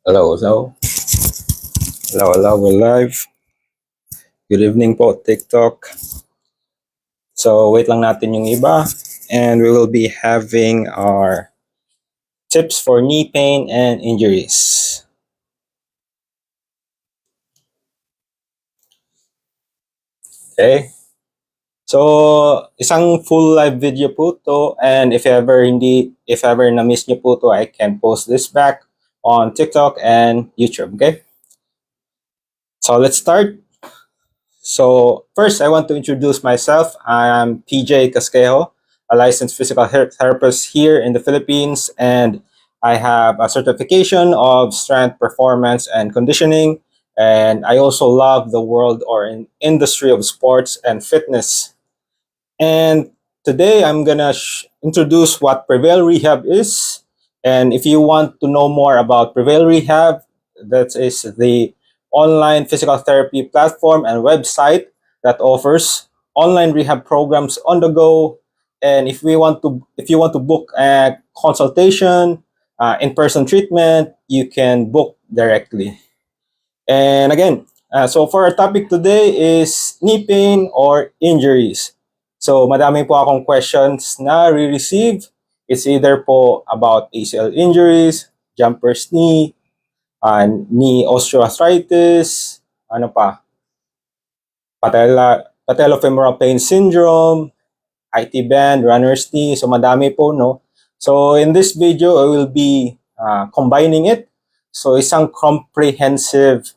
Hello, hello. Hello, hello, we're live. Good evening po, TikTok. So, wait lang natin yung iba. And we will be having our tips for knee pain and injuries. Okay? So, isang full live video po to. And if ever na-miss nyo po to, I can post this back on TikTok and YouTube. Okay? So, let's start. So, first, I want to introduce myself. I'm PJ Casquejo, a licensed physical therapist here in the Philippines, and I have a certification of strength, performance, and conditioning. And I also love the world or industry of sports and fitness. And today, I'm gonna introduce what Prevail Rehab is. And if you want to know more about Prevail Rehab, that is the online physical therapy platform and website that offers online rehab programs on the go. And if you want to book a consultation, in-person treatment, you can book directly. And again, so for our topic today is knee pain or injuries. So madami po akong questions na re-receive. It's either po about ACL injuries, jumper's knee, knee osteoarthritis, ano pa, patellofemoral pain syndrome, IT band, runner's knee. So madami po, no? So in this video, I will be combining it. So isang comprehensive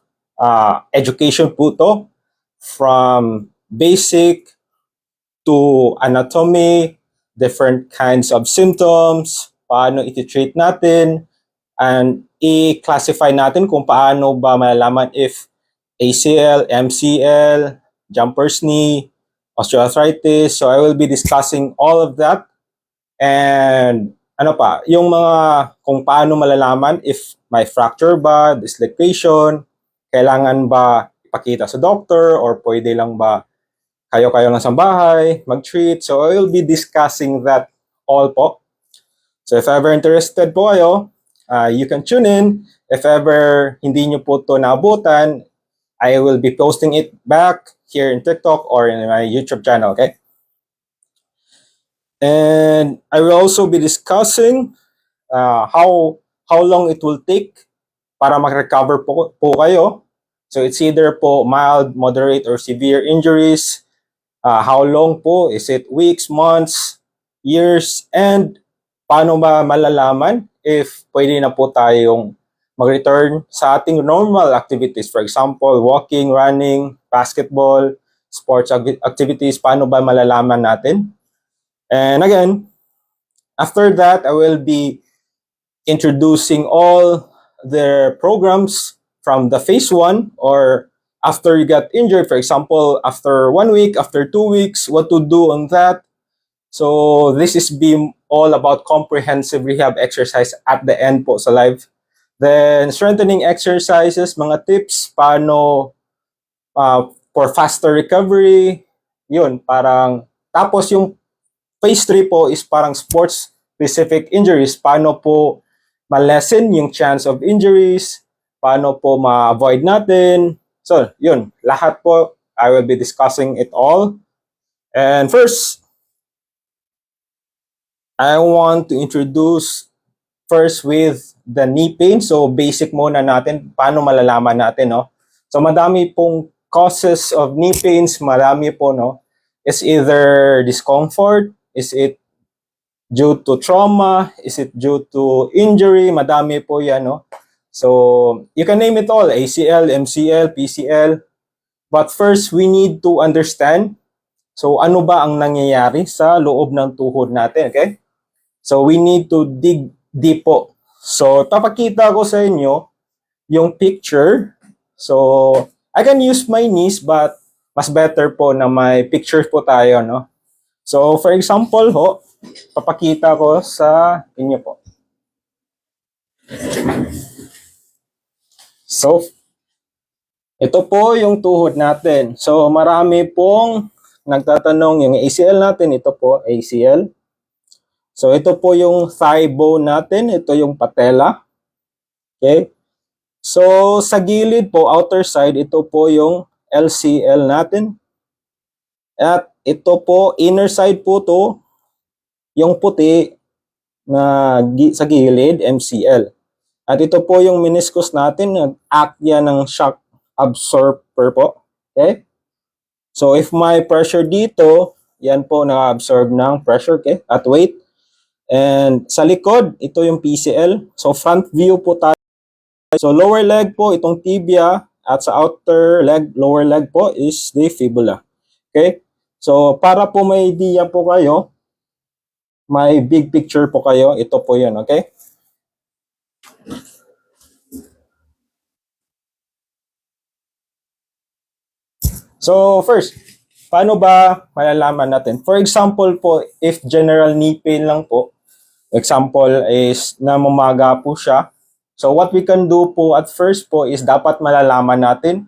education po to, from basic to anatomy, different kinds of symptoms, paano iti-treat natin, and i-classify natin kung paano ba malalaman if ACL, MCL, jumper's knee, osteoarthritis. So I will be discussing all of that. And ano pa, yung mga kung paano malalaman if may fracture ba, dislocation, kailangan ba ipakita sa doctor or pwede lang ba kayo-kayo lang sa bahay, mag-treat. So I will be discussing that all po. So if ever interested po kayo, you can tune in. If ever hindi nyo po ito naabutan, I will be posting it back here in TikTok or in my YouTube channel, okay? And I will also be discussing how long it will take para mag-recover po kayo. So it's either po mild, moderate, or severe injuries. How long po? Is it weeks, months, years? And paano ba malalaman if pwede na po tayong mag-return sa ating normal activities? For example, walking, running, basketball, sports activities. Paano ba malalaman natin? And again, after that, I will be introducing all their programs from the phase 1 or after you got injured, for example, after 1 week, after 2 weeks, what to do on that. So this is being all about comprehensive rehab exercise at the end po sa live. Then strengthening exercises, mga tips, paano for faster recovery, yun, parang, tapos yung phase 3 po is parang sports-specific injuries. Paano po ma-lessen yung chance of injuries? Paano po ma-avoid natin? So, yun. Lahat po, I will be discussing it all. And first, I want to introduce first with the knee pain. So, basic muna natin. Paano malalaman natin, no? So, madami pong causes of knee pains. Marami po, no? It's either discomfort. Is it due to trauma? Is it due to injury? Madami po yan, no? So, you can name it all. ACL, MCL, PCL. But first, we need to understand, so ano ba ang nangyayari sa loob ng tuhod natin, okay? So, we need to dig deep po. So, papakita ko sa inyo yung picture. So, I can use my knees, but mas better po na may pictures po tayo, no? So, for example ho, papakita ko sa inyo po. So, ito po yung tuhod natin. So, marami pong nagtatanong yung ACL natin. Ito po, ACL. So, ito po yung thigh bone natin. Ito yung patella. Okay? So, sa gilid po, outer side, ito po yung LCL natin. At ito po, inner side po to, yung puti na sa gilid, MCL. At ito po yung meniscus natin, nag-act yan ng shock absorber po. Okay? So, if may pressure dito, yan po na-absorb ng pressure, okay, at weight. And sa likod, ito yung PCL. So, front view po tayo. So, lower leg po, itong tibia. At sa outer leg, lower leg po is the fibula. Okay? So, para po may idea po kayo, may big picture po kayo, ito po yun, okay? So, first, paano ba malalaman natin? For example po, if general knee pain lang po, example is namamaga po siya. So, what we can do po at first po is dapat malalaman natin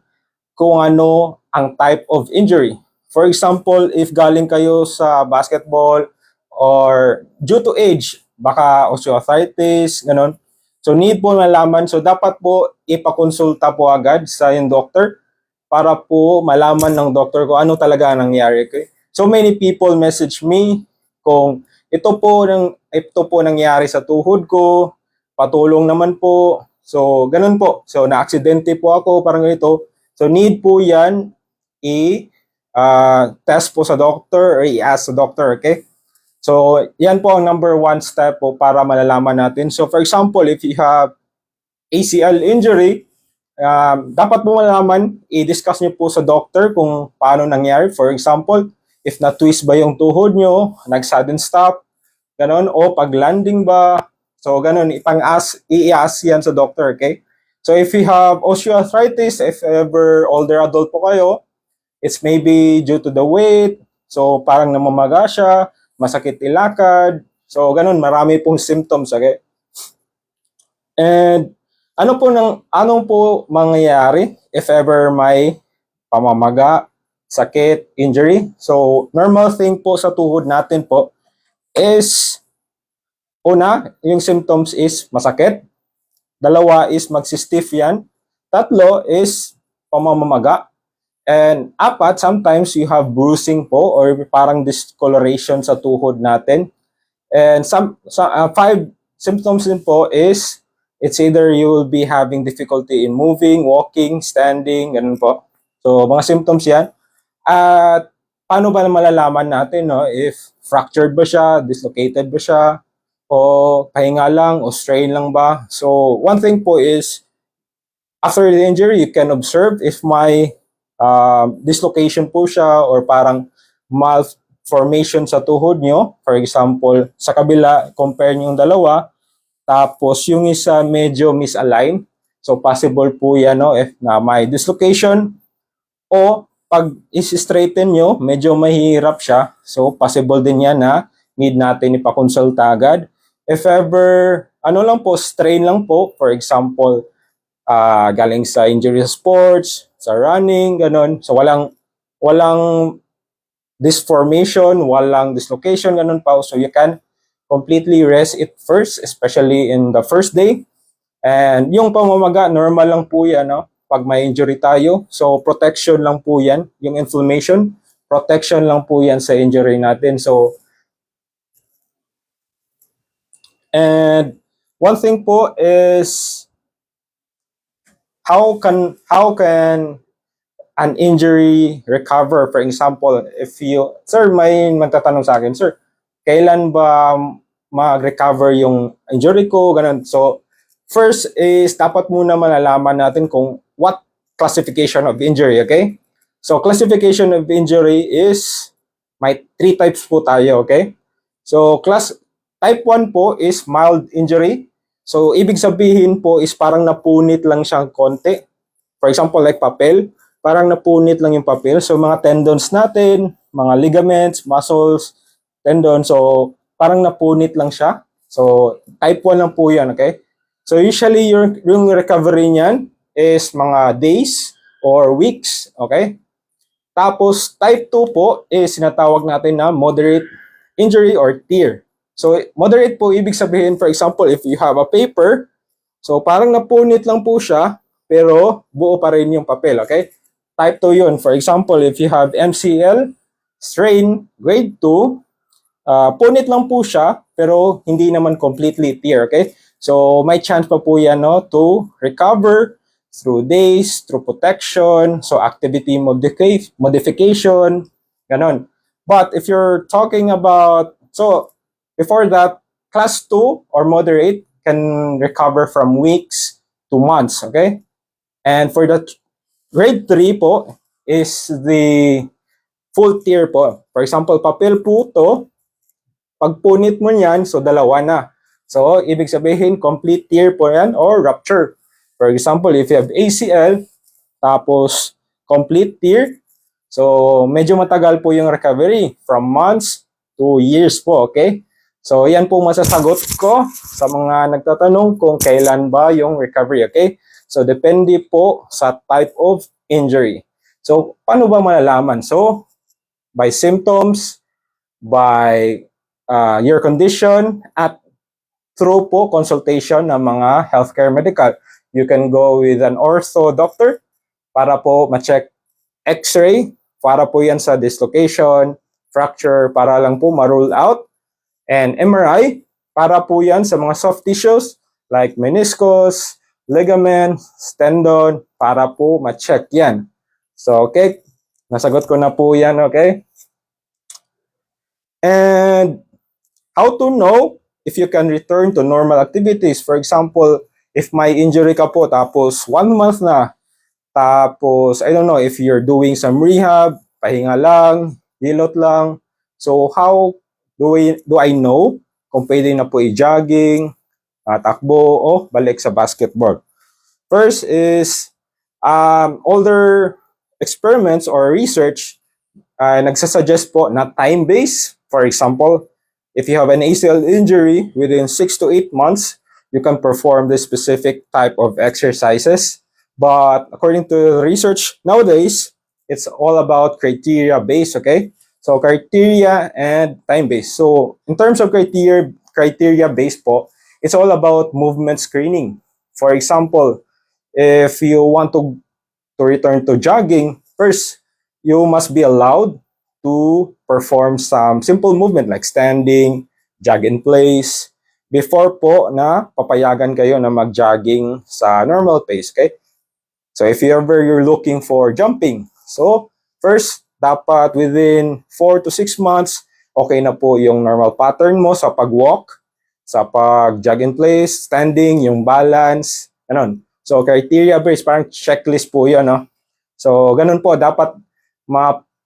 kung ano ang type of injury. For example, if galing kayo sa basketball or due to age, baka osteoarthritis, ganun. So, need po malaman. So, dapat po ipakonsulta po agad sa yung doctor para po malaman ng doktor kung ano talaga nangyari. Okay? So many people message me kung ito po nangyari sa tuhod ko, patulong naman po. So ganun po. So na-aksidente po ako, parang ganito. So need po yan test po sa doctor or i-ask sa doctor, okay? So yan po ang number one step po para malalaman natin. So for example, if you have ACL injury, dapat mo malaman, i-discuss nyo po sa doctor kung paano nangyari. For example, if na-twist ba yung tuhod nyo, nag-sudden stop, ganon, o pag-landing ba, so ganon, i-ask yan sa doctor, okay? So if you have osteoarthritis, if ever older adult po kayo, it's maybe due to the weight, so parang namamaga siya, masakit ilakad, so ganon, marami pong symptoms, okay? And anong po mangyayari if ever may pamamaga, sakit, injury? So, normal thing po sa tuhod natin po is una, yung symptoms is masakit. Dalawa is magsistiff yan. Tatlo is pamamaga. And apat, sometimes you have bruising po or parang discoloration sa tuhod natin. And five symptoms din po is it's either you will be having difficulty in moving, walking, standing, ganun po. So, mga symptoms yan. At paano ba malalaman natin if fractured ba siya, dislocated ba siya, o pahinga lang, o strain lang ba? So, one thing po is, after the injury, you can observe if may dislocation po siya or parang malformation sa tuhod nyo. For example, sa kabila, compare nyo yung dalawa, tapos yung isa medyo misaligned. So possible po yan if na may dislocation o pag is-straighten nyo, medyo mahirap siya. So possible din yan na need natin ipakonsulta agad. If ever, lang po, strain lang po. For example, galing sa injury sa sports, sa running, ganon. So walang disformation, walang dislocation, ganon pa. So you can completely rest it first, especially in the first day. And yung pamamaga, normal lang po yan, pag may injury tayo. So, protection lang po yan. Yung inflammation, protection lang po yan sa injury natin. So, and one thing po is, how can an injury recover? For example, if you, sir, may magtatanong sa akin, sir, kailan ba mag-recover yung injury ko, ganun. So, first is dapat muna malalaman natin kung what classification of injury, okay? So, classification of injury is may 3 types po tayo, okay? So, type 1 po is mild injury. So, ibig sabihin po is parang napunit lang siyang konti. For example, like papel, parang napunit lang yung papel. So, mga tendons natin, mga ligaments, muscles, tendon. So, parang napunit lang siya. So, type 1 lang po yan, okay? So, usually, yung recovery niyan is mga days or weeks, okay? Tapos, type 2 po is sinatawag natin na moderate injury or tear. So, moderate po, ibig sabihin, for example, if you have a paper, so parang napunit lang po siya, pero buo pa rin yung papel, okay? Type 2 yun. For example, if you have MCL, strain, grade 2, punit lang po siya, pero hindi naman completely tear, okay? So, may chance pa po yan, no, to recover through days, through protection, so activity modification, ganon. But if you're talking about, so, before that, class 2 or moderate can recover from weeks to months, okay? And for the grade 3 po is the full tear po. For example, papel po to, pag punit mo yan, so dalawa na. So, ibig sabihin, complete tear po yan or rupture. For example, if you have ACL, tapos complete tear, so medyo matagal po yung recovery from months to years po, okay? So, yan po masasagot ko sa mga nagtatanong kung kailan ba yung recovery, okay? So, depende po sa type of injury. So, paano ba malalaman? So, by symptoms, by your condition, at through po consultation ng mga healthcare medical. You can go with an ortho doctor para po ma-check x-ray, para po yan sa dislocation, fracture, para lang po ma-rule out. And MRI, para po yan sa mga soft tissues like meniscus, ligament, tendon, para po ma-check yan. So, okay, nasagot ko na po yan, okay? And how to know if you can return to normal activities? For example, if may injury ka po, tapos 1 month na, tapos, I don't know, if you're doing some rehab, pahinga lang, hilot lang. So, how do I know kung pwede na po i-jogging, takbo, o balik sa basketball? First is, older experiments or research, nagsasuggest po na time-based. For example, if you have an ACL injury within 6 to 8 months, you can perform this specific type of exercises. But according to research nowadays, it's all about criteria-based, okay? So criteria and time-based. So in terms of criteria-based po, it's all about movement screening. For example, if you want to return to jogging, first, you must be allowed to perform some simple movement like standing, jog in place, before po na papayagan kayo na mag-jogging sa normal pace, okay? So if you're looking for jumping, so first, dapat within 4 to 6 months, okay na po yung normal pattern mo sa pag-walk, sa pag-jog in place, standing, yung balance, ganun. So criteria-based, parang checklist po yun, no? So ganun po, dapat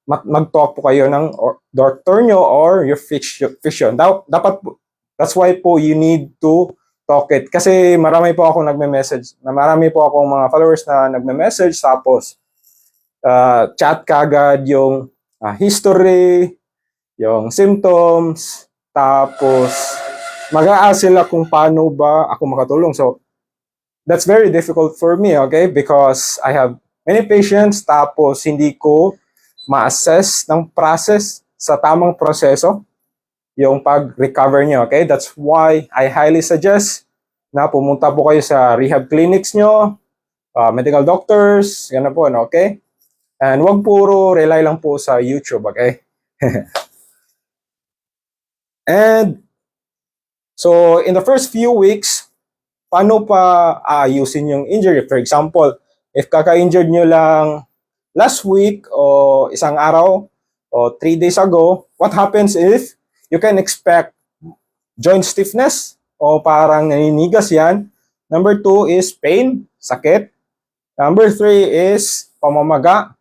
mag-talk po kayo ng doctor nyo or your physician. Dapat, that's why po you need to talk it. Kasi marami po akong nagme-message, marami po akong mga followers na nagme-message, tapos chat kagad yung history, yung symptoms, tapos mag-a-ask sila kung paano ba ako makatulong. So, that's very difficult for me, okay? Because I have many patients, tapos hindi ko ma-assess ng process sa tamang proseso yung pag-recover nyo, okay? That's why I highly suggest na pumunta po kayo sa rehab clinics nyo, medical doctors, gano'n po, no? Okay? And wag puro rely lang po sa YouTube, okay? And so, in the first few weeks, paano pa aayusin yung injury? For example, if kaka-injured nyo lang last week o isang araw o 3 days ago, what happens if you can expect joint stiffness o parang naninigas yan. Number 2 is pain, sakit. Number 3 is pamamaga.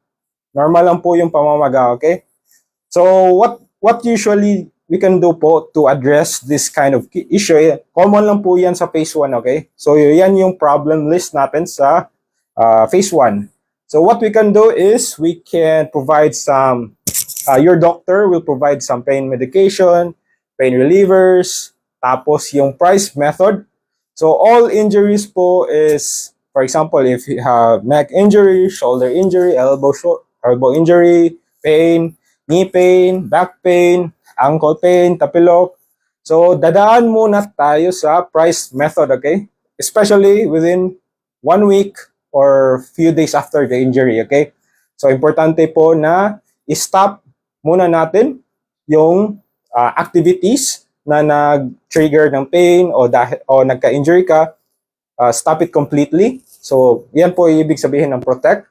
Normal lang po yung pamamaga, okay? So, what usually we can do po to address this kind of issue, common lang po yan sa phase 1, okay? So, yan yung problem list natin sa phase 1. So, what we can do is we can provide some, your doctor will provide some pain medication, pain relievers, tapos yung price method. So, all injuries po is, for example, if you have neck injury, shoulder injury, elbow injury, pain, knee pain, back pain, ankle pain, tapilok. So, dadaan muna tayo sa price method, okay? Especially within 1 week or few days after the injury, okay? So importante po na i-stop muna natin yung activities na nag-trigger ng pain o nagka-injury ka. Stop it completely. So yan po ibig sabihin ng protect.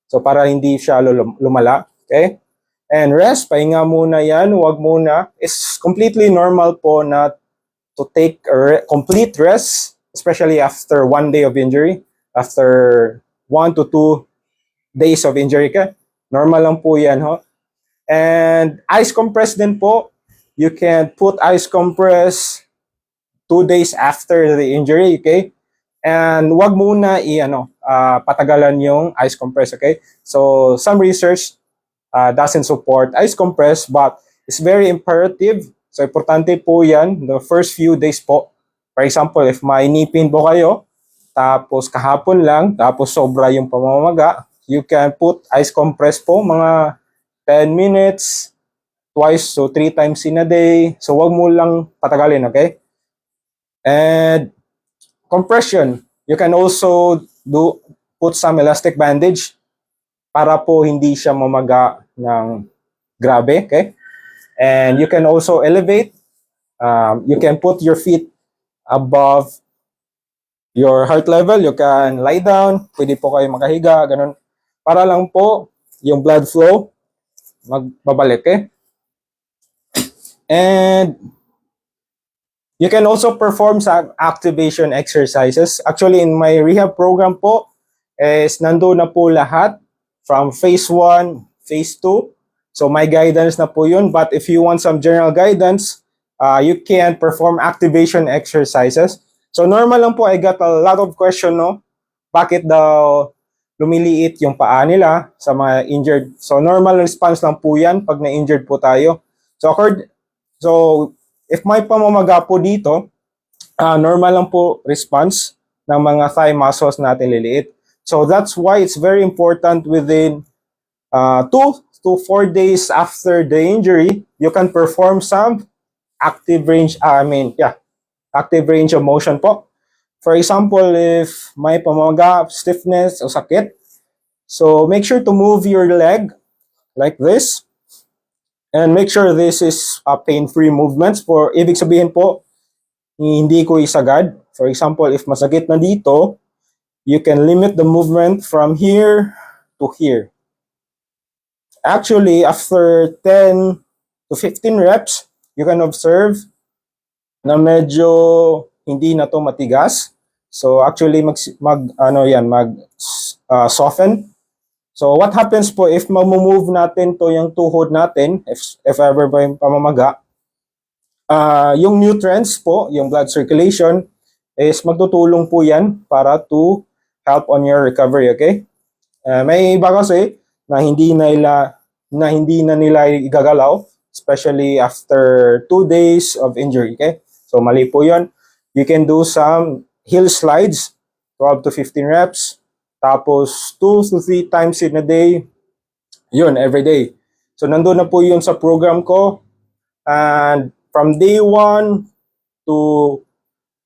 So para hindi siya lumala, okay? And rest, pahinga muna yan, huwag muna. It's completely normal po na to take a complete rest, especially after 1 day of injury, after 1 to 2 days of injury ka. Normal lang po yan, ho. And ice compress din po. You can put ice compress 2 days after the injury, okay? And wag muna patagalan yung ice compress, okay? So some research doesn't support ice compress, but it's very imperative. So importante po yan the first few days po. For example, if may knee pain po kayo, tapos kahapon lang, tapos sobra yung pamamaga, you can put ice compress po mga 10 minutes, twice to 3 times in a day. So wag mo lang patagalin, okay? And compression, you can also put some elastic bandage para po hindi siya mamaga ng grabe, okay? And you can also elevate. You can put your feet above your heart level. You can lie down. Pwede po kayo makahiga, ganun. Para lang po yung blood flow magbabalik, okay? And you can also perform some activation exercises. Actually, in my rehab program po, is nandun na po lahat from phase 1, phase 2. So may guidance na po yun. But if you want some general guidance, you can perform activation exercises. So normal lang po, I got a lot of question, no? Bakit daw lumiliit yung paa nila sa mga injured? So normal response lang po yan pag na-injured po tayo. So if may pamamaga po dito, normal lang po response ng mga thigh muscles natin liliit. So that's why it's very important within 2 to 4 days after the injury, you can perform some active range of motion po. For example, if may pamamaga, stiffness o sakit, so make sure to move your leg like this. And make sure this is pain-free movements. For ibig sabihin po, hindi ko isagad. For example, if masakit na dito, you can limit the movement from here to here. Actually, after 10 to 15 reps, you can observe na medyo hindi na to matigas. So actually soften. So what happens po if mamove natin to yung tuhod natin, if ever ba yung pamamaga, yung nutrients po, yung blood circulation, is magtutulong po yan para to help on your recovery, okay? May iba kasi na hindi na nila igagalaw, especially after 2 days of injury, okay? So mali po yun. You can do some heel slides, 12 to 15 reps, tapos 2 to 3 times in a day, yun, every day. So nandun na po yun sa program ko. And from day 1 to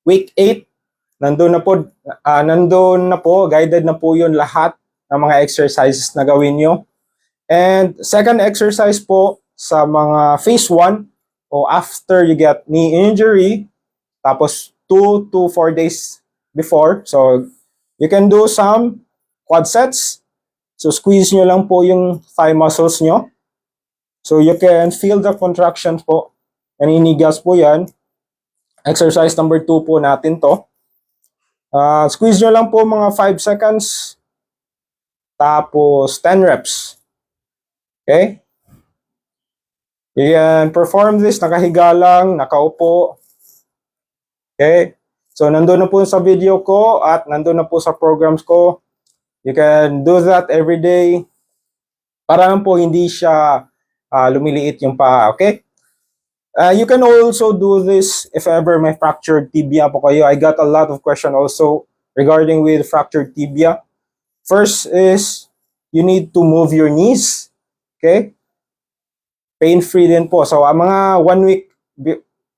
week 8, nandun na po, guided na po yun lahat ng mga exercises na gawin nyo. And second exercise po sa mga phase 1 o after you get knee injury, tapos 2 to 4 days before. So you can do some quad sets. So squeeze nyo lang po yung thigh muscles nyo. So you can feel the contractions po. Naninigas po yan. Exercise number 2 po natin to. Squeeze nyo lang po mga 5 seconds. Tapos 10 reps. Okay? You can perform this nakahiga lang, nakaupo. Okay? So nandun na po sa video ko at nandun na po sa programs ko. You can do that every day. Para lang po hindi siya lumiliit yung paa, okay? You can also do this if ever may fractured tibia po kayo. I got a lot of questions also regarding with fractured tibia. First is, you need to move your knees, okay? Pain-free din po. So, mga 1 week,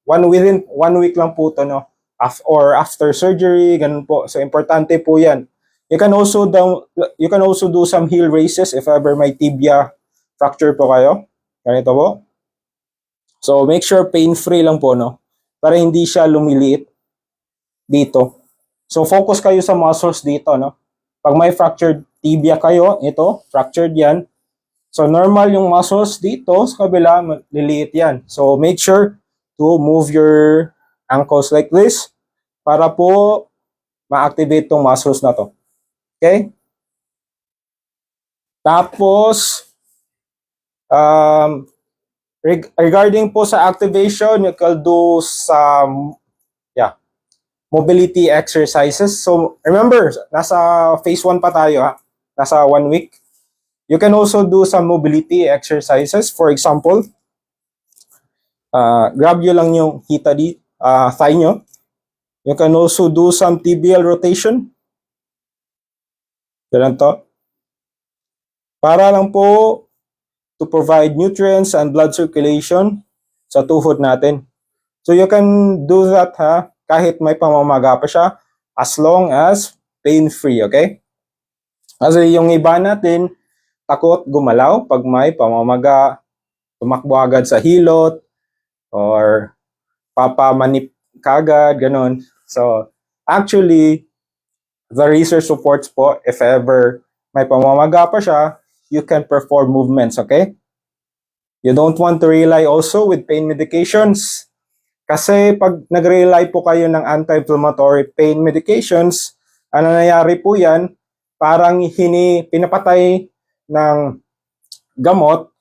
within 1 week lang po to, no? Or after surgery, ganun po. So, importante po yan. You can also do some heel raises if ever may tibia fracture po kayo. Ganito po. So make sure pain-free lang po, no? Para hindi siya lumiliit dito. So focus kayo sa muscles dito, no? Pag may fractured tibia kayo, ito, fractured yan. So normal yung muscles dito, sa kabila, liliit yan. So make sure to move your ankles like this para po ma-activate tong muscles na to. Okay? Tapos, regarding po sa activation, you can do some mobility exercises. So remember, nasa phase 1 pa tayo, ha? Nasa 1 week. You can also do some mobility exercises. For example, grab nyo lang yung hita thigh nyo. You can also do some tibial rotation. Ganun to. Para lang po to provide nutrients and blood circulation sa tuhod natin. So you can do that, ha, kahit may pamamaga pa siya, as long as pain-free, okay? Kasi yung iba natin, takot gumalaw pag may pamamaga, tumakbo agad sa hilot, or papamanip kagad, ganun. So, actually, the research supports po, if ever may pamamaga pa siya, you can perform movements, okay? You don't want to rely also with pain medications. Kasi pag nag-rely po kayo ng anti-inflammatory pain medications, ano nangyayari po yan, parang pinapatay ng gamot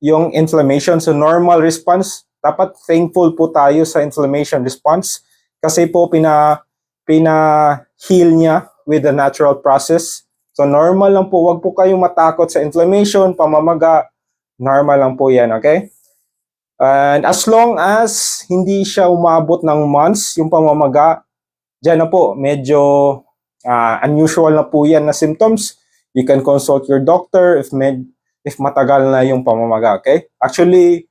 yung inflammation. So normal response, dapat thankful po tayo sa inflammation response kasi po pina-heal niya with the natural process. So normal lang po, wag po kayong matakot sa inflammation, pamamaga, normal lang po yan, okay? And as long as hindi siya umabot ng months, yung pamamaga, dyan na po, medyo unusual na po yan na symptoms. You can consult your doctor if matagal na yung pamamaga, okay? Actually,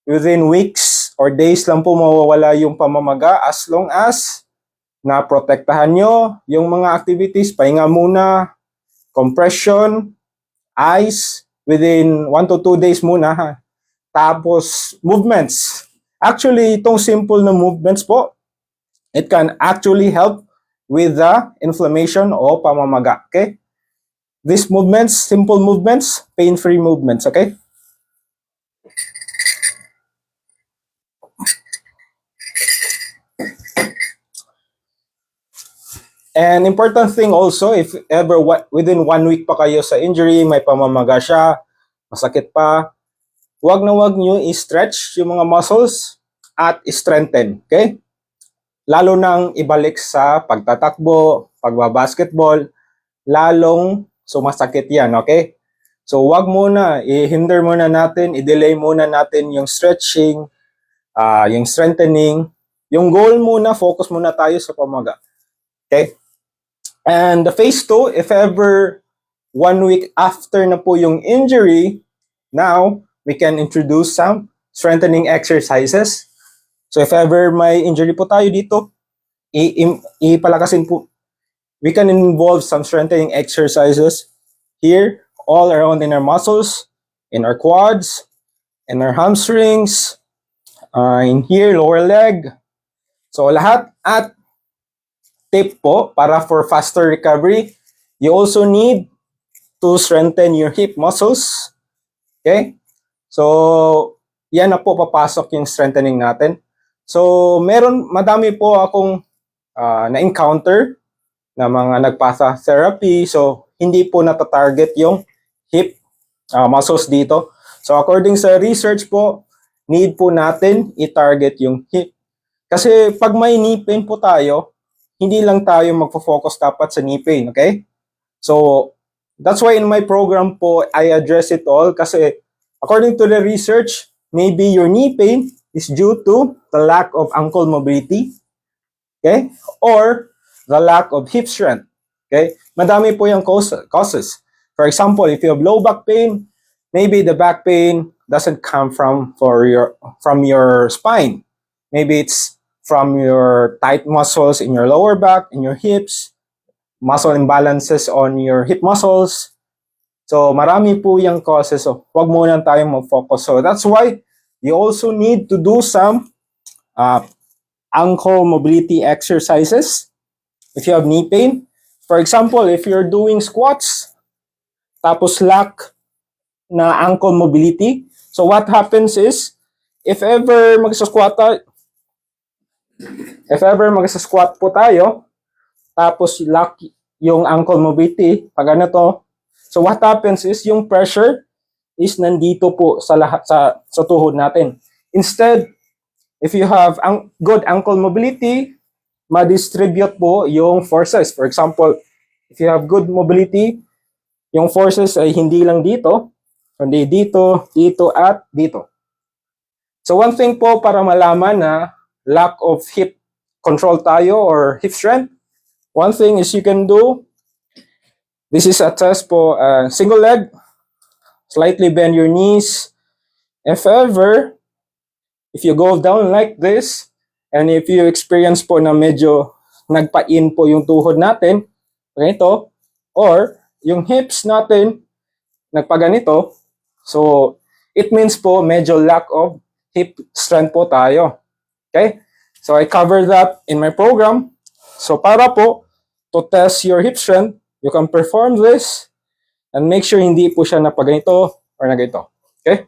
within weeks or days lang po mawawala yung pamamaga as long as na-protektahan nyo yung mga activities, pahinga muna, compression, ice, within 1 to 2 days muna, ha? Tapos, movements. Actually, itong simple na movements po, it can actually help with the inflammation o pamamaga, okay? These movements, simple movements, pain-free movements, okay? And important thing also, if ever within 1 week pa kayo sa injury, may pamamaga siya, masakit pa, wag na wag nyo i-stretch yung mga muscles at i-strengthen, okay? Lalo nang ibalik sa pagtatakbo, pagbabasketball, lalong sumasakit yan, okay? So wag muna, i-hinder muna natin, i-delay muna natin yung stretching, yung strengthening. Yung goal muna, focus muna tayo sa pamaga. Okay? And the phase 2, if ever 1 week after na po yung injury, now, we can introduce some strengthening exercises. So if ever may injury po tayo dito, ipalakasin po. We can involve some strengthening exercises here, all around in our muscles, in our quads, in our hamstrings, in here, lower leg. So lahat at tip po para for faster recovery. You also need to strengthen your hip muscles. Okay? So, yan na po papasok yung strengthening natin. So, madami po akong na-encounter na mga nagpasa therapy. So, hindi po natatarget yung hip muscles dito. So, according sa research po, need po natin i-target yung hip. Kasi pag may knee pain po tayo, hindi lang tayo magfo-focus dapat sa knee pain, okay? So, that's why in my program po, I address it all kasi according to the research, maybe your knee pain is due to the lack of ankle mobility, okay? Or the lack of hip strength, okay? Madami po yung causes. For example, if you have low back pain, maybe the back pain doesn't come from your spine. Maybe it's from your tight muscles in your lower back, in your hips, muscle imbalances on your hip muscles. So marami po yung causes. So wag muna tayong mag-focus. So that's why you also need to do some ankle mobility exercises if you have knee pain. For example, if you're doing squats, tapos lack na ankle mobility. So what happens is, if ever magsa-squat po tayo, tapos lack yung ankle mobility, pag ganito, so what happens is, yung pressure is nandito po sa lahat sa tuhod natin. Instead, if you have good ankle mobility, ma-distribute po yung forces. For example, if you have good mobility, yung forces ay hindi lang dito, kundi dito, dito, at dito. So one thing po para malaman na lack of hip control tayo or hip strength, one thing is you can do, this is a test po, single leg, slightly bend your knees. If ever, if you go down like this, and if you experience po na medyo nagpa-in po yung tuhod natin, ganito, or yung hips natin nagpaganito, so it means po medyo lack of hip strength po tayo. Okay? So I covered that in my program. So para po to test your hip strength, you can perform this and make sure hindi po siya napaganito or na ganito. Okay?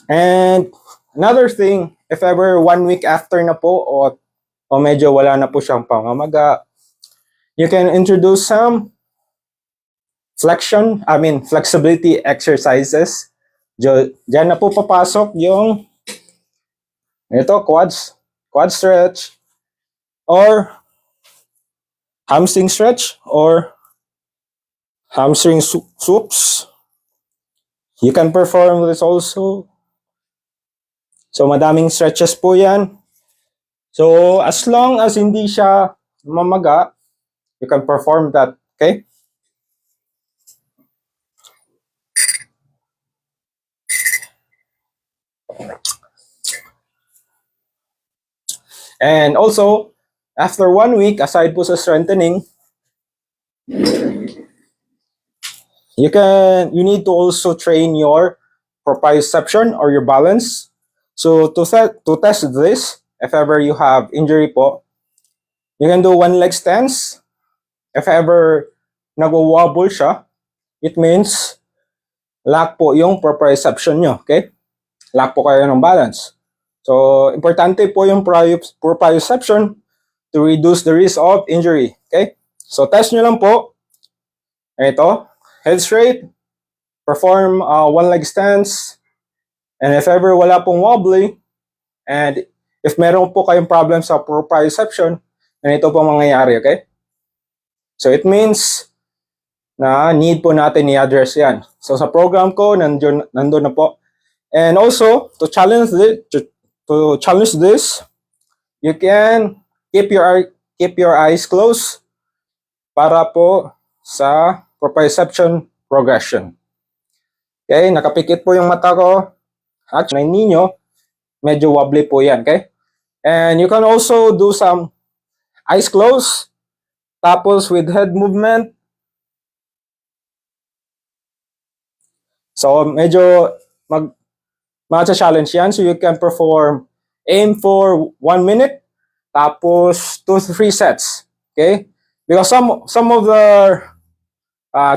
And another thing, if ever 1 week after na po o medyo wala na po siyang pangamaga, you can introduce some flexibility exercises. Diyan na po papasok yung quad stretch, or hamstring stretch, or hamstring swoops. You can perform this also. So madaming stretches po yan. So as long as hindi siya mamaga, you can perform that. Okay? And also, after 1 week, aside po sa strengthening, you need to also train your proprioception or your balance. So to test this, if ever you have injury po, you can do one leg stance. If ever nag-wobble siya, it means lack po yung proprioception nyo. Okay? Lack po kayo ng balance. So importante po yung proprioception to reduce the risk of injury. Okay? So test nyo lang po. Ito, head straight, perform one leg stance, and if ever wala pong wobbly, and if meron po kayong problem sa proprioception, ganito po mangyayari, okay? So it means na need po natin i-address yan. So sa program ko, nandun na po. And also, to challenge this, you can keep your eyes closed para po sa proprioception progression. Okay, nakapikit po yung mata ko. Actually, ninyo, medyo wobbly po yan, okay? And you can also do some eyes closed, tapos with head movement. So, medyo mag-challenge yan. So, you can aim for 1 minute, tapos 2 to 3 sets. Okay? Because some of the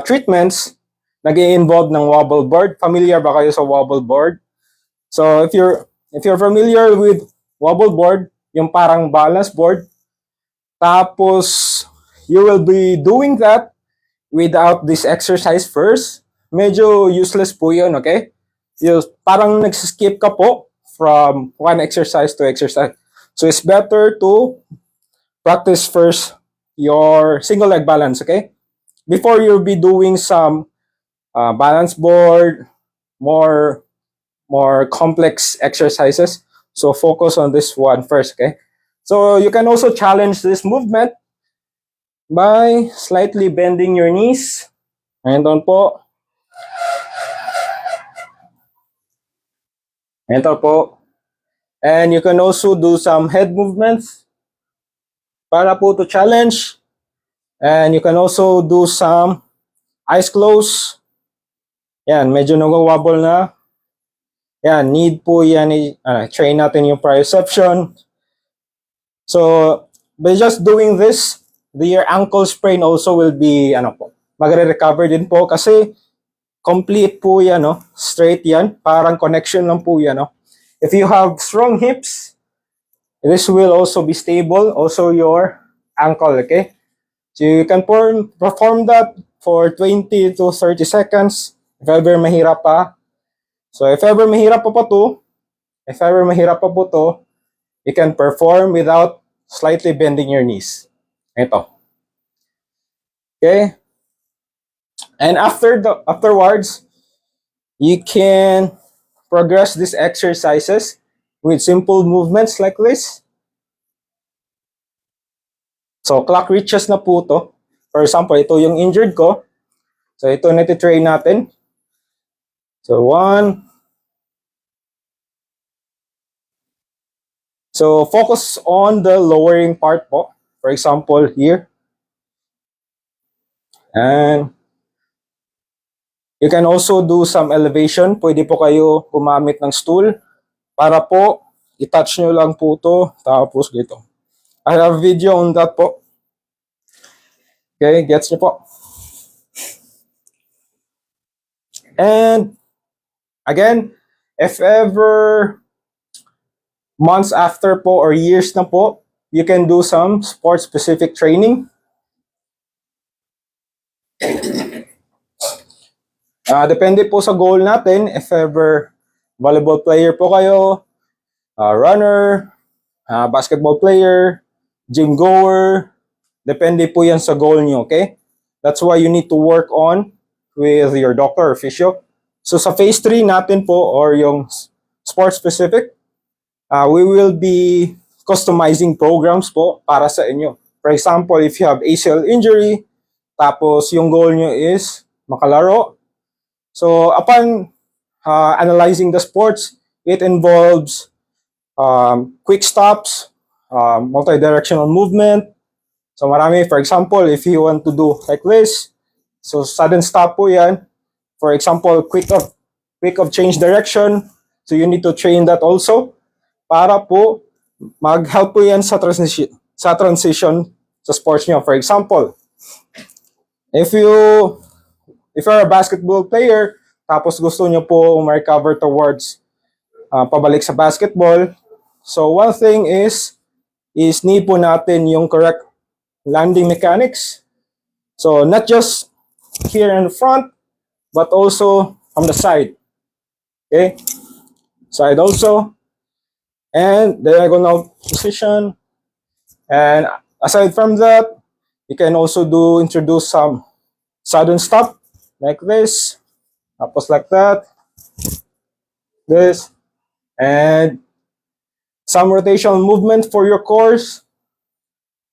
treatments nag-i-involve ng wobble board. Familiar ba kayo sa wobble board? So if you're familiar with wobble board, yung parang balance board, tapos you will be doing that without this exercise first, medyo useless po yun, okay? Parang nag-skip ka po from one exercise to exercise. So it's better to practice first your single leg balance, okay? Before you'll be doing some balance board, more complex exercises. So focus on this one first, okay? So you can also challenge this movement by slightly bending your knees. Ayan doon po. Ito po. And you can also do some head movements para po to challenge. And you can also do some eyes closed. Yan, medyo nag-wobble na. Yan, need po yan, train natin yung proprioception. So, by just doing this, your ankle sprain also will be, magre-recover din po kasi complete po yan, no? Straight yan, parang connection lang po yan, no? If you have strong hips, this will also be stable, also your ankle, okay? So you can perform that for 20 to 30 seconds if ever mahirap pa. So if ever mahirap pa po to, you can perform without slightly bending your knees. Ito. Okay? And afterwards, you can progress these exercises with simple movements like this. So, clock reaches na po to. For example, ito yung injured ko. So, ito nati-train natin. So, 1. So, focus on the lowering part po. For example, here. And you can also do some elevation. Pwede po kayo gumamit ng stool para po i-touch nyo lang po to tapos dito. I have a video on that po. Okay, gets nyo po. And again, if ever months after po or years na po, you can do some sport-specific training. Depende po sa goal natin. If ever volleyball player po kayo, runner, basketball player, gym goer, depende po yan sa goal nyo, okay? That's why you need to work on with your doctor or physio. So sa phase 3 natin po or yung sport specific, we will be customizing programs po para sa inyo. For example, if you have ACL injury, tapos yung goal nyo is makalaro. So upon analyzing the sports, it involves quick stops, multi-directional movement. So marami, for example, if you want to do like this, so sudden stop po yan. For example, quick of change direction. So you need to train that also para po mag-help po yan sa transition sa sports nyo. For example, if you're a basketball player, tapos gusto nyo po ma-recover towards pabalik sa basketball. So one thing is need po natin yung correct landing mechanics. So not just here in the front, but also from the side. Okay? Side also. And diagonal position. And aside from that, you can also introduce some sudden stop like this. Tapos like that. This. And some rotational movement for your cores.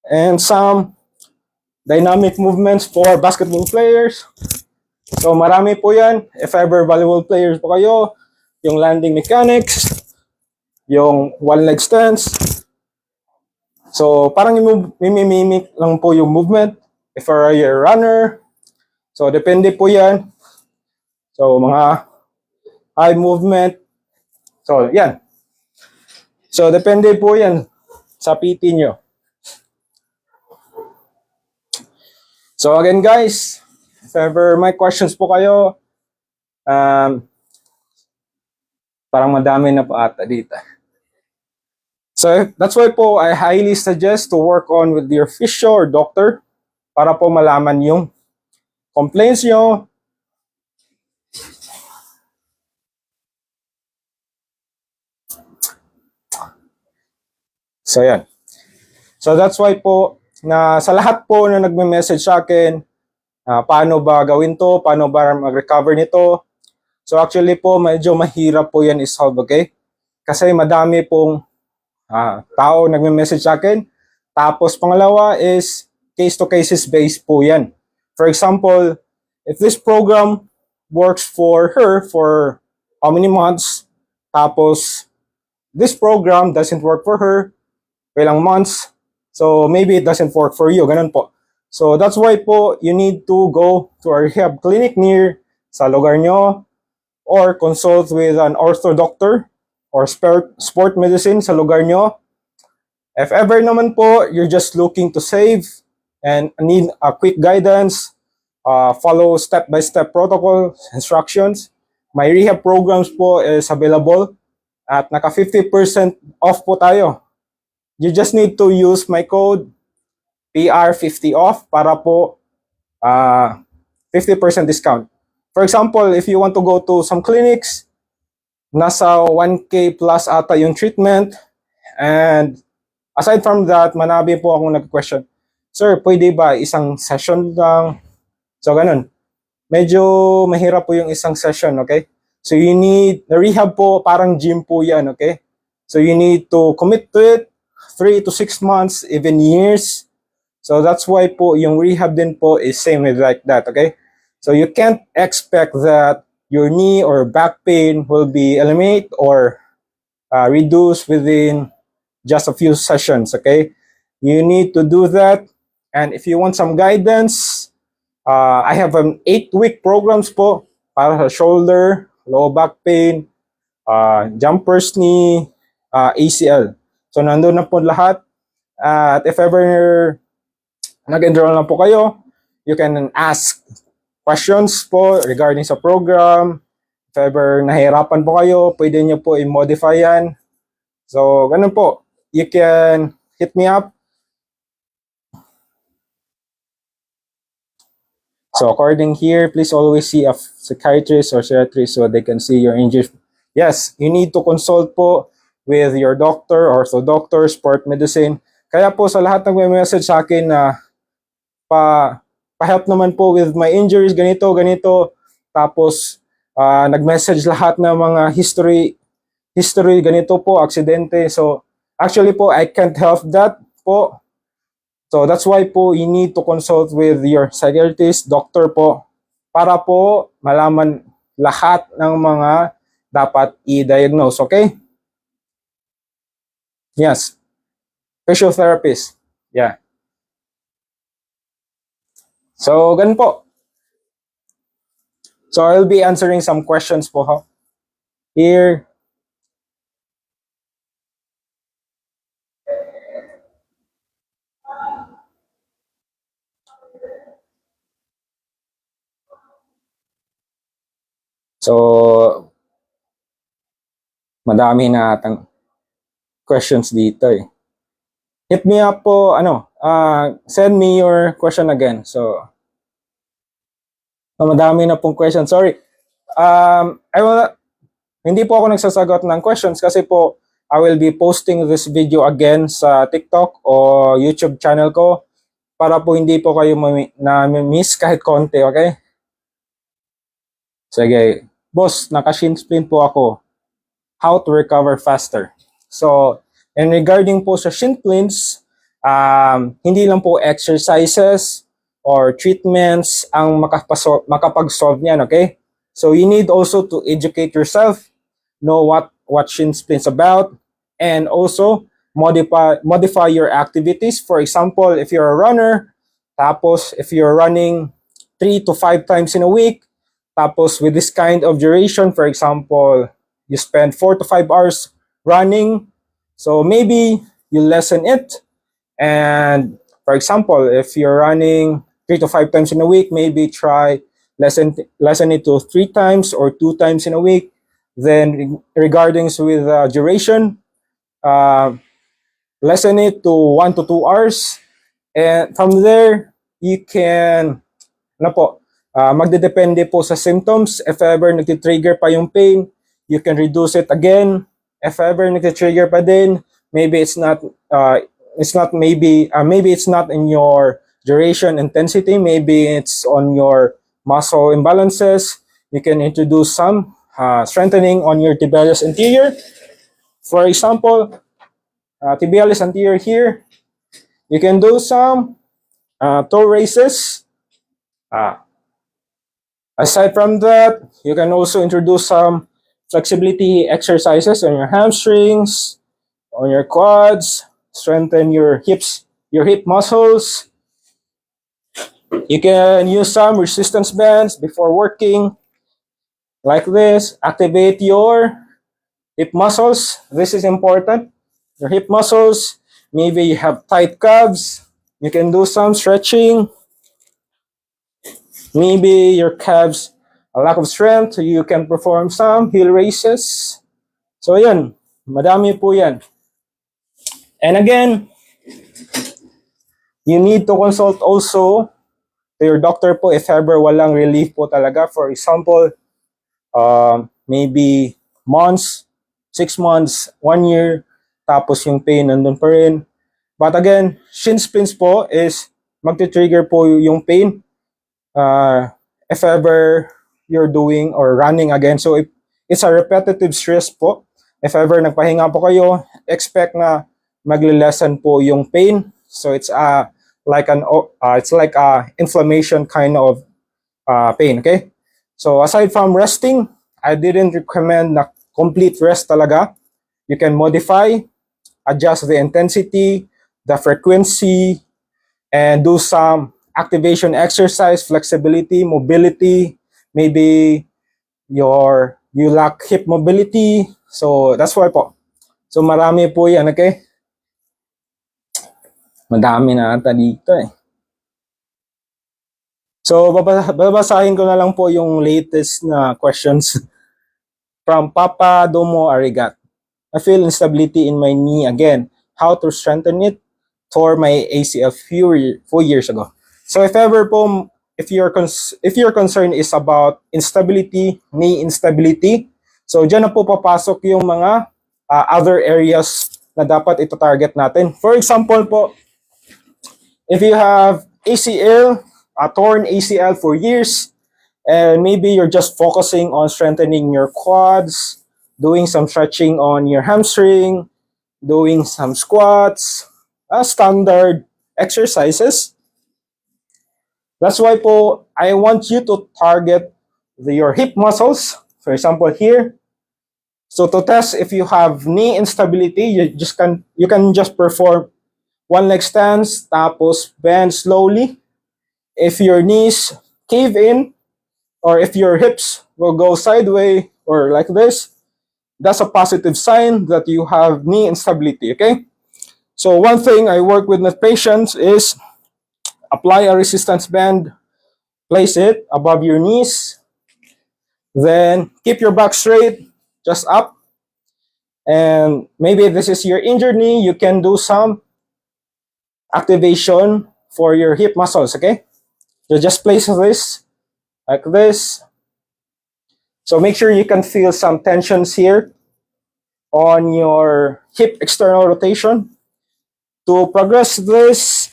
And some dynamic movements for basketball players. So marami po yan. If ever volleyball players po kayo, yung landing mechanics, yung one leg stance. So parang mimimik lang po yung movement. If you're a runner, so depende po yan. So mga eye movement. So yan. So depende po yan sa PT nyo. So again guys, if ever may questions po kayo, parang madami na po ata dito. So that's why po I highly suggest to work on with your physio or doctor para po malaman yung complaints nyo. So yan. So that's why po na sa lahat po na nagme-message sa akin, paano ba gawin to, paano ba mag-recover nito. So actually po medyo mahirap po yan i-solve, okay? Kasi madami pong tao nagme-message sa akin. Tapos pangalawa is case-to-cases based po yan. For example, if this program works for her for how many months, tapos this program doesn't work for her, ilang months, so maybe it doesn't work for you, ganun po. So that's why po, you need to go to a rehab clinic near sa lugar nyo, or consult with an ortho doctor or sport medicine sa lugar nyo. If ever naman po, you're just looking to save and need a quick guidance, follow step-by-step protocol instructions, my rehab programs po is available at naka 50% off po tayo. You just need to use my code PR50OFF para po 50% discount. For example, if you want to go to some clinics, nasa 1K plus ata yung treatment. And aside from that, manabi po akong nag-question, sir, pwede ba isang session lang? So, ganun. Medyo mahirap po yung isang session, okay? So, you need, the rehab po, parang gym po yan, okay? So, you need to commit to it 3 to 6 months, even years. So, that's why po, yung rehab din po is same with like that, okay? So, you can't expect that your knee or back pain will be eliminated or reduced within just a few sessions, okay? You need to do that. And if you want some guidance, I have an 8-week programs po para sa shoulder, low back pain, jumper's knee, ACL. So, nandun na po lahat. At if ever nag-enroll na po kayo, you can ask questions po regarding sa program. If ever nahirapan po kayo, pwede nyo po i-modify yan. So, ganun po. You can hit me up. So, according here, please always see a psychiatrist or psychiatrist so they can see your injuries. Yes, you need to consult po with your doctor, ortho doctor, sport medicine. Kaya po sa lahat nagme-message sa akin na pa-help naman po with my injuries, ganito, ganito. Tapos, nag-message lahat ng mga history, ganito po, aksidente. So, actually po, I can't help that po. So, that's why po, you need to consult with your psychiatrist, doctor po, para po malaman lahat ng mga dapat i-diagnose, okay? Yes. Physiotherapist. Yeah. So, ganun po. So, I'll be answering some questions po, ha? Here. So, madami na atang questions dito eh. Hit me up po, send me your question again. So, madami na pong questions. Sorry. Hindi po ako nagsasagot ng questions kasi po, I will be posting this video again sa TikTok o YouTube channel ko para po hindi po kayo na-miss kahit konti, okay? Sige. Boss, naka-shin splint po ako. How to recover faster? So, and regarding po sa shin splints, hindi lang po exercises or treatments ang makapag-solve niyan, okay? So, you need also to educate yourself, know what shin splints about, and also modify your activities. For example, if you're a runner, tapos if you're running 3 to 5 times in a week, tapos with this kind of duration, for example, you spend 4 to 5 hours running, so maybe you lessen it. And for example, if you're running 3 to 5 times in a week, maybe try lessen it to 3 times or 2 times in a week. Then regarding with duration, lessen it to 1 to 2 hours. And from there, you can, magdedepende po sa symptoms. If ever nagtitrigger pa yung pain, you can reduce it again. If ever nagtitrigger pa din, maybe it's not in your duration intensity, maybe it's on your muscle imbalances. You can introduce some strengthening on your tibialis anterior. For example, tibialis anterior here, you can do some toe raises. Aside from that, you can also introduce some flexibility exercises on your hamstrings, on your quads, strengthen your hips, your hip muscles. You can use some resistance bands before working, like this. Activate your hip muscles. This is important. Your hip muscles. Maybe you have tight calves. You can do some stretching. Maybe your calves a lack of strength. So you can perform some heel raises. So yan, madami po yan. And again, you need to consult also to your doctor po if ever walang relief po talaga. For example, maybe months, 6 months, 1 year, tapos yung pain nandun pa rin. But again, shin splints po is magti-trigger po yung pain if ever you're doing or running again. So if it's a repetitive stress po, if ever nagpahinga po kayo, expect na magle-lessen po yung pain. So it's like a inflammation kind of pain, okay? So aside from resting, I didn't recommend na complete rest talaga. You can modify, adjust the intensity, the frequency, and do some activation exercise, flexibility, mobility. Maybe you lack hip mobility. So that's why po. So marami po yan, okay? Madami na ata dito eh. So babasahin ko na lang po yung latest na questions from Papa Domo Arigat. I feel instability in my knee again. How to strengthen it? Tore my ACL few years ago. So if ever po, if your concern is about instability, knee instability, so dyan na po papasok yung mga other areas na dapat ito target natin. For example po, if you have ACL, a torn ACL for years, and maybe you're just focusing on strengthening your quads, doing some stretching on your hamstring, doing some squats, standard exercises. That's why po, I want you to target your hip muscles. For example, here. So to test if you have knee instability, you can just perform one leg stance, tapos bend slowly. If your knees cave in, or if your hips will go sideways or like this, that's a positive sign that you have knee instability, okay? So one thing I work with my patients is apply a resistance band, place it above your knees, then keep your back straight, just up. And maybe this is your injured knee, you can do some activation for your hip muscles, okay? So just place this like this. So make sure you can feel some tensions here on your hip external rotation. To progress this,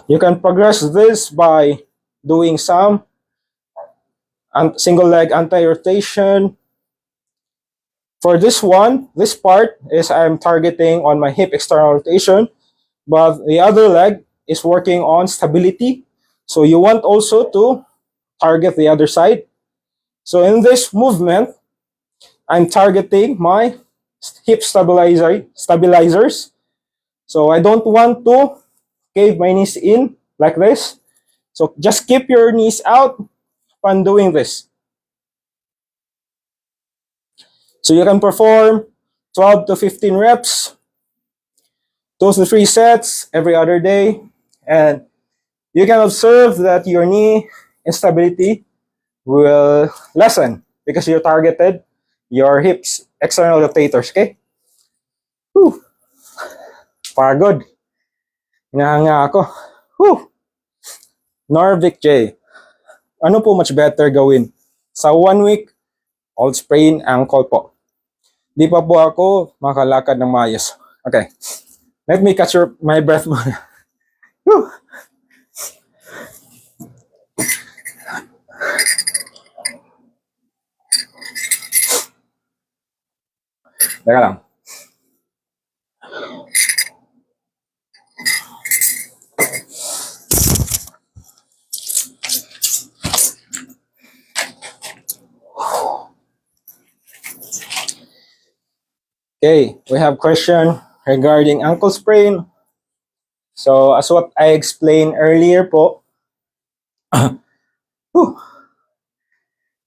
you can progress this by doing some single leg anti-rotation. For this one, this part is I'm targeting on my hip external rotation, but the other leg is working on stability. So you want also to target the other side. So in this movement, I'm targeting my hip stabilizers. So I don't want to cave my knees in like this. So just keep your knees out when doing this. So you can perform 12 to 15 reps, 2 to 3 sets every other day. And you can observe that your knee instability will lessen because you targeted your hips external rotators, okay? Whew. Pagod. Hinahanga ako. Whew. Norvic J. Ano po much better gawin? Sa 1 week, old sprain ankle po. Di pa po ako makalakad ng maayos. Okay. Let me catch my breath muna. Whew. Teka lang. Okay, we have question regarding ankle sprain. So, as what I explained earlier po,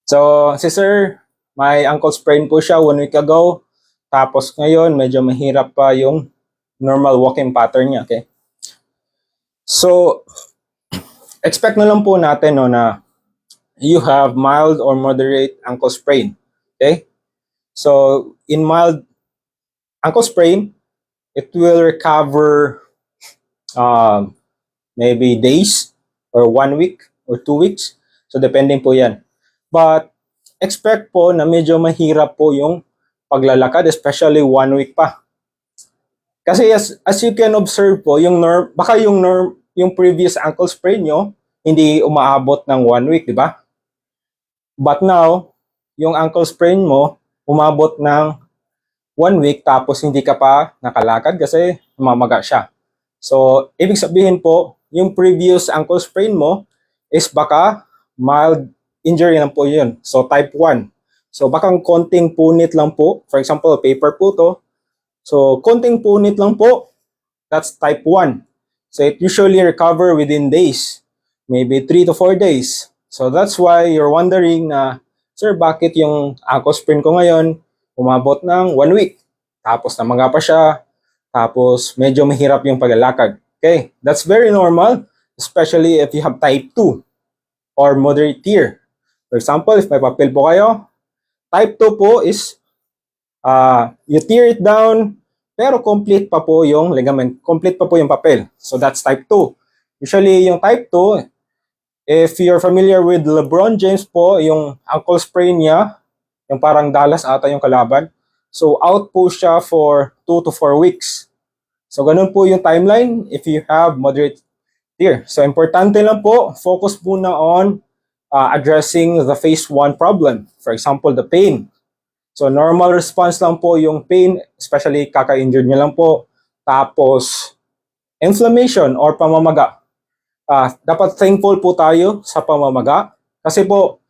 so si sir, may ankle sprain po siya 1 week ago. Tapos ngayon, medyo mahirap pa yung normal walking pattern niya, okay? So, expect na lang po natin no, na you have mild or moderate ankle sprain, okay? So, in mild ankle sprain, it will recover maybe days or 1 week or 2 weeks. So, depending po yan. But, expect po na medyo mahirap po yung paglalakad, especially 1 week pa. Kasi as you can observe po, yung baka yung previous ankle sprain nyo, hindi umaabot ng 1 week, di ba? But now, yung ankle sprain mo, umabot ng 1 week tapos hindi ka pa nakalakad kasi namamaga siya. So, ibig sabihin po, yung previous ankle sprain mo is baka mild injury lang po yun. So, type 1. So, baka konting punit lang po. For example, paper po to. So, konting punit lang po. That's type 1. So, it usually recover within days. Maybe 3 to 4 days. So, that's why you're wondering na, sir, bakit yung ankle sprain ko ngayon umabot ng 1 week? Tapos namaga pa siya. Tapos medyo mahirap yung paglalakad. Okay, that's very normal, especially if you have type 2 or moderate tear. For example, if may papel po kayo, type 2 po is you tear it down, pero complete pa po yung ligament, complete pa po yung papel. So that's type 2. Usually yung type 2, if you're familiar with LeBron James po, yung ankle sprain niya, yung parang Dallas ata yung kalaban. So out po siya for 2 to 4 weeks. So ganun po yung timeline if you have moderate tear. So importante lang po, focus muna on addressing the phase 1 problem. For example, the pain. So normal response lang po yung pain, especially kaka-injured niya lang po. Tapos inflammation or pamamaga. Dapat thankful po tayo sa pamamaga kasi po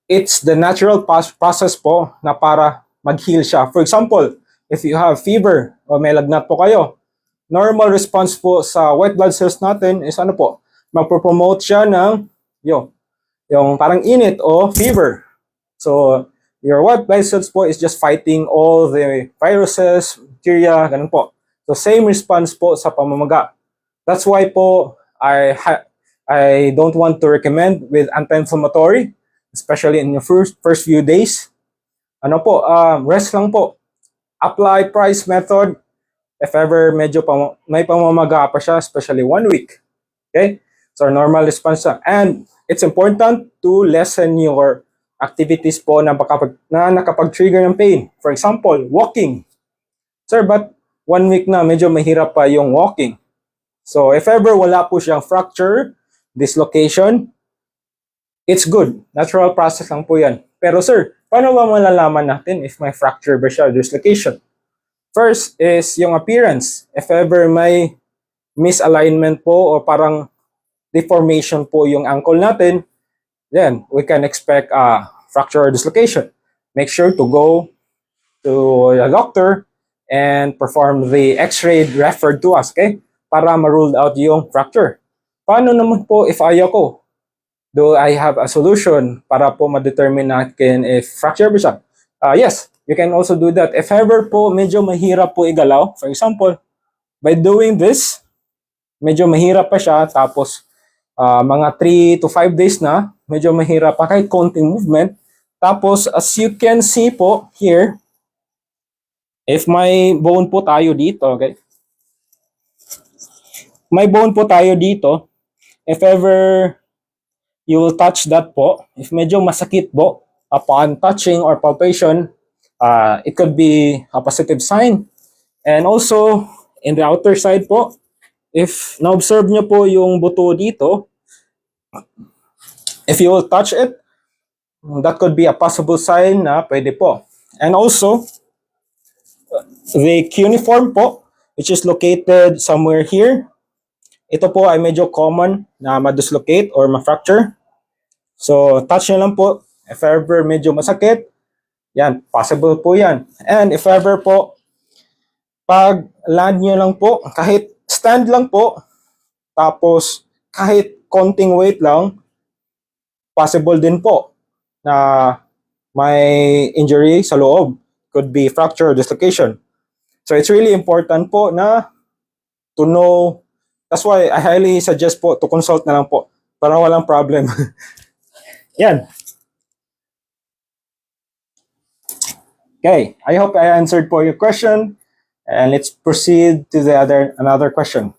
it's the natural process po na para mag-heal siya. For example, if you have fever o may lagnat po kayo, normal response po sa white blood cells natin is ano po, magpo-promote siya ng yung parang init o fever. So, your white blood cells po is just fighting all the viruses, bacteria, ganun po. So, same response po sa pamamaga. That's why po, I don't want to recommend with anti-inflammatory, especially in your first few days. Ano po, rest lang po. Apply price method if ever medyo may pamamaga pa siya, especially 1 week. Okay? So, normal response na. And it's important to lessen your activities po na nakapag-trigger ng pain. For example, walking. Sir, but 1 week na medyo mahirap pa yung walking. So, if ever wala po siyang fracture, dislocation, it's good. Natural process lang po yan. Pero sir, paano ba malalaman natin if may fracture ba siya, dislocation? First is yung appearance. If ever may misalignment po o parang deformation po yung ankle natin, then we can expect a fracture or dislocation. Make sure to go to a doctor and perform the x-ray referred to us, okay? Para ma-rule out yung fracture. Paano naman po if ayaw ko? Do I have a solution para po ma-determine natin if fracture ba siya? Yes, you can also do that. If ever po medyo mahirap po igalaw, for example, by doing this, medyo mahirap pa siya, tapos mga 3 to 5 days na, medyo mahirap pa kahit konting movement. Tapos, as you can see po here, if may bone po tayo dito, okay? May bone po tayo dito. If ever you will touch that po, if medyo masakit po, upon touching or palpation, it could be a positive sign. And also, in the outer side po, if na-observe nyo po yung buto dito, if you will touch it, that could be a possible sign na pwede po. And also, the cuneiform po, which is located somewhere here, ito po ay medyo common na ma-dislocate or ma-fracture. So, touch nyo lang po. If ever medyo masakit, Yan, possible po yan. And if ever po, pag land nyo lang po, kahit stand lang po, tapos kahit konting weight lang, possible din po na may injury sa loob. Could be fracture or dislocation. So it's really important po na to know. That's why I highly suggest po to consult na lang po para walang problem. Yan. Okay, I hope I answered po your question. And let's proceed to the another question.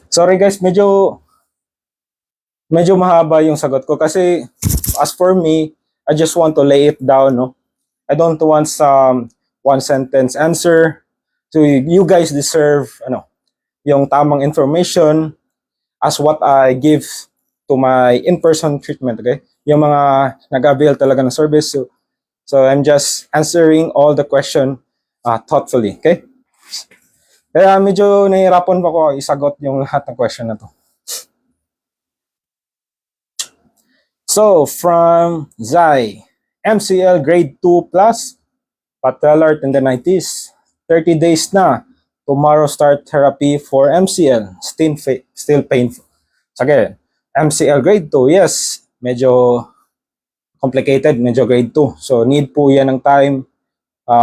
Sorry guys, medyo mahaba yung sagot ko kasi as for me, I just want to lay it down, no? I don't want some one sentence answer. So you guys deserve yung tamang information as what I give to my in-person treatment, okay? Yung mga nag-avail talaga ng service. So I'm just answering all the question thoughtfully, okay? Kaya medyo nahihirapan pa ko isagot yung lahat ng question na to. So, from Zai, MCL grade 2 plus, patellar tendinitis, 30 days na. Tomorrow start therapy for MCL, still painful. Sige, MCL grade 2, yes, medyo complicated, medyo grade 2. So, need po yan ng time,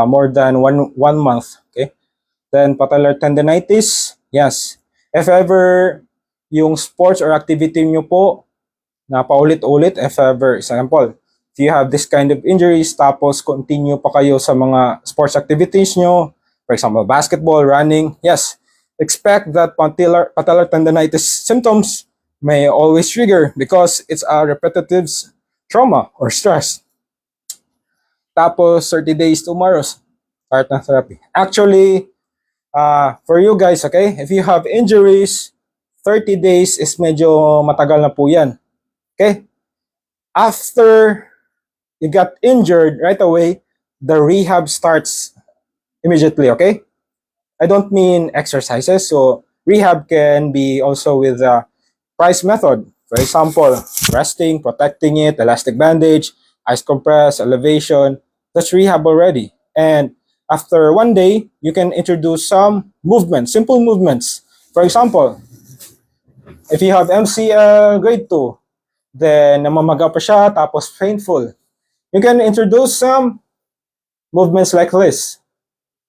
more than one month, okay? Then, patellar tendinitis, yes. If ever yung sports or activity nyo po, na paulit-ulit, if ever, example, if you have this kind of injuries, tapos continue pa kayo sa mga sports activities nyo, for example, basketball, running, yes, expect that patellar tendinitis symptoms may always trigger because it's a repetitive trauma or stress. Tapos, 30 days tomorrow, start ng therapy. Actually, for you guys, okay, if you have injuries, 30 days is medyo matagal na po yan. Okay? After you got injured right away, the rehab starts immediately, okay? I don't mean exercises. So rehab can be also with the price method. For example, resting, protecting it, elastic bandage, ice compress, elevation. That's rehab already. And after one day, you can introduce some movements, simple movements. For example, if you have MCL grade 2, then namamaga pa siya, tapos painful. You can introduce some movements like this.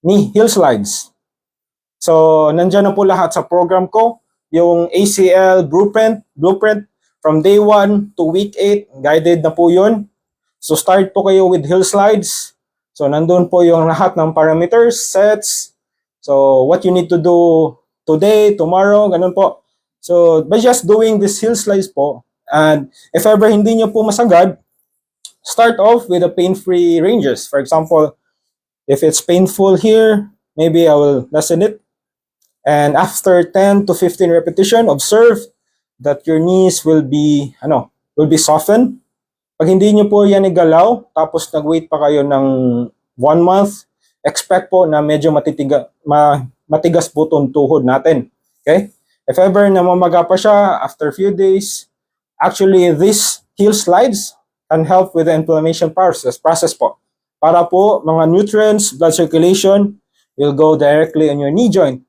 Knee heel slides. So, nandyan na po lahat sa program ko. Yung ACL blueprint from day 1 to week 8, guided na po yun. So, start po kayo with heel slides. So, nandun po yung lahat ng parameters, sets. So, what you need to do today, tomorrow, ganun po. So, by just doing this heel slides po, and if ever hindi nyo po masagad, start off with the pain-free ranges. For example, if it's painful here, maybe I will lessen it. And after 10 to 15 repetition, observe that your knees will be softened. Pag hindi nyo po yan igalaw, tapos nag-wait pa kayo ng 1 month, expect po na medyo matigas po itong tuhod natin. Okay? If ever namamaga pa siya after few days, actually, these heel slides can help with the inflammation process po. Para po, mga nutrients, blood circulation will go directly on your knee joint.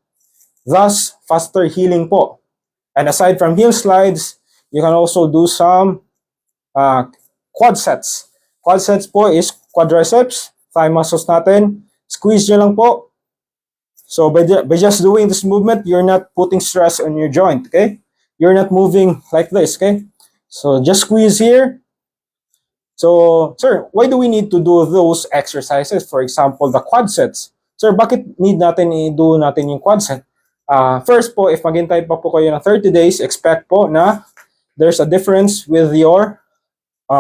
Thus, faster healing po. And aside from heel slides, you can also do some quad sets. Quad sets po is quadriceps, thigh muscles natin. Squeeze nyo lang po. So, by just doing this movement, you're not putting stress on your joint, okay? You're not moving like this, okay? So, just squeeze here. So, sir, why do we need to do those exercises? For example, the quad sets. Sir, bakit need natin i-do natin yung quad set? First po, if maghintay pa po kayo ng 30 days, expect po na there's a difference with your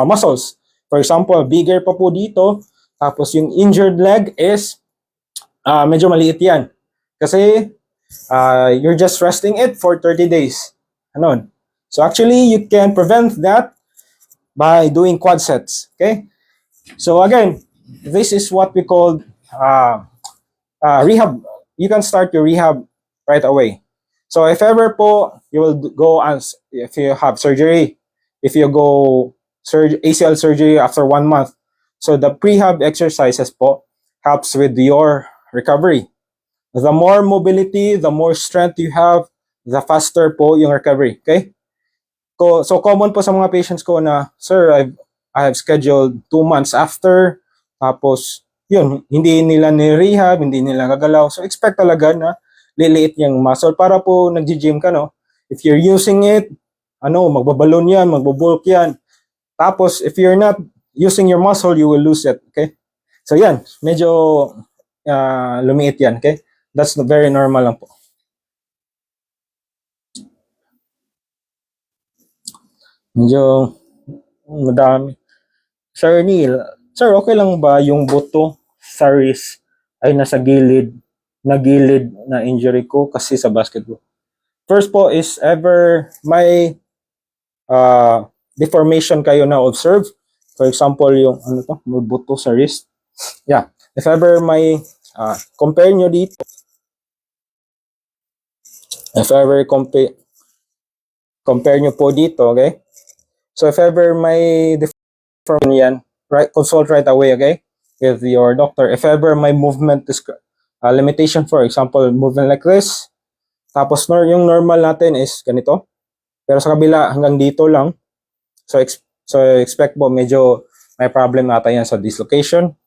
muscles. For example, bigger pa po dito, tapos yung injured leg is medyo maliit yan. Kasi you're just resting it for 30 days. Anon. So actually, you can prevent that by doing quad sets. Okay? So again, this is what we call rehab. You can start your rehab right away. So if ever po, you will go if you have surgery, if you go ACL surgery after 1 month. So the prehab exercises po helps with your recovery. The more mobility, the more strength you have, the faster po yung recovery. Okay? So common po sa mga patients ko na, sir, I have scheduled 2 months after, tapos yun, hindi nila ni-rehab, hindi nila gagalaw. So expect talaga na liliit yung muscle para po nag-gym ka, no? If you're using it, magbabalon yan, magbubulk yan. Tapos if you're not using your muscle, you will lose it, okay? So yan, medyo lumiit yan, okay? That's very normal lang po. Medyo madami. Sir Neil, sir, okay lang ba yung buto sa wrist ay nasa gilid na injury ko kasi sa basketball? First po is ever may deformation kayo na observe. For example, yung may buto sa wrist. Yeah, if ever may compare nyo dito. If ever compare nyo po dito, okay? So if ever may deformation yan, right, consult right away, okay? With your doctor. If ever may movement limitation, for example, movement like this, tapos yung normal natin is ganito. Pero sa kabila, hanggang dito lang. So expect mo, medyo may problem ata yan sa dislocation.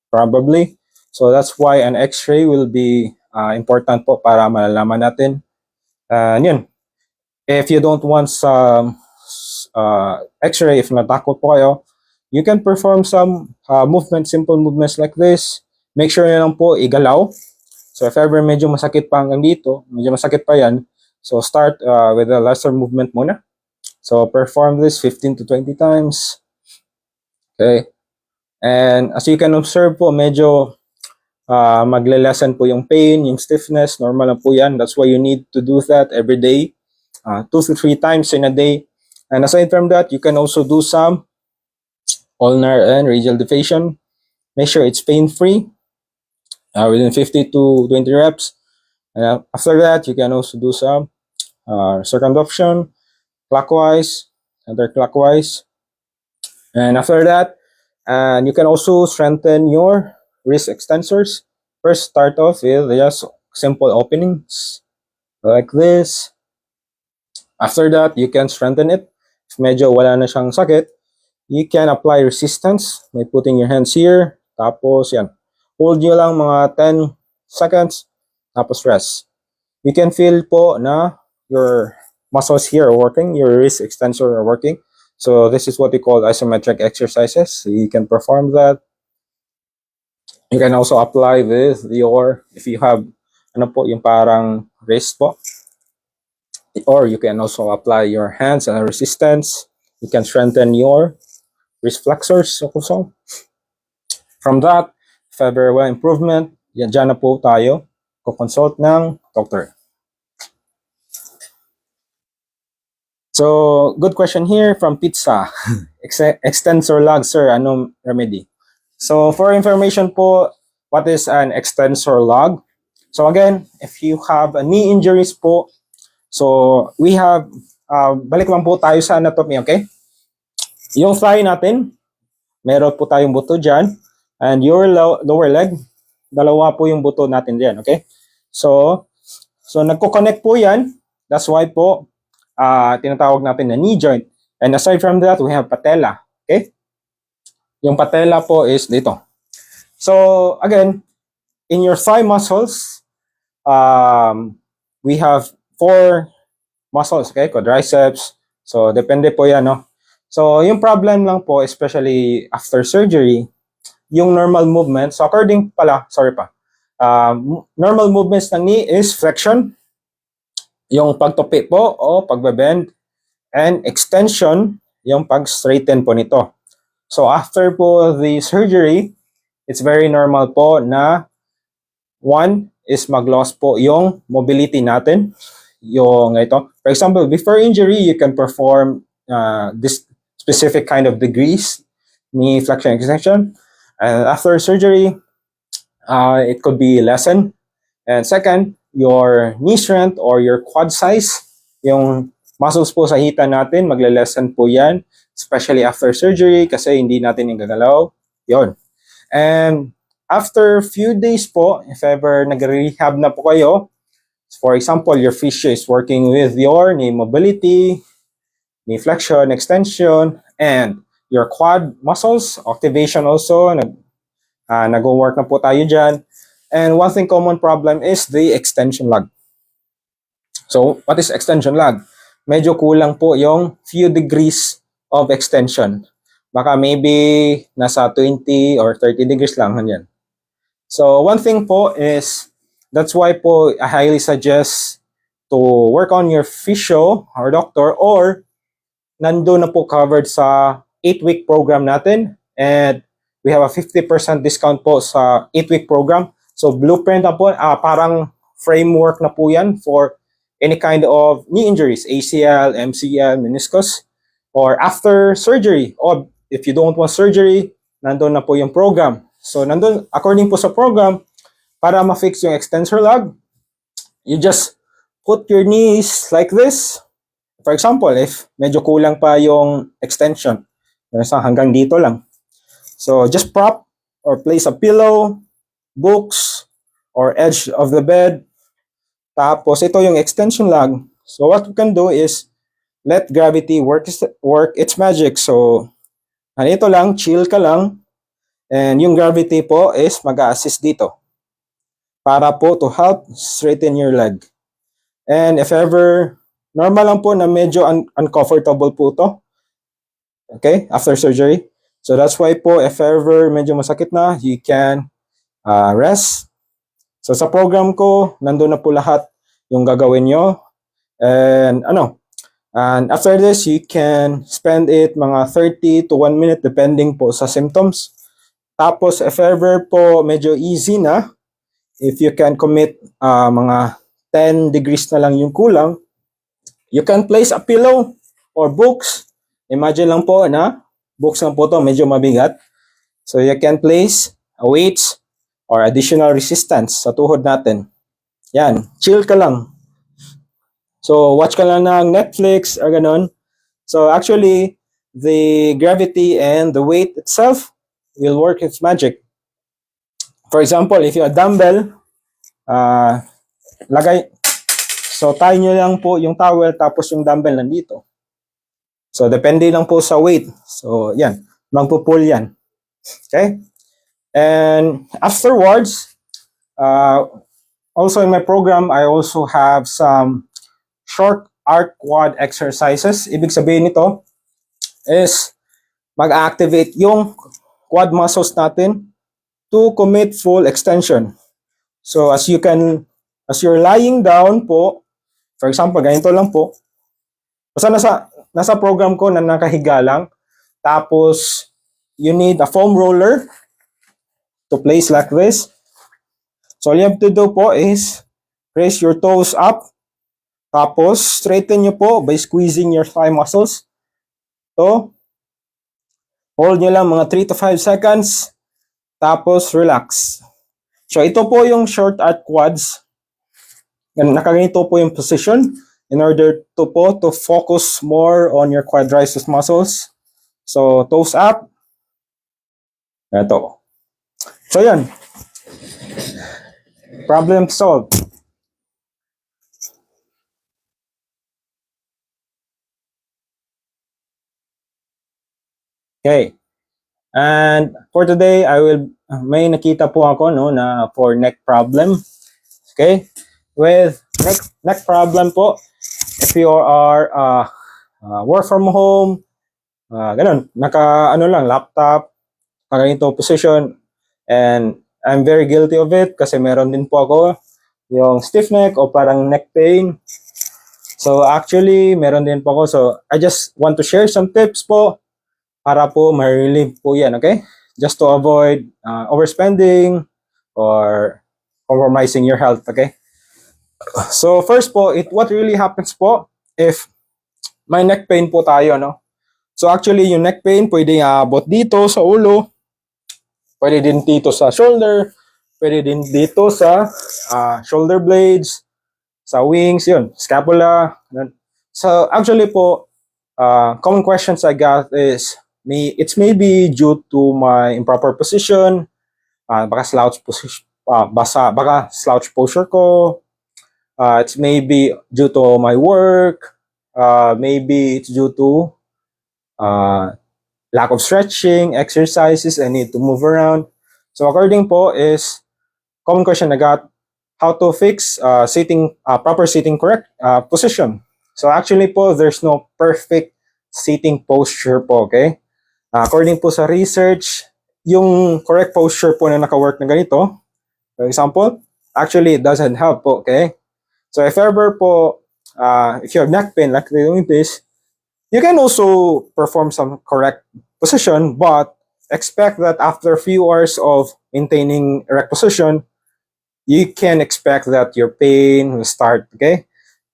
Probably. So that's why an x-ray will be important po para malalaman natin. Yun. If you don't want some x-ray, if natakot po kayo, you can perform some simple movements like this. Make sure na lang po igalaw. So if ever medyo masakit pa hanggang dito, medyo masakit pa yan, so start with a lesser movement muna. So perform this 15 to 20 times. Okay. And as you can observe po, medyo magle-lessen po yung pain, yung stiffness. Normal lang po yan. That's why you need to do that every day. 2 to 3 times in a day. And aside from that, you can also do some ulnar and radial deviation. Make sure it's pain-free within 50 to 20 reps. And after that, you can also do some circumduction, clockwise, counterclockwise. And after that, you can also strengthen your wrist extensors. First, start off with just simple openings like this. After that, you can strengthen it. If medyo wala na siyang sakit, you can apply resistance by putting your hands here. Tapos yan, hold nyo lang mga 10 seconds. Tapos rest. You can feel po na your muscles here are working, your wrist extensor are working. So this is what we call isometric exercises. So you can perform that. You can also apply with if you have yung parang wrist po. Or you can also apply your hands and resistance. You can strengthen your wrist flexors also. From that, if ever improvement, dyan na po tayo consult ng doctor. So, good question here from Pizza. Extensor lag, sir, anong remedy? So, for information po, what is an extensor lag? So again, if you have knee injuries po, so we have, balik lang po tayo sa anatomy, okay? Yung thigh natin, meron po tayong buto dyan, and your lower leg, dalawa po yung buto natin dyan, okay? So nagko-connect po yan, that's why po, tinatawag natin na knee joint. And aside from that, we have patella, okay? Yung patella po is dito. So again, in your thigh muscles, we have 4 muscles, okay? Quadriceps. So depende po yan, no? So yung problem lang po, especially after surgery, yung normal movement, so normal movements ng knee is flexion, yung pagtupi po o pagbebend, and extension, yung pag-straighten po nito. So after po the surgery, it's very normal po na one is mag-loss po yung mobility natin. Yung ito. For example, before injury, you can perform this specific kind of degrees, knee flexion extension. And after surgery, it could be lessened. And second, your knee strength or your quad size, yung muscles po sa hita natin, magle-lessen po yan. especially after surgery kasi hindi natin yung gagalaw. Yun. And after few days po, if ever nag-rehab na po kayo, for example, your physio is working with your knee mobility, knee flexion, extension, and your quad muscles, activation also, nag-work na po tayo dyan. And one thing common problem is the extension lag. So, what is extension lag? Medyo kulang po yung few degrees of extension. Baka maybe nasa 20 or 30 degrees lang yan. So, one thing po is, that's why po I highly suggest to work on your physio or doctor, or nandun na po covered sa 8-week program natin. And we have a 50% discount po sa 8-week program. So, blueprint na po, parang framework na po yan for any kind of knee injuries, ACL, MCL, meniscus, or after surgery. Or if you don't want surgery, nandun na po yung program. So, nandun, according po sa program, para ma-fix yung extensor lag, you just put your knees like this. For example, if medyo kulang pa yung extension, hanggang dito lang. So, just prop or place a pillow, books, or edge of the bed. Tapos, ito yung extension lag. So, what we can do is let gravity work its magic. So, ito lang, chill ka lang. And yung gravity po is mag-a-assist dito para po to help straighten your leg. And if ever, normal lang po na medyo uncomfortable po to. Okay, after surgery. So that's why po, if ever medyo masakit na, you can rest. So sa program ko, nandun na po lahat yung gagawin nyo. And and after this, you can spend it mga 30 to 1 minute depending po sa symptoms. Tapos if ever po medyo easy na, if you can commit mga 10 degrees na lang yung kulang, you can place a pillow or books. Imagine lang po na books lang po to, medyo mabigat. So you can place a weights or additional resistance sa tuhod natin. Yan, chill ka lang. So watch ka lang ng Netflix or ganon. So actually, the gravity and the weight itself will work its magic. For example, if you have dumbbell, so tie nyo lang po yung towel tapos yung dumbbell nandito. So depende lang po sa weight. So yan, magpo-pull yan. Okay? And afterwards, also in my program, I also have some short arc quad exercises. Ibig sabihin nito is mag-activate yung quad muscles natin to commit full extension. So as you're lying down po, for example, ganito lang po. Basta nasa program ko na nakahiga lang. Tapos you need a foam roller to place like this. So all you have to do po is raise your toes up. Tapos straighten nyo po by squeezing your thigh muscles. So hold nyo lang mga 3 to 5 seconds. Tapos relax. So ito po yung short arc quads. Nakaganito po yung position in order to focus more on your quadriceps muscles. So toes up. Ito. So yan. Problem solved. Okay. And for today, may nakita po ako na for neck problem. Okay? With neck problem po, if you are work from home, ganun, laptop, ganito position, and I'm very guilty of it kasi meron din po ako yung stiff neck o parang neck pain. So actually, meron din po ako. So I just want to share some tips po para po ma-relieve po yan, okay? Just to avoid overspending or compromising your health, okay? So first po, what really happens po if may neck pain po tayo, no? So actually, yung neck pain pwede abot dito sa ulo, pwede din dito sa shoulder, pwede din dito sa shoulder blades, sa wings, yun, scapula. So actually po, Common questions I got is, it's maybe due to my improper position, baka slouch position, baka slouch posture ko, it's maybe due to my work, maybe it's due to lack of stretching, exercises, I need to move around. So according po is, common question I got, how to fix proper sitting correct position. So actually po, there's no perfect sitting posture po, okay? According po sa research, yung correct posture po na naka-work na ganito, for example, actually it doesn't help po, okay? So if ever po, if you have neck pain like doing this, you can also perform some correct position, but expect that after a few hours of maintaining erect position, you can expect that your pain will start, okay?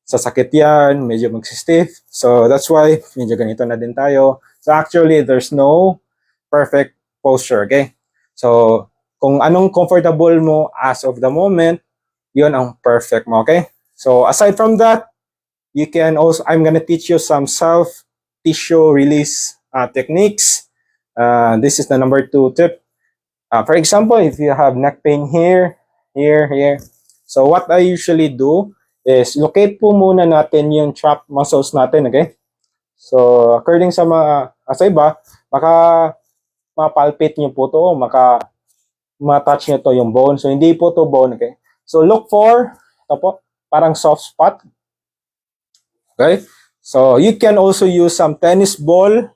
Sasakit yan, medyo magsistiff. So that's why medyo ganito na din tayo. So actually, there's no perfect posture, okay? So kung anong comfortable mo as of the moment, yun ang perfect mo, okay? So aside from that, you can also, I'm gonna teach you some self-tissue release techniques. This is the number 2 tip. For example, if you have neck pain here, here. So what I usually do is locate po muna natin yung trap muscles natin, okay? So according sa mga sa iba, baka mapalpate nyo po to, matouch nyo to yung bone. So hindi po to bone, okay? So look for, ito po, parang soft spot. Okay? So you can also use some tennis ball.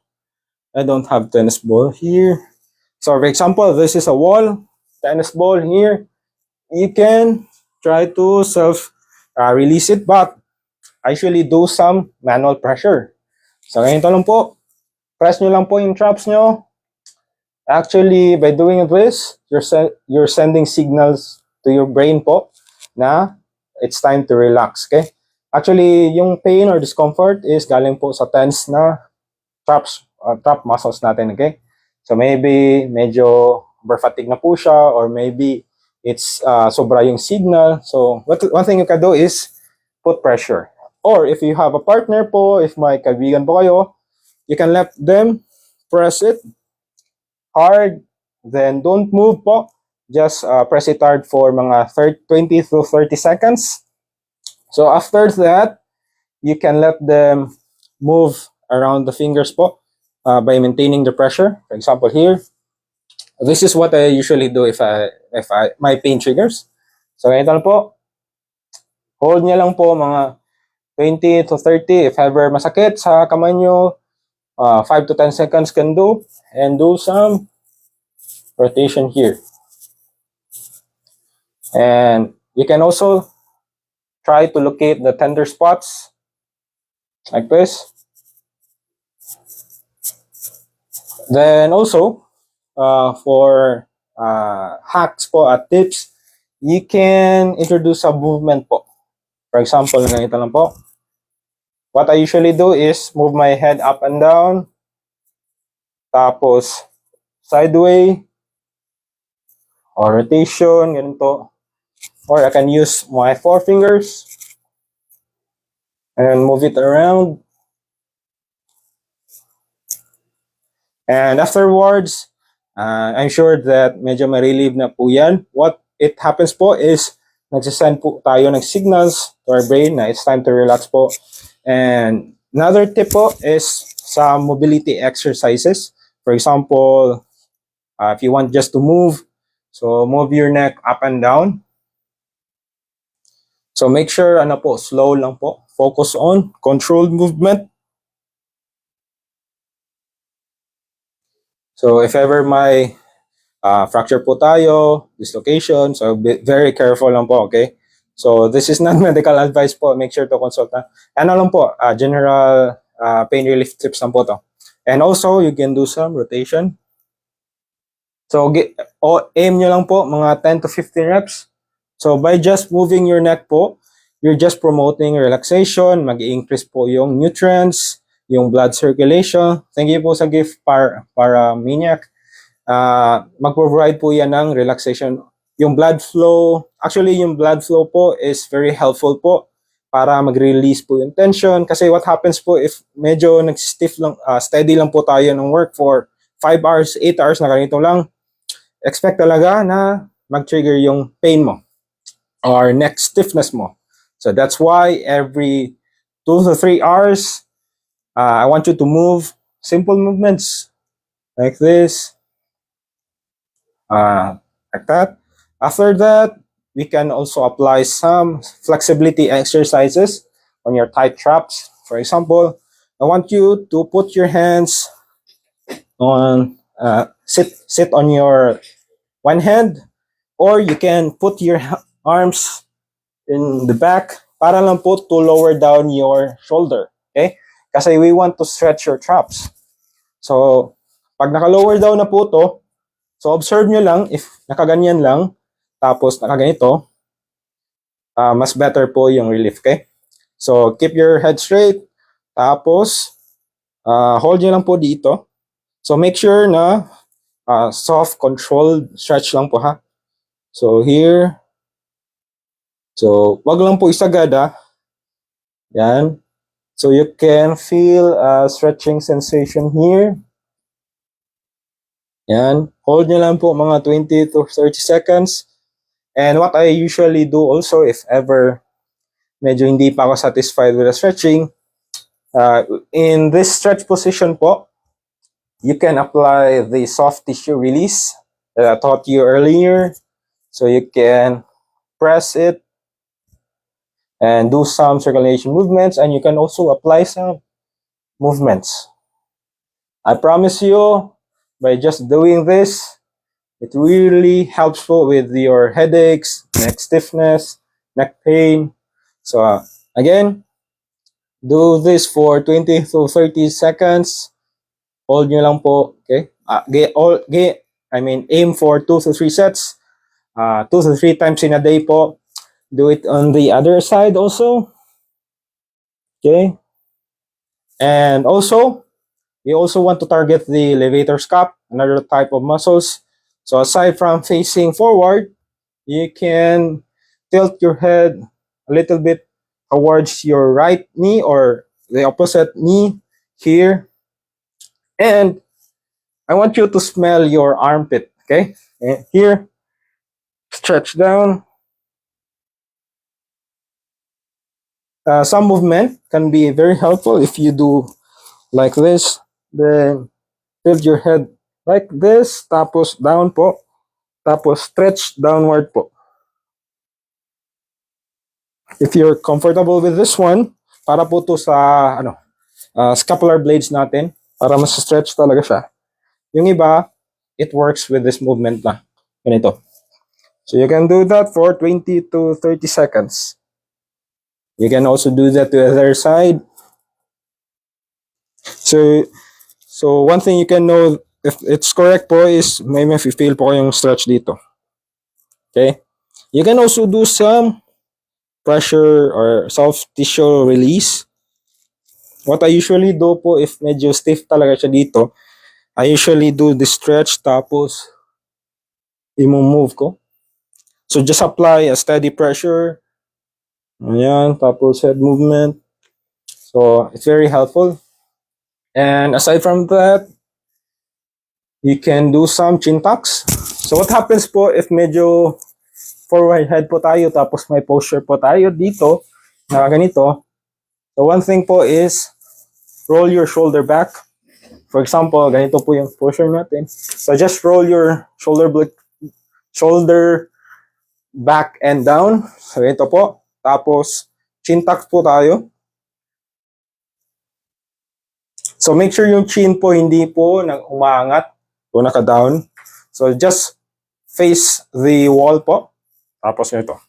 I don't have tennis ball here. So for example, this is a wall, tennis ball here. You can try to release it, but I usually do some manual pressure. So ganito lang po. Press nyo lang po yung traps nyo. Actually, by doing this, you're sending signals to your brain po na it's time to relax, okay? Actually, yung pain or discomfort is galing po sa tense na trap muscles natin, okay? So maybe medyo overfatigue na po siya, or maybe it's sobra yung signal. So one thing you can do is put pressure. Or if you have a partner po, if may kaibigan po kayo, you can let them press it hard, then don't move po. Just press it hard for mga 20 to 30 seconds. So after that, you can let them move around the fingers po by maintaining the pressure. For example, here, this is what I usually do if my pain triggers. So ganito lang po. Hold niya lang po mga 20 to 30. If ever masakit sa kamay nyo, 5 to 10 seconds can do. And do some rotation here. And you can also try to locate the tender spots like this. Then also, for hacks po at tips, you can introduce a movement po. For example, ganito lang po. What I usually do is move my head up and down, tapos sideway, or rotation, ganito. Or I can use my forefingers and move it around. And afterwards, I'm sure that medyo ma-relieve na po yan. What it happens po is, nagsasend po tayo ng signals to our brain na it's time to relax po. And another tip po is sa mobility exercises. For example, if you want just to move, so move your neck up and down. So make sure, slow lang po. Focus on controlled movement. So if ever may fracture po tayo, dislocation, so be very careful lang po, okay? So this is not medical advice po. Make sure to consult na. Ano lang po, general pain relief tips lang po to. And also, you can do some rotation. So aim nyo lang po mga 10 to 15 reps. So by just moving your neck po, you're just promoting relaxation, mag-i-increase po yung nutrients, yung blood circulation. Thank you po sa gift para Maniac. Mag-provide po yan ng relaxation. Yung blood flow, actually yung blood flow po is very helpful po para mag-release po yung tension. Kasi what happens po if medyo nag-stiff lang, steady lang po tayo ng work for 5 hours, 8 hours na ganito lang, expect talaga na mag-trigger yung pain mo or neck stiffness mo. So that's why every 2 to 3 hours, I want you to move simple movements like this, like that. After that, we can also apply some flexibility exercises on your tight traps. For example, I want you to put your hands on, sit on your one hand, or you can put your arms in the back para lang po to lower down your shoulder. Okay? Kasi we want to stretch your traps. So, pag naka-lower down na po to, so observe nyo lang if nakaganyan lang, tapos nakaganito, mas better po yung relief, okay? So, keep your head straight, tapos, hold nyo lang po dito. So, make sure na soft, controlled stretch lang po ha. So, here, so, wag lang po isagad ha. Yan. So, you can feel a stretching sensation here. Yan. Hold nyo lang po mga 20 to 30 seconds. And what I usually do also, if ever medyo hindi pa ako satisfied with the stretching, in this stretch position po, you can apply the soft tissue release that I taught you earlier. So you can press it and do some circulation movements, and you can also apply some movements. I promise you, by just doing this, it really helps with your headaches, neck stiffness, neck pain. So again, do this for 20 to 30 seconds. Hold nyo lang po, okay? Aim for 2 to 3 sets. 2 to 3 times in a day po. Do it on the other side also. Okay? And also, we also want to target the levator's cup, another type of muscles. So aside from facing forward, you can tilt your head a little bit towards your right knee or the opposite knee here. And I want you to smell your armpit, okay? And here, stretch down. Some movement can be very helpful if you do like this. Then tilt your head like this, tapos down po, tapos stretch downward po. If you're comfortable with this one, para po to sa scapular blades natin, para mas stretch talaga siya. Yung iba, it works with this movement na. Ganito. So you can do that for 20 to 30 seconds. You can also do that to the other side. So one thing you can know if it's correct po is may feel po kayong stretch dito. Okay? You can also do some pressure or soft tissue release. What I usually do po if medyo stiff talaga siya dito, I usually do the stretch tapos i-move ko. So just apply a steady pressure. Ayan, tapos head movement. So it's very helpful. And aside from that, you can do some chin tucks. So what happens po if medyo forward head po tayo tapos may posture po tayo dito na ganito. So one thing po is roll your shoulder back. For example, ganito po yung posture natin. So just roll your shoulder back and down. So ito po. Tapos chin tucks po tayo. So make sure yung chin po hindi po umaangat o naka-down. So just face the wall po. Tapos ito.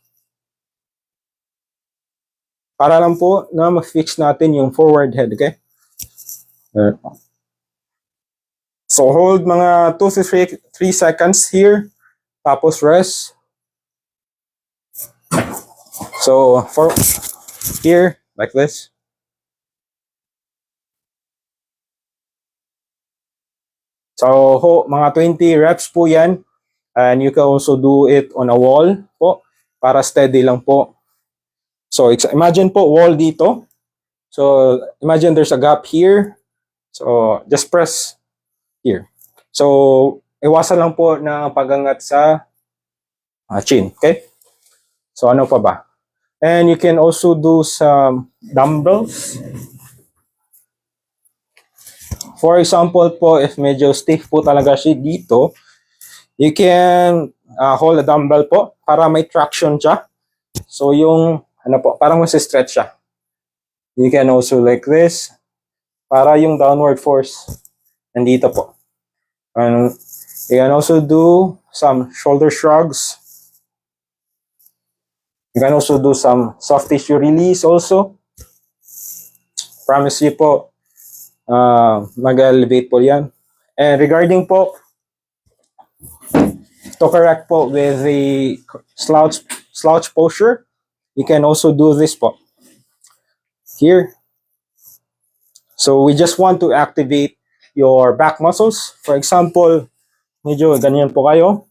Para lang po na ma-fix natin yung forward head, okay? So hold mga 2 to 3 seconds here. Tapos rest. So for here, like this. So mga 20 reps po yan. And you can also do it on a wall po. Para steady lang po. So imagine po wall dito. So imagine there's a gap here. So just press here. So iwasan lang po na pagangat sa chin. Okay? So ano pa ba? And you can also do some dumbbells. For example po, if medyo stiff po talaga siya dito, you can hold a dumbbell po para may traction siya. So yung, ano po, parang mas-stretch siya. You can also like this, para yung downward force nandito po. And you can also do some shoulder shrugs. You can also do some soft tissue release also. Promise you po, mag-elevate po yan. And regarding po, to correct po with the slouch posture, you can also do this po. Here. So we just want to activate your back muscles. For example, medyo ganyan po kayo.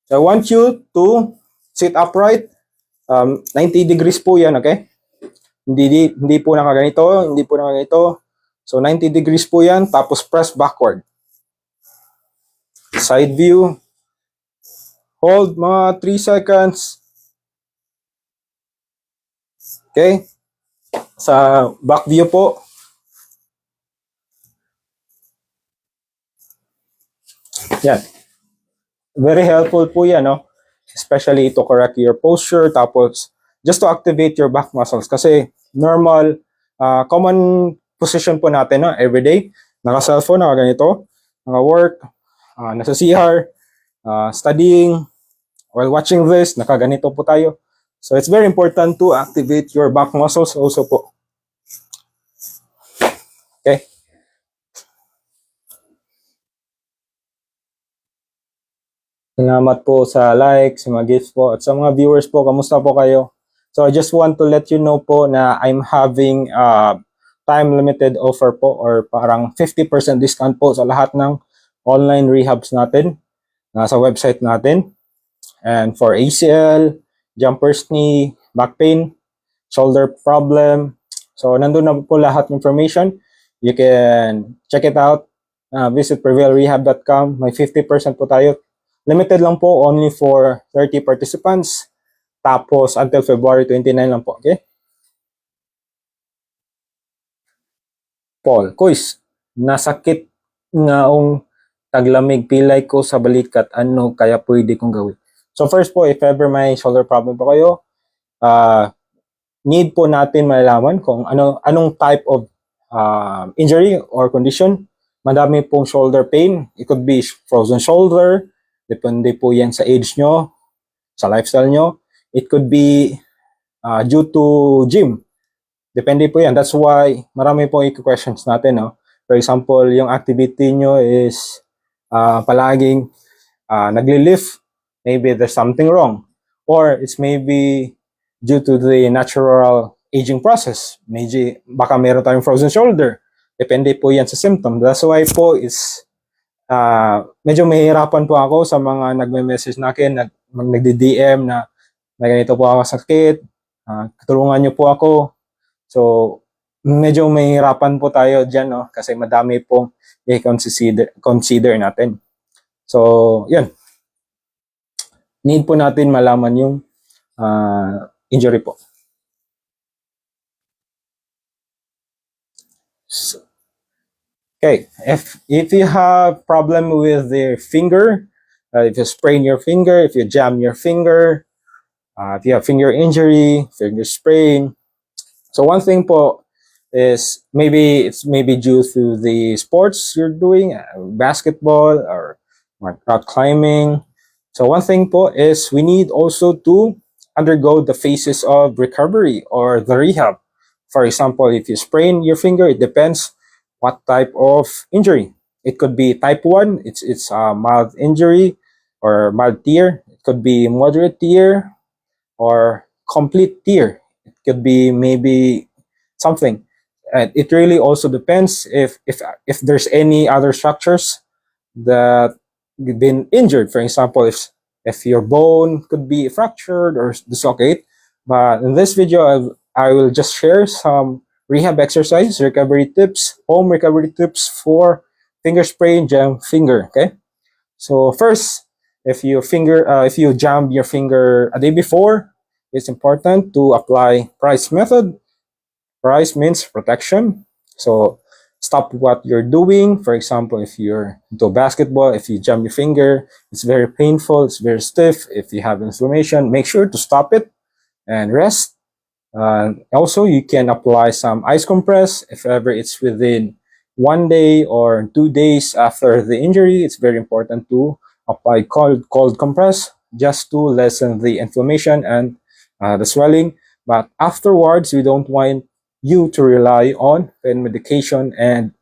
So I want you to sit upright. 90 degrees po yan, okay? Hindi po nakaganito, hindi po nakaganito. So 90 degrees po yan, tapos press backward. Side view. Hold mga 3 seconds. Okay? Sa back view po. Yan. Very helpful po yan, no? Especially to correct your posture, tapos just to activate your back muscles. Kasi normal, common position po natin, no? Everyday. Naka-cellphone, naka-ganito. Naka-work, nasa CR, studying, while watching this, naka-ganito po tayo. So it's very important to activate your back muscles also po. Okay? Salamat po sa likes, sa mga gifts po, at sa mga viewers po, kamusta po kayo? So I just want to let you know po na I'm having time limited offer po, or parang 50% discount po sa lahat ng online rehabs natin sa website natin. And for ACL, jumper's knee, back pain, shoulder problem, so nandun na po lahat information. You can check it out. Visit prevailrehab.com. May 50% po tayo. Limited lang po, only for 30 participants. Tapos until February 29 lang po, okay? Paul, Kuis, nasakit ngaong taglamig pilay ko sa balikat, ano kaya pwede kong gawin? So first po, if ever may shoulder problem po kayo, need po natin malaman kung anong type of injury or condition. Madami pong shoulder pain. It could be frozen shoulder. Depende po yan sa age nyo, sa lifestyle nyo. It could be due to gym. Depende po yan. That's why marami pong questions natin. No? For example, yung activity nyo is palaging nagli-lift. Maybe there's something wrong. Or it's maybe due to the natural aging process. Maybe baka meron tayong frozen shoulder. Depende po yan sa symptom. That's why po is medyo mahihirapan po ako sa mga nagme-message na akin, nagdi-DM na ganito po ako sakit, tulungan niyo po ako. So, medyo mahihirapan po tayo dyan, no? Kasi madami pong i-consider natin. So, yun. Need po natin malaman yung injury po. So, okay, if you have problem with the finger, if you sprain your finger, if you jam your finger, if you have finger injury, finger sprain. So one thing po is maybe due to the sports you're doing, basketball or rock climbing. So one thing po is we need also to undergo the phases of recovery or the rehab. For example, if you sprain your finger, it depends what type of injury. It could be type 1, it's a mild injury or mild tear. It could be moderate tear or complete tear. It could be maybe something. It really also depends if there's any other structures that you've been injured. For example, if your bone could be fractured or dislocate, But in this video, I will just share some rehab exercise, recovery tips, home recovery tips for finger sprain, jam finger. Okay. So first, if you jam your finger a day before, it's important to apply price method. Price means protection. So stop what you're doing. For example, if you're into basketball, if you jam your finger, it's very painful, it's very stiff. If you have inflammation, make sure to stop it and rest. Also, you can apply some ice compress if ever it's within 1 day or 2 days after the injury. It's very important to apply cold compress just to lessen the inflammation and the swelling. But afterwards, we don't want you to rely on pain medication and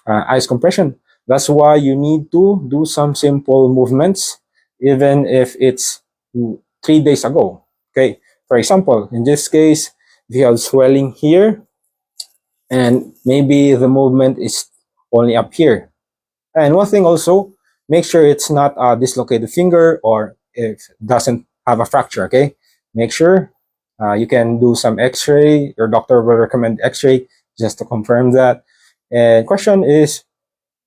ice compression. That's why you need to do some simple movements, even if it's 3 days ago. Okay. For example, in this case, if you have swelling here and maybe the movement is only up here. And one thing also, make sure it's not a dislocated finger or if it doesn't have a fracture, okay? Make sure you can do some x-ray. Your doctor will recommend x-ray just to confirm that. And question is,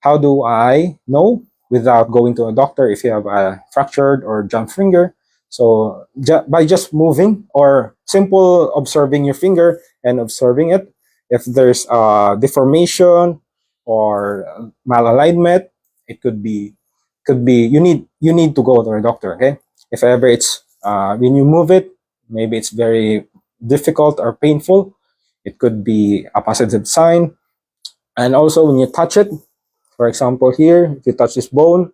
how do I know without going to a doctor if you have a fractured or jammed finger? So by just moving or simple observing your finger and observing it, if there's a deformation or malalignment, it could be you need to go to a doctor. Okay, if ever it's when you move it, maybe it's very difficult or painful. It could be a positive sign, and also when you touch it, for example, here, if you touch this bone,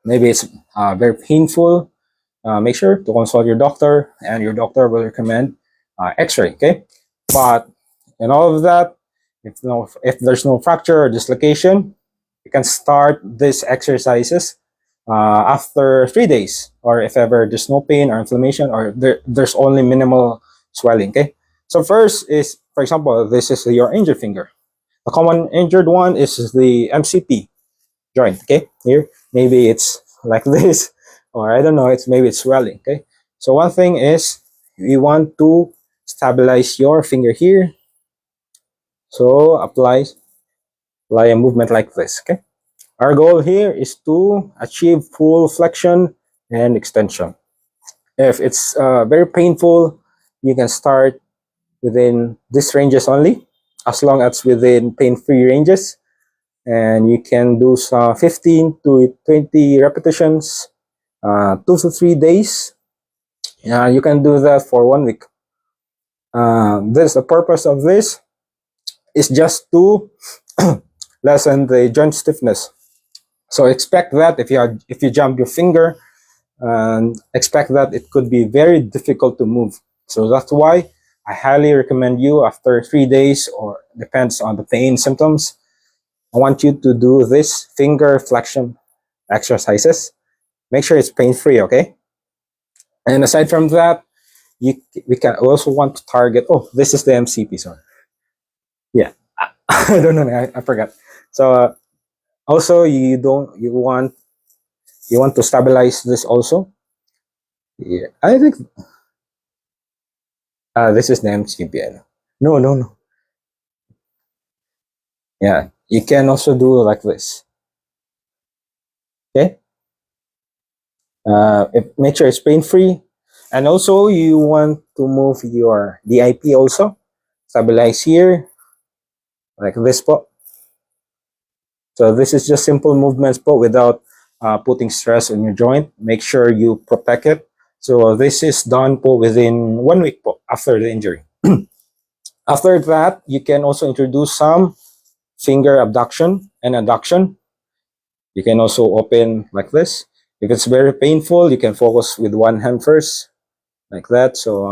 maybe it's very painful. Make sure to consult your doctor, and your doctor will recommend X-ray. Okay, but in all of that, if there's no fracture or dislocation, you can start these exercises after 3 days, or if ever there's no pain or inflammation, or there's only minimal swelling. Okay, so first is, for example, this is your injured finger. A common injured one is the MCP joint. Okay, here maybe it's like this, or I don't know, maybe it's swelling. Okay, so one thing is we want to stabilize your finger here. So apply a movement like this. Okay, our goal here is to achieve full flexion and extension. If it's very painful, you can start within these ranges only, as long as within pain-free ranges. And you can do some 15 to 20 repetitions, 2 to 3 days. You can do that for 1 week. The purpose of this is just to lessen the joint stiffness. So expect that if you jump your finger, expect that it could be very difficult to move. So that's why I highly recommend you after 3 days, or depends on the pain symptoms, I want you to do this finger flexion exercises. Make sure it's pain-free, okay? And aside from that, we can also want to target, oh, this is the MCP, sorry. Yeah, I don't know, I forgot. So also you want to stabilize this also. Yeah, I think this is the MCP. No. Yeah, you can also do like this. Okay. Make sure it's pain-free. And also you want to move your DIP also. Stabilize here, like this po. So this is just simple movements po without putting stress on your joint. Make sure you protect it. So this is done po within 1 week po after the injury. After that, you can also introduce some finger abduction and adduction. You can also open like this. If it's very painful, you can focus with one hand first, like that. So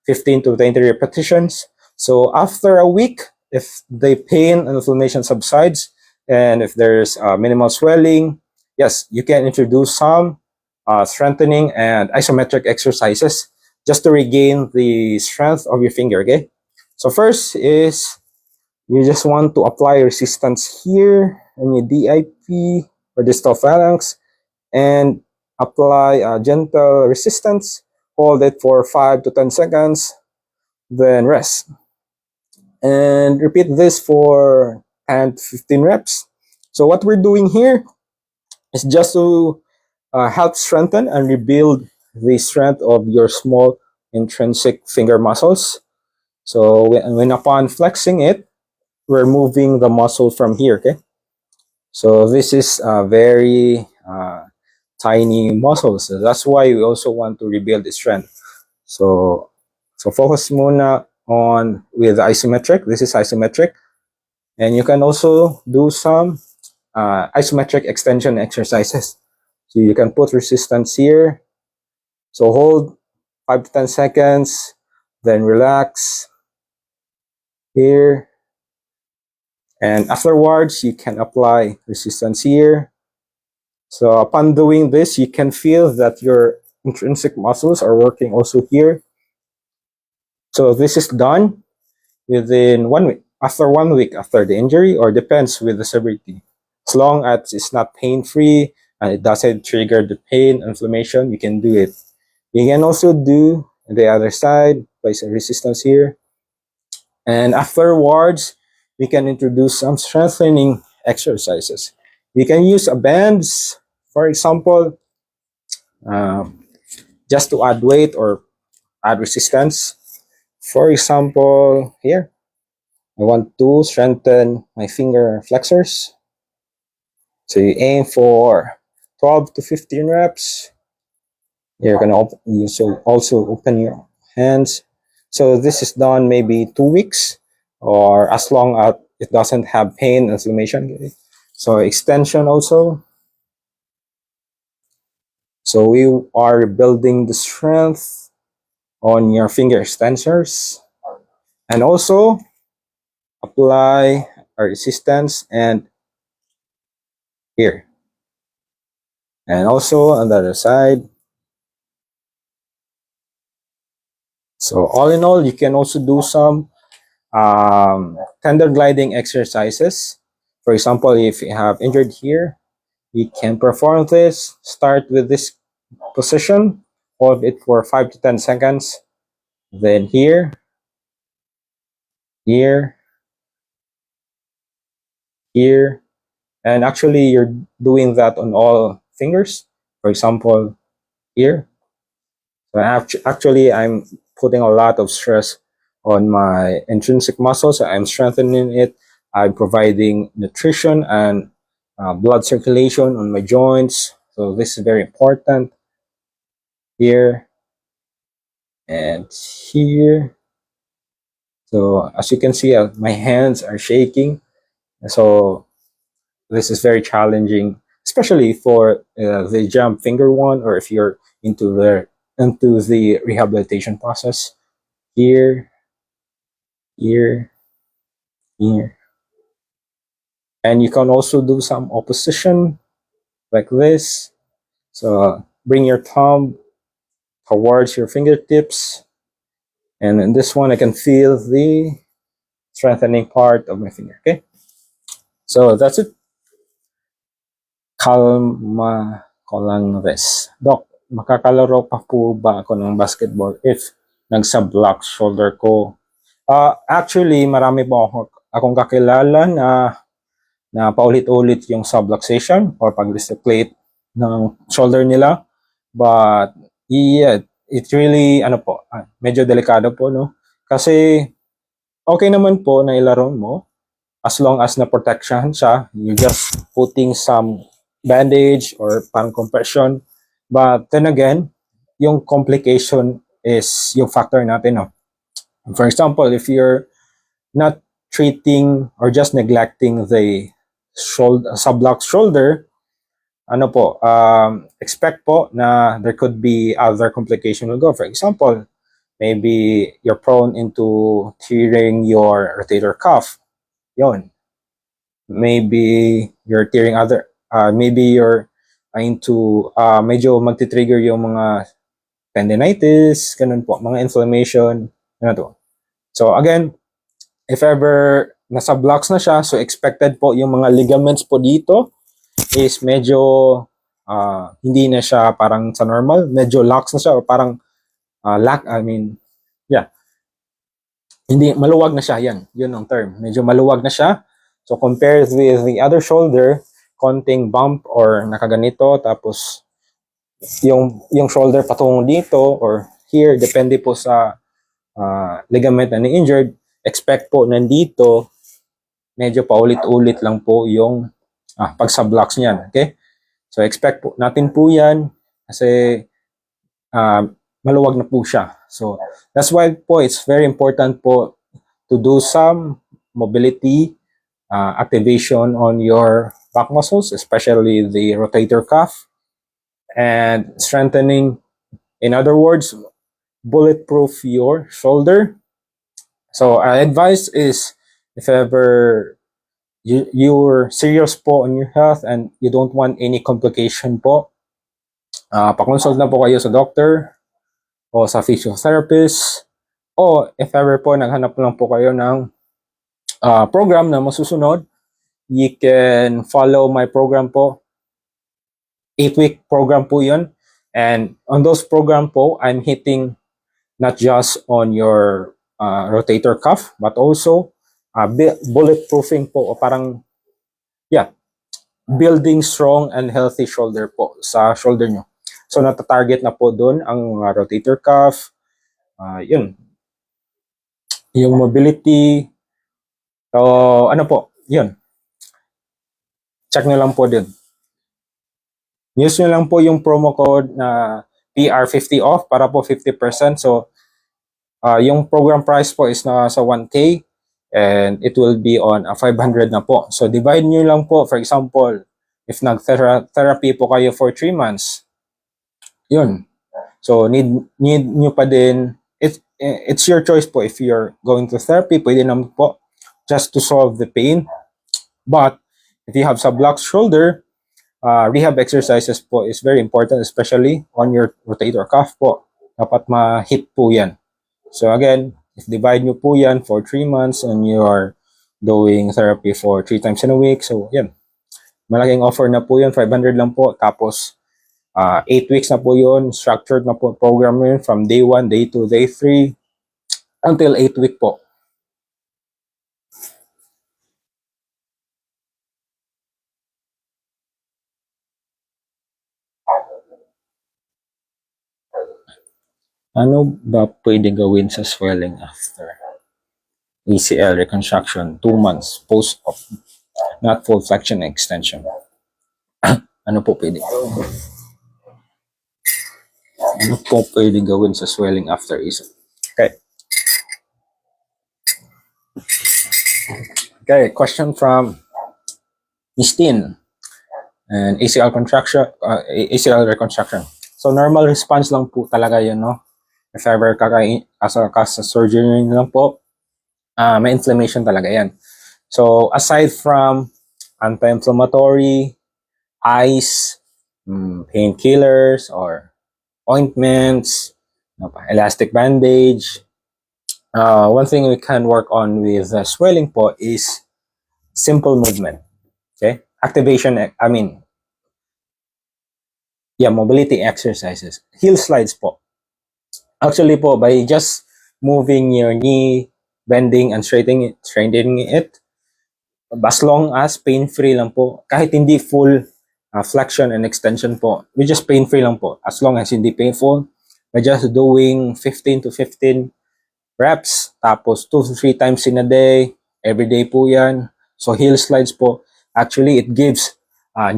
15 to 20 repetitions. So after a week, if the pain and inflammation subsides, and if there's minimal swelling, yes, you can introduce some strengthening and isometric exercises just to regain the strength of your finger. Okay, so first is you just want to apply resistance here on your DIP or distal phalanx, and apply gentle resistance hold it for 5 to 10 seconds, then rest. And repeat this for 10 to 15 reps. So what we're doing here is just to help strengthen and rebuild the strength of your small intrinsic finger muscles. So when upon flexing it, we're moving the muscle from here, okay? So this is very tiny muscles. So that's why we also want to rebuild the strength. So focus muna on with isometric. This is isometric. And you can also do some isometric extension exercises. So you can put resistance here. So hold 5 to 10 seconds, then relax here. And afterwards, you can apply resistance here. So upon doing this, you can feel that your intrinsic muscles are working also here. So this is done within 1 week, after 1 week after the injury, or depends with the severity. As long as it's not pain-free and it doesn't trigger the pain, inflammation, you can do it. You can also do the other side, place a resistance here. And afterwards, we can introduce some strengthening exercises. You can use a bands, for example, just to add weight or add resistance. For example, here, I want to strengthen my finger flexors. So you aim for 12 to 15 reps. You're gonna also open your hands. So this is done maybe 2 weeks, or as long as it doesn't have pain, inflammation. Okay? So extension also. So we are building the strength on your finger extensors, and also apply a resistance and here, and also on the other side. So all in all, you can also do some tender gliding exercises. For example, if you have injured here, you can perform this. Start with this position, hold it for 5 to 10 seconds. Then here, here, here. And actually, you're doing that on all fingers. For example, here. So actually, I'm putting a lot of stress on my intrinsic muscles. I'm strengthening it. I'm providing nutrition and blood circulation on my joints. So this is very important. Here and here. So as you can see, my hands are shaking. So this is very challenging, especially for the jump finger one, or if you're into the rehabilitation process. Here, here, here. And you can also do some opposition like this. So bring your thumb towards your fingertips. And in this one, I can feel the strengthening part of my finger. Okay. So that's it. Kalma ko lang this. Doc, makakalaro pa po ba ako ng basketball if nagsablock shoulder ko? Actually, marami po akong kakilala na paulit-ulit yung subluxation or pag-dislocate ng shoulder nila. But yeah, it really medyo delikado po, no? Kasi okay naman po na ilaro mo as long as na protection siya. You're just putting some bandage or parang compression. But then again, yung complication is yung factor natin, no? For example, if you're not treating or just neglecting the subluxed shoulder, expect po na there could be other complication will go. For example, maybe you're prone into tearing your rotator cuff. Yon. Maybe you're tearing maybe you're into medyo magti-trigger yung mga tendinitis, ganun po, mga inflammation, ano to. So again, if ever nasa blocks na siya, so expected po yung mga ligaments po dito is medyo hindi na siya parang sa normal, medyo lax na siya or parang yeah, hindi maluwag na siya, yun ang term. Medyo maluwag na siya. So compared with the other shoulder, konting bump or nakaganito, tapos yung shoulder patungo dito or here, depende po sa ligament na ni-injured, expect po nandito, medyo paulit-ulit lang po yung pagsablocks niyan. Okay? So expect po natin po yan kasi maluwag na po siya. So that's why po it's very important po to do some mobility activation on your back muscles, especially the rotator cuff, and strengthening, in other words, bulletproof your shoulder. So advice is, if ever you're serious po on your health and you don't want any complication po, pa-consult na po kayo sa doctor o sa physiotherapist, o if ever po naghanap lang po kayo ng program na masusunod, you can follow my program po. 8-week program po yun. And on those program po, I'm hitting not just on your rotator cuff, but also bulletproofing po, o parang, building strong and healthy shoulder po sa shoulder nyo. So natatarget na po doon ang rotator cuff, yun, yung mobility. So ano po, yun. Check nyo lang po din. Use nyo lang po yung promo code na PR50 off para po 50%. So yung program price po is na sa 1K and it will be on 500 na po. So divide nyo lang po, for example, if nag-therapy po kayo for 3 months, yun. So need nyo pa din, it's your choice po. If you're going to therapy, pwede naman po just to solve the pain. But if you have subluxed shoulder, rehab exercises po is very important, especially on your rotator cuff po. Dapat ma-hit po yan. So again, if divide nyo po yan for 3 months and you are doing therapy for 3 times in a week, so yan. Malaking offer na po yun, 500 lang po. Tapos 8 weeks na po yun, structured na po program yun from day 1, day 2, day 3, until 8 week po. Ano ba pwede gawin sa swelling after ACL reconstruction 2 months post-op, not full flexion extension? Ano po pwede? Ano po pwede gawin sa swelling after ACL? Okay, question from Christine. And ACL ACL reconstruction. So normal response lang po talaga yun, no? If ever sa surgery lang po, may inflammation talaga yan. So aside from anti-inflammatory, ice, painkillers, or ointments, elastic bandage, one thing we can work on with swelling po is simple movement. Okay? Activation, mobility exercises. Heel slides po. Actually po, by just moving your knee, bending and straightening it, as long as pain-free lang po, kahit hindi full flexion and extension po, we just pain-free lang po, as long as hindi painful, we're just doing 15 to 15 reps, tapos 2 to 3 times in a day, every day po yan. So heel slides po, actually it gives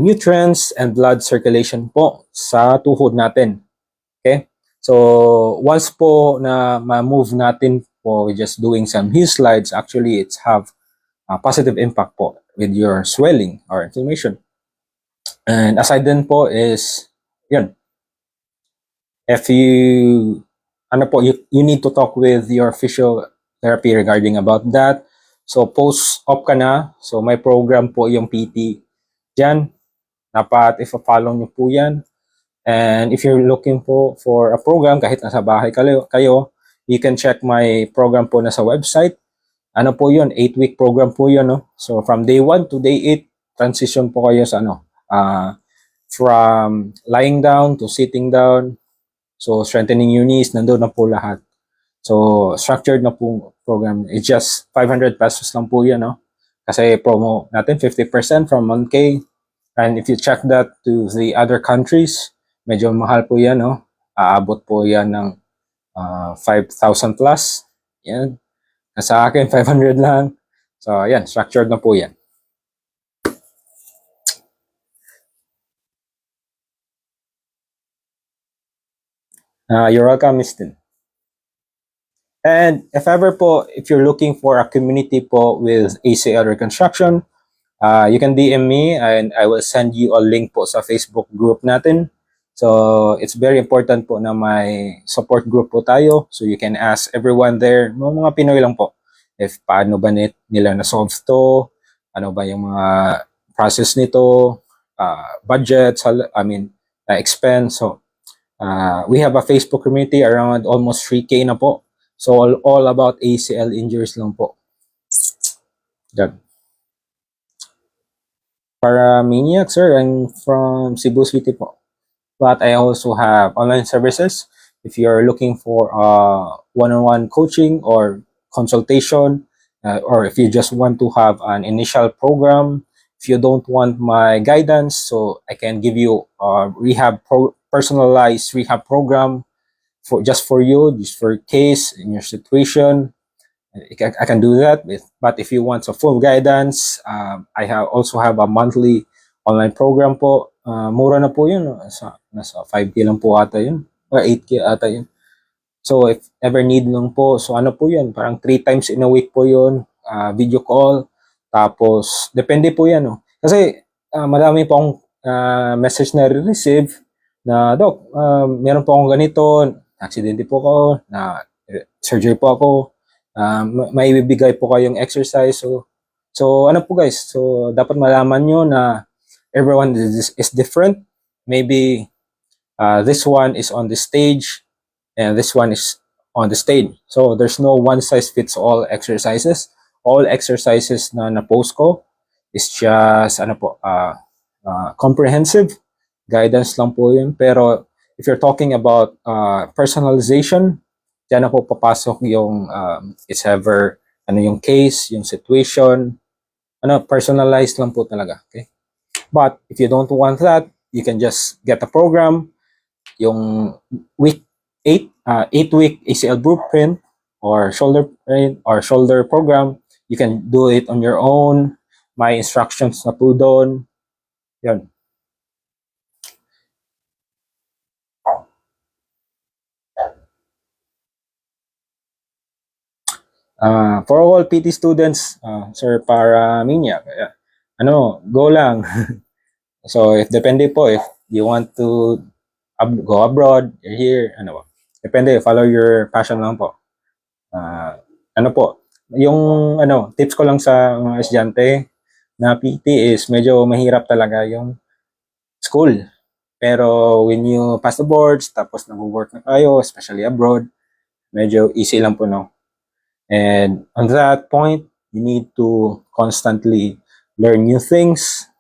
nutrients and blood circulation po sa tuhod natin. Okay? So once po na ma-move natin po, just doing some heel slides, actually it's have a positive impact po with your swelling or inflammation. And aside din po is, yun, if you need to talk with your physiotherapy regarding about that. So post-op ka na, so may program po yung PT dyan. Dapat i-follow nyo po yan. And if you're looking po for a program, kahit nasa bahay kayo, you can check my program po na sa website. Ano po yun? 8-week program po yun, no? So from day 1 to day 8, transition po kayo sa from lying down to sitting down. So, strengthening your knees, nandun na po lahat. So, structured na po program. It's just 500 pesos lang po yan, no? Kasi promo natin, 50% from 1K. And if you check that to the other countries, medyo mahal po yan, no? Aabot po yan ng 5,000 plus. Yan. Sa akin, 500 lang. So, yan, structured na po yan. You're welcome, Mr. And if ever po, if you're looking for a community po with ACL reconstruction, you can DM me and I will send you a link po sa Facebook group natin. So, it's very important po na may support group po tayo. So, you can ask everyone there, mga Pinoy lang po, if paano ba nila na-solve to, ano ba yung mga process nito, budget, expense. So, we have a Facebook community around almost 3K na po. So, all about ACL injuries lang po. Yan. Para Maniac, sir, I'm from Cebu City po. But I also have online services. If you're looking for one-on-one coaching or consultation, or if you just want to have an initial program, if you don't want my guidance, so I can give you a personalized rehab program just for you, just for your case, in your situation. I can do that. But if you want a full guidance, I also have a monthly online program po. Mura na po yun. Nasa 5K lang po ata yun. Or 8K ata yun. So if ever need lang po, so ano po yun? Parang 3 times in a week po yun. Video call. Tapos, depende po yan. No? Kasi madami po akong message na receive na, Doc, meron po akong ganito, aksidente po ako, na surgery po ako, may ibibigay po kayong exercise. So ano po guys, so dapat malaman nyo na everyone is different. Maybe this one is on the stage and this one is on the stage. So there's no one size fits all exercises. All exercises na post ko is just comprehensive guidance lang po yun. Pero if you're talking about personalization, diyan na po papasok yung it's ever yung case, yung situation, personalized lang po talaga. Okay? But if you don't want that, you can just get a program, yung week 8-week ACL blueprint or shoulder program. You can do it on your own. May instructions na po doon. Yan. For all PT students, sir, para Maniac, go lang. So, if depende po, if you want to go abroad, you're here, depende, follow your passion lang po. Yung tips ko lang sa mga estudyante na PT is medyo mahirap talaga yung school. Pero when you pass the boards, tapos nag-work na kayo, especially abroad, medyo easy lang po, no? And on that point, you need to constantly learn new things.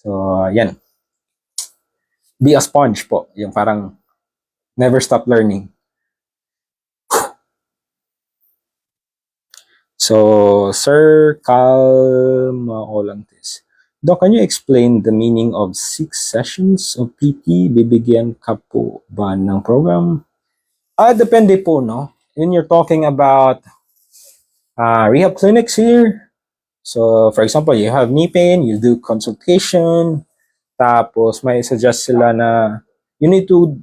So, yan. Be a sponge po. Yung parang never stop learning. So, Sir Kalma Olantes. Doc, can you explain the meaning of 6 sessions of PT? Bibigyan ka po ba ng program? Depende po, no? When you're talking about rehab clinics here, so for example, you have knee pain, you do consultation, tapos may suggest sila na you need to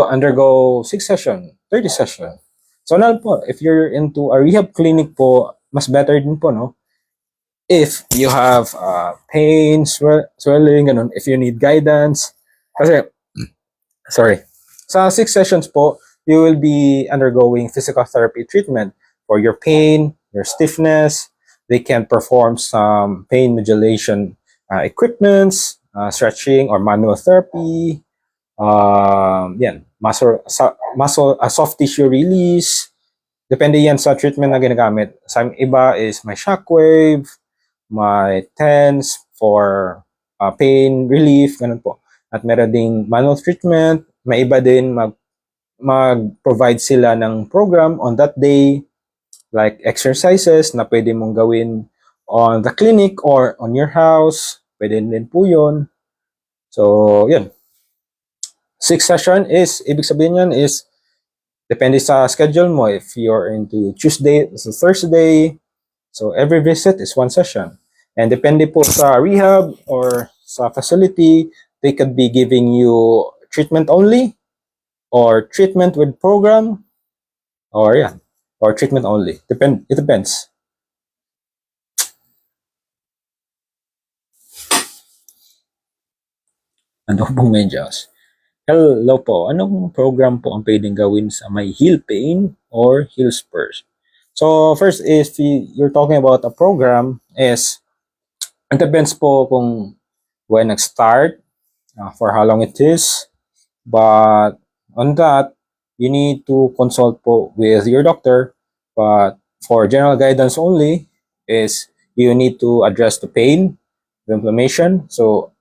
undergo 6 session, 30 session. So now po, if you're into a rehab clinic po, mas better din po, no? If you have pain, swelling, ganun, if you need guidance. Kasi, sa 6 sessions po, you will be undergoing physical therapy treatment for your pain, your stiffness. They can perform some pain modulation equipments, stretching or manual therapy, soft tissue release. Depende yan sa treatment na ginagamit. Sa iba is may shockwave, may TENS for pain relief, ganun po. At meron ding manual treatment, may iba din mag-provide sila ng program on that day, like exercises na pwede mong gawin on the clinic or on your house. Pwede din po yun. So, yun. 6 session is, ibig sabihin yan is, depende sa schedule mo. If you're into Tuesday to Thursday, so every visit is 1 session. And depende po sa rehab or sa facility, they could be giving you treatment only or treatment with program or yeah, or treatment only. It depends. Ano pong medyas? Hello po. Anong program po ang pwedeng gawin sa may heel pain or heel spurs? So first, if you're talking about a program, is it depends po kung when nag-start, for how long it is. But on that, you need to consult po with your doctor. But for general guidance only, is you need to address the pain, the inflammation. So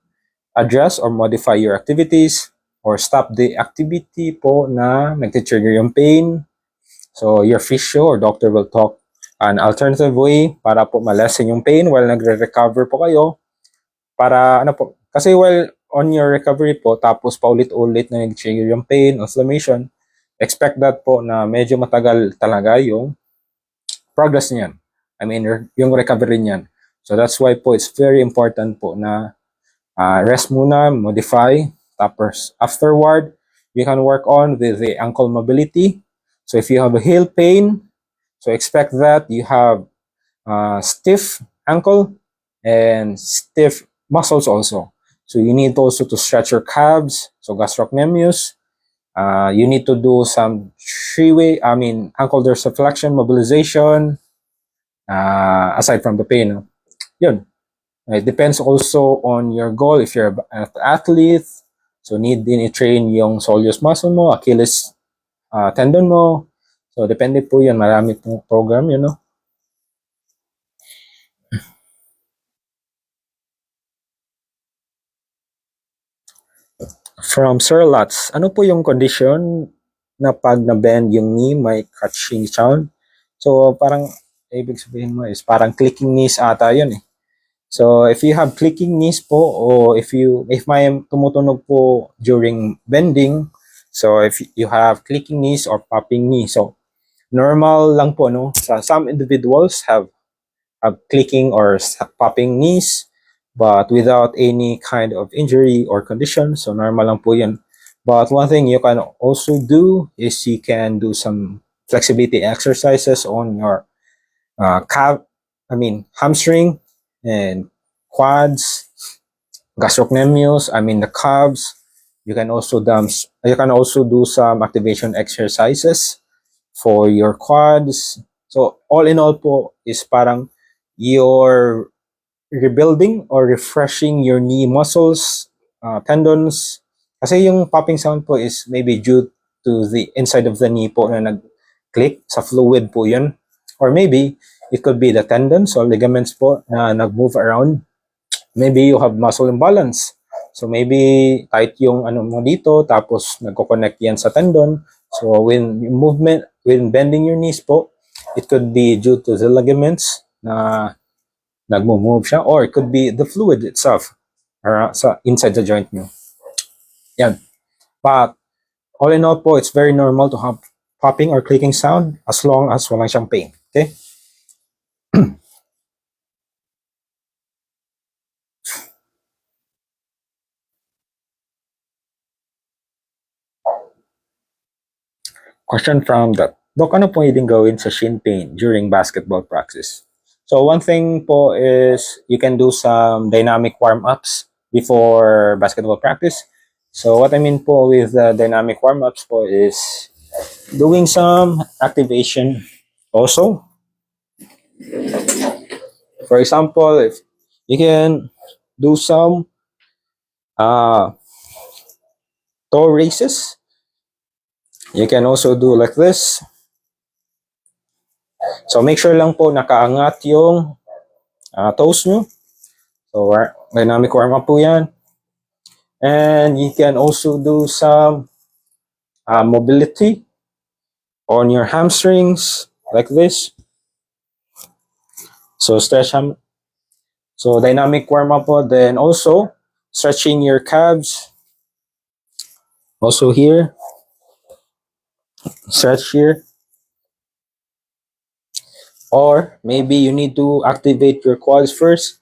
address or modify your activities or stop the activity po na nag-trigger yung pain. So your physio or doctor will talk an alternative way para po malesen yung pain while nagre-recover po kayo. Para ano po, kasi while on your recovery po, tapos paulit-ulit na nag-trigger yung pain, inflammation, expect that po na medyo matagal talaga yung progress niyan. I mean, yung recovery niyan. So that's why po it's very important po na rest muna, modify, tapos afterward, you can work on with the ankle mobility. So if you have a heel pain, so expect that you have stiff ankle and stiff muscles also. So you need also to stretch your calves, so gastrocnemius. You need to do some ankle dorsiflexion, mobilization, aside from the pain. Yun. It depends also on your goal. If you're an athlete, so need din i-train yung soleus muscle mo, Achilles tendon mo. So depende po yan. Marami pong program, you know. From Sir Lutz, ano po yung condition na pag na-bend yung knee may catching sound? So parang, ibig sabihin mo is parang clicking knees ata yun eh. So if you have clicking knees po o if may tumutunog po during bending, so if you have clicking knees or popping knee, so normal lang po no. So some individuals have clicking or popping knees but without any kind of injury or condition, so normal lang po 'yan. But one thing you can also do is you can do some flexibility exercises on your hamstring and quads, gastrocnemius, the calves. You can also do some activation exercises for your quads. So all in all po is parang you're rebuilding or refreshing your knee muscles, tendons. Kasi yung popping sound po is maybe due to the inside of the knee po na nag-click sa fluid po yun. Or maybe it could be the tendons or ligaments po na nag-move around. Maybe you have muscle imbalance. So maybe tight yung ano mo dito tapos nagko-connect yan sa tendon. So when bending your knees po, it could be due to the ligaments na nagmo-move siya or it could be the fluid itself sa inside the joint nyo. Yan. But all in all po, it's very normal to have popping or clicking sound as long as walang siyang pain. Okay? Question from that. Dok, ano pwedeng gawin sa shin pain during basketball practice? So one thing po is you can do some dynamic warm-ups before basketball practice. So what I mean po with the dynamic warm-ups po is doing some activation also. For example, if you can do some toe raises. You can also do like this. So make sure lang po nakaangat yung toes nyo. So dynamic warm up po yan. And you can also do some mobility on your hamstrings like this. So so dynamic warm up po. Then also stretching your calves. Also here, stretch here. Or maybe you need to activate your quads first.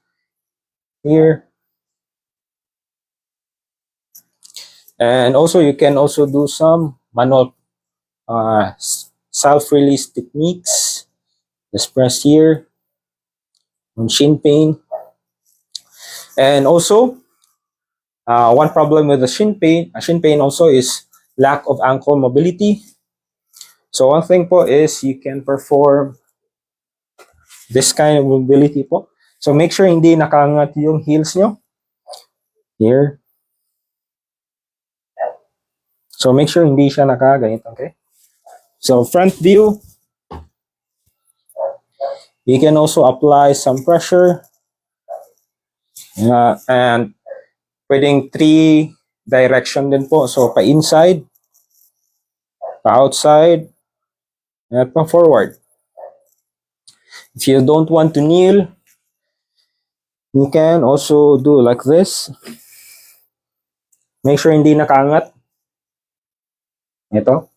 Here. And also you can also do some manual self-release techniques. Just press here on shin pain. And also, one problem with the shin pain also is lack of ankle mobility. So one thing po is you can perform this kind of mobility po. So make sure hindi nakaangat yung heels nyo. Here. So make sure hindi siya nakaganito, okay? So front view. You can also apply some pressure. And pwedeng 3 direction din po. So pa inside, pa outside, at pa forward. If you don't want to kneel, you can also do like this. Make sure hindi nakaangat. Ito.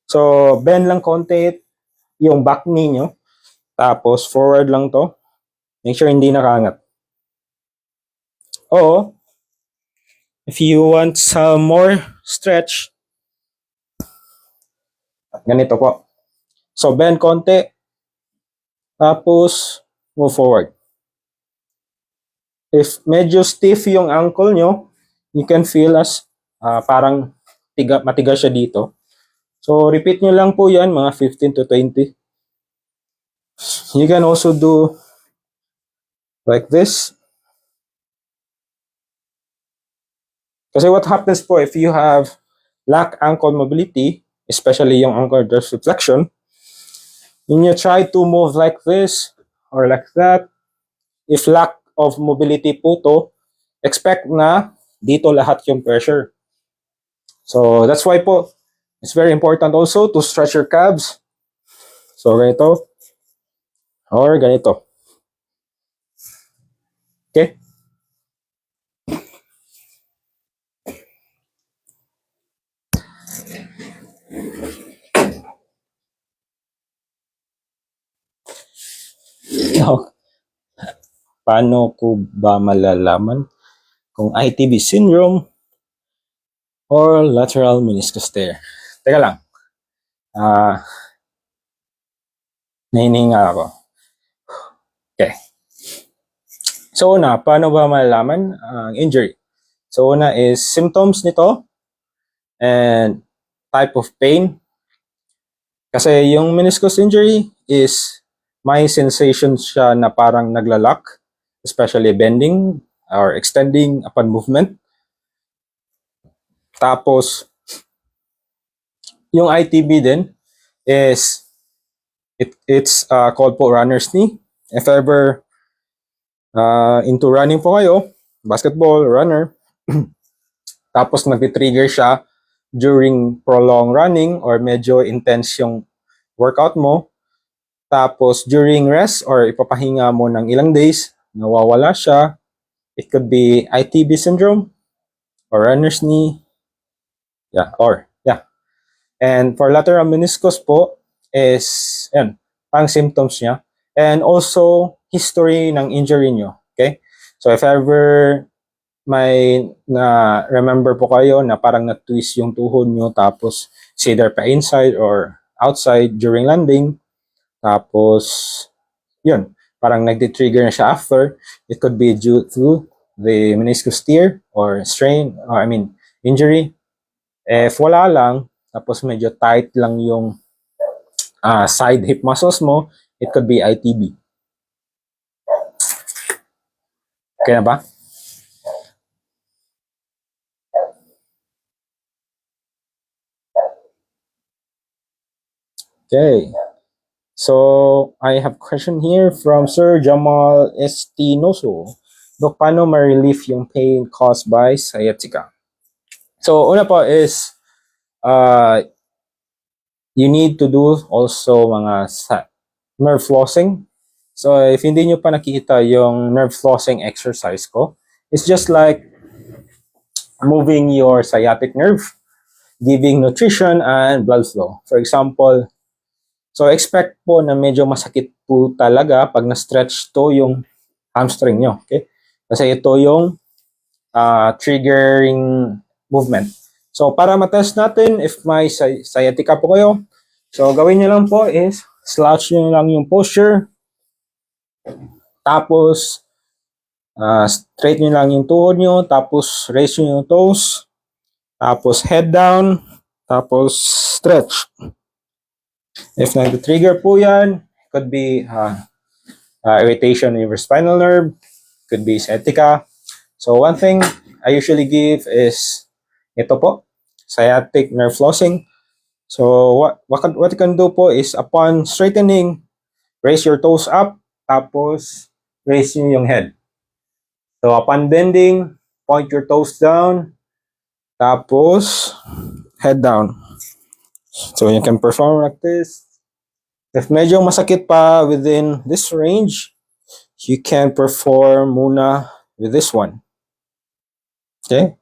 So, bend lang konti yung back knee nyo. Tapos, forward lang to. Make sure hindi nakaangat. O, if you want some more stretch, ganito po. So, bend konti. Tapos, move forward. If medyo stiff yung ankle nyo, you can feel as parang matigas siya dito. So, repeat nyo lang po yan, mga 15 to 20. You can also do like this. Kasi what happens po if you have lack ankle mobility, especially yung ankle dorsiflexion, when you try to move like this or like that, if lack of mobility po to, expect na dito lahat yung pressure. So, that's why po, it's very important also to stretch your calves. So, ganito. Or ganito. Okay? Now, paano ko ba malalaman kung ITB syndrome or lateral meniscus tear? Teka lang. Nahininga ako. Okay. So una, paano ba malalaman ang injury? So una is symptoms nito and type of pain. Kasi yung meniscus injury is may sensation siya na parang naglalak, especially bending or extending upon movement. Tapos, yung ITB din is it's called po runner's knee. If ever into running po kayo, basketball, runner, tapos nag-trigger siya during prolonged running or medyo intense yung workout mo, tapos during rest or ipapahinga mo ng ilang days, nawawala siya, it could be ITB syndrome or runner's knee. And for lateral meniscus po is, yan, ang symptoms niya. And also, history ng injury nyo. Okay? So if ever may remember po kayo na parang na-twist yung tuhod nyo tapos it's either pa inside or outside during landing, tapos yun, parang nagdi-trigger na siya after, it could be due to the meniscus tear or strain, or injury. If wala lang, tapos medyo tight lang yung side hip muscles mo, it could be ITB. Okay na ba? Okay. So, I have a question here from Sir Jamal Estinoso. Dok, paano ma-relief yung pain caused by sciatica? So, una po is you need to do also mga nerve flossing. So if hindi nyo pa nakita yung nerve flossing exercise ko, it's just like moving your sciatic nerve, giving nutrition and blood flow. For example, so expect po na medyo masakit po talaga pag na-stretch to yung hamstring nyo. Okay? Kasi ito yung triggering movement. So para matest natin if may sciatica po kayo, so gawin nyo lang po is slouch nyo lang yung posture, tapos straight nyo lang yung tuhod nyo, tapos raise nyo yung toes, tapos head down, tapos stretch. If nag-trigger po yan, could be irritation in your spinal nerve, could be sciatica. So one thing I usually give is ito po, sciatic nerve flossing. So what you can do po is upon straightening, raise your toes up, tapos raise yung head. So upon bending, point your toes down, tapos head down. So you can perform like this. If medyo masakit pa within this range, you can perform muna with this one. Okay?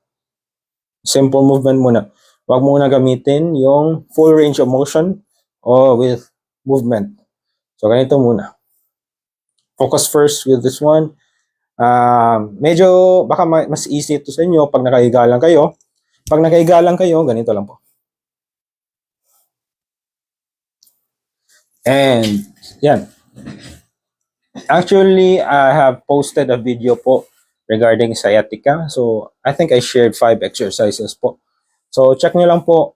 Simple movement muna. Huwag muna gamitin yung full range of motion o with movement. So, ganito muna. Focus first with this one. Medyo, baka mas easy ito sa inyo pag nakahiga lang kayo. Pag nakahiga lang kayo, ganito lang po. And, yan. Actually, I have posted a video po regarding sciatica. So, I think I shared 5 exercises po. So, check nyo lang po.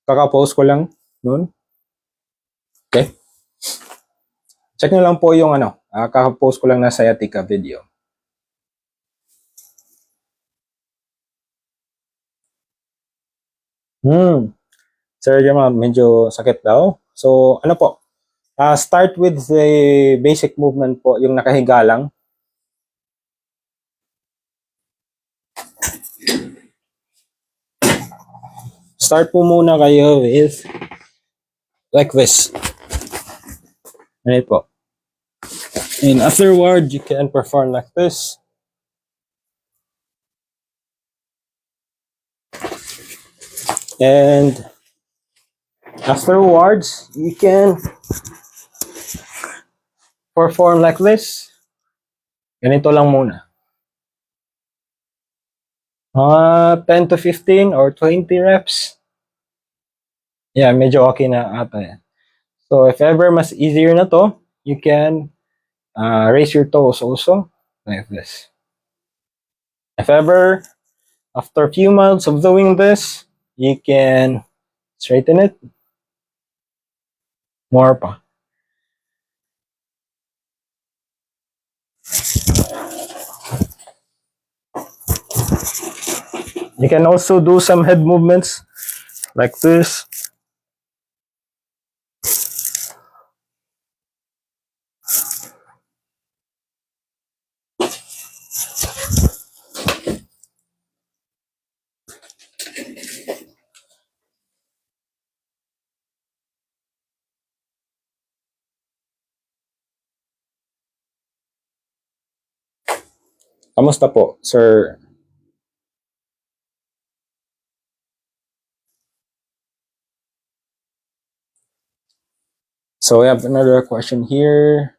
Kaka-post ko lang noon. Okay? Check nyo lang po yung kaka-post ko lang na sciatica video. Sir Jamal, medyo sakit daw. So, ano po? Start with the basic movement po, yung nakahiga lang. Start po muna kayo with like this. Right po. And afterward, you can perform like this. And afterwards, you can perform like this. Ganito lang muna. 10 to 15 or 20 reps. Yeah, medyo okay na ata yan. So if ever mas easier na to, you can raise your toes also like this. If ever, after a few months of doing this, you can straighten it. More pa. You can also do some head movements like this. Kamusta po, sir? So we have another question here.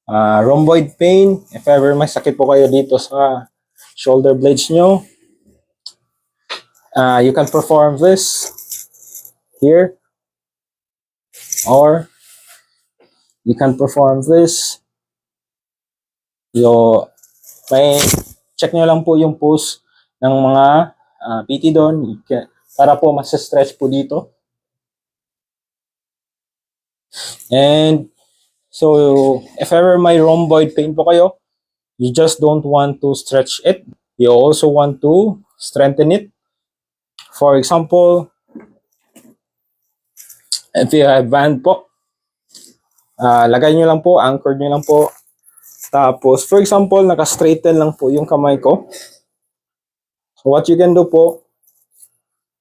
Rhomboid pain. If ever may sakit po kayo dito sa shoulder blades nyo, you can perform this here. Or you can perform this. May check nyo lang po yung pose ng mga PT doon para po mas-stretch po dito. And so if ever may rhomboid pain po kayo, you just don't want to stretch it. You also want to strengthen it. For example, if you have band po, lagay nyo lang po, anchor nyo lang po. Tapos, for example, naka-straighten lang po yung kamay ko. So, what you can do po,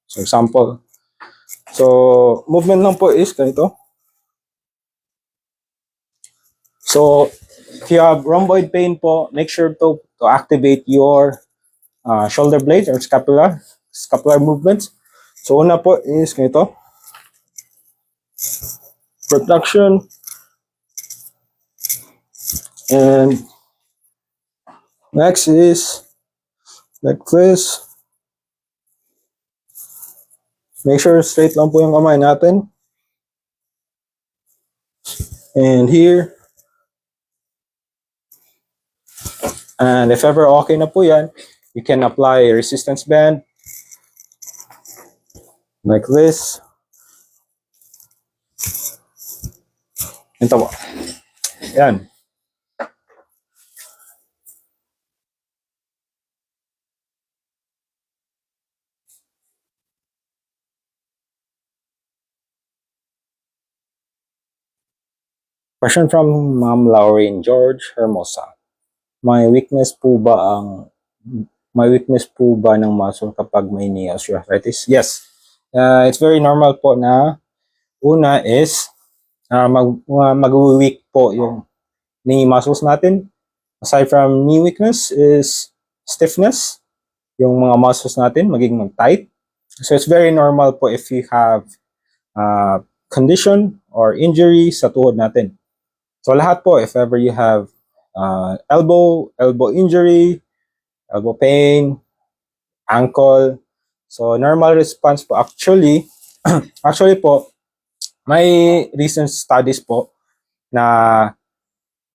for example, So, movement lang po is ganito. So, if you have rhomboid pain po, make sure to activate your shoulder blade or scapular movements. So, una po is ganito. Protraction. And next is like this. Make sure straight lang po yung kamay natin. And here. And if ever okay na po yan, you can apply a resistance band. Like this. Ito po. Yan. Question from Ma'am Lauren George Hermosa. May weakness po ba ng muscle kapag may knee osteoarthritis? Yes. It's very normal po na una is mag-weak po yung knee muscles natin. Aside from knee weakness is stiffness. Yung mga muscles natin magiging mag-tight. So it's very normal po if you have condition or injury sa tuhod natin. So lahat po, if ever you have elbow injury, elbow pain, ankle, so normal response po actually po, may recent studies po na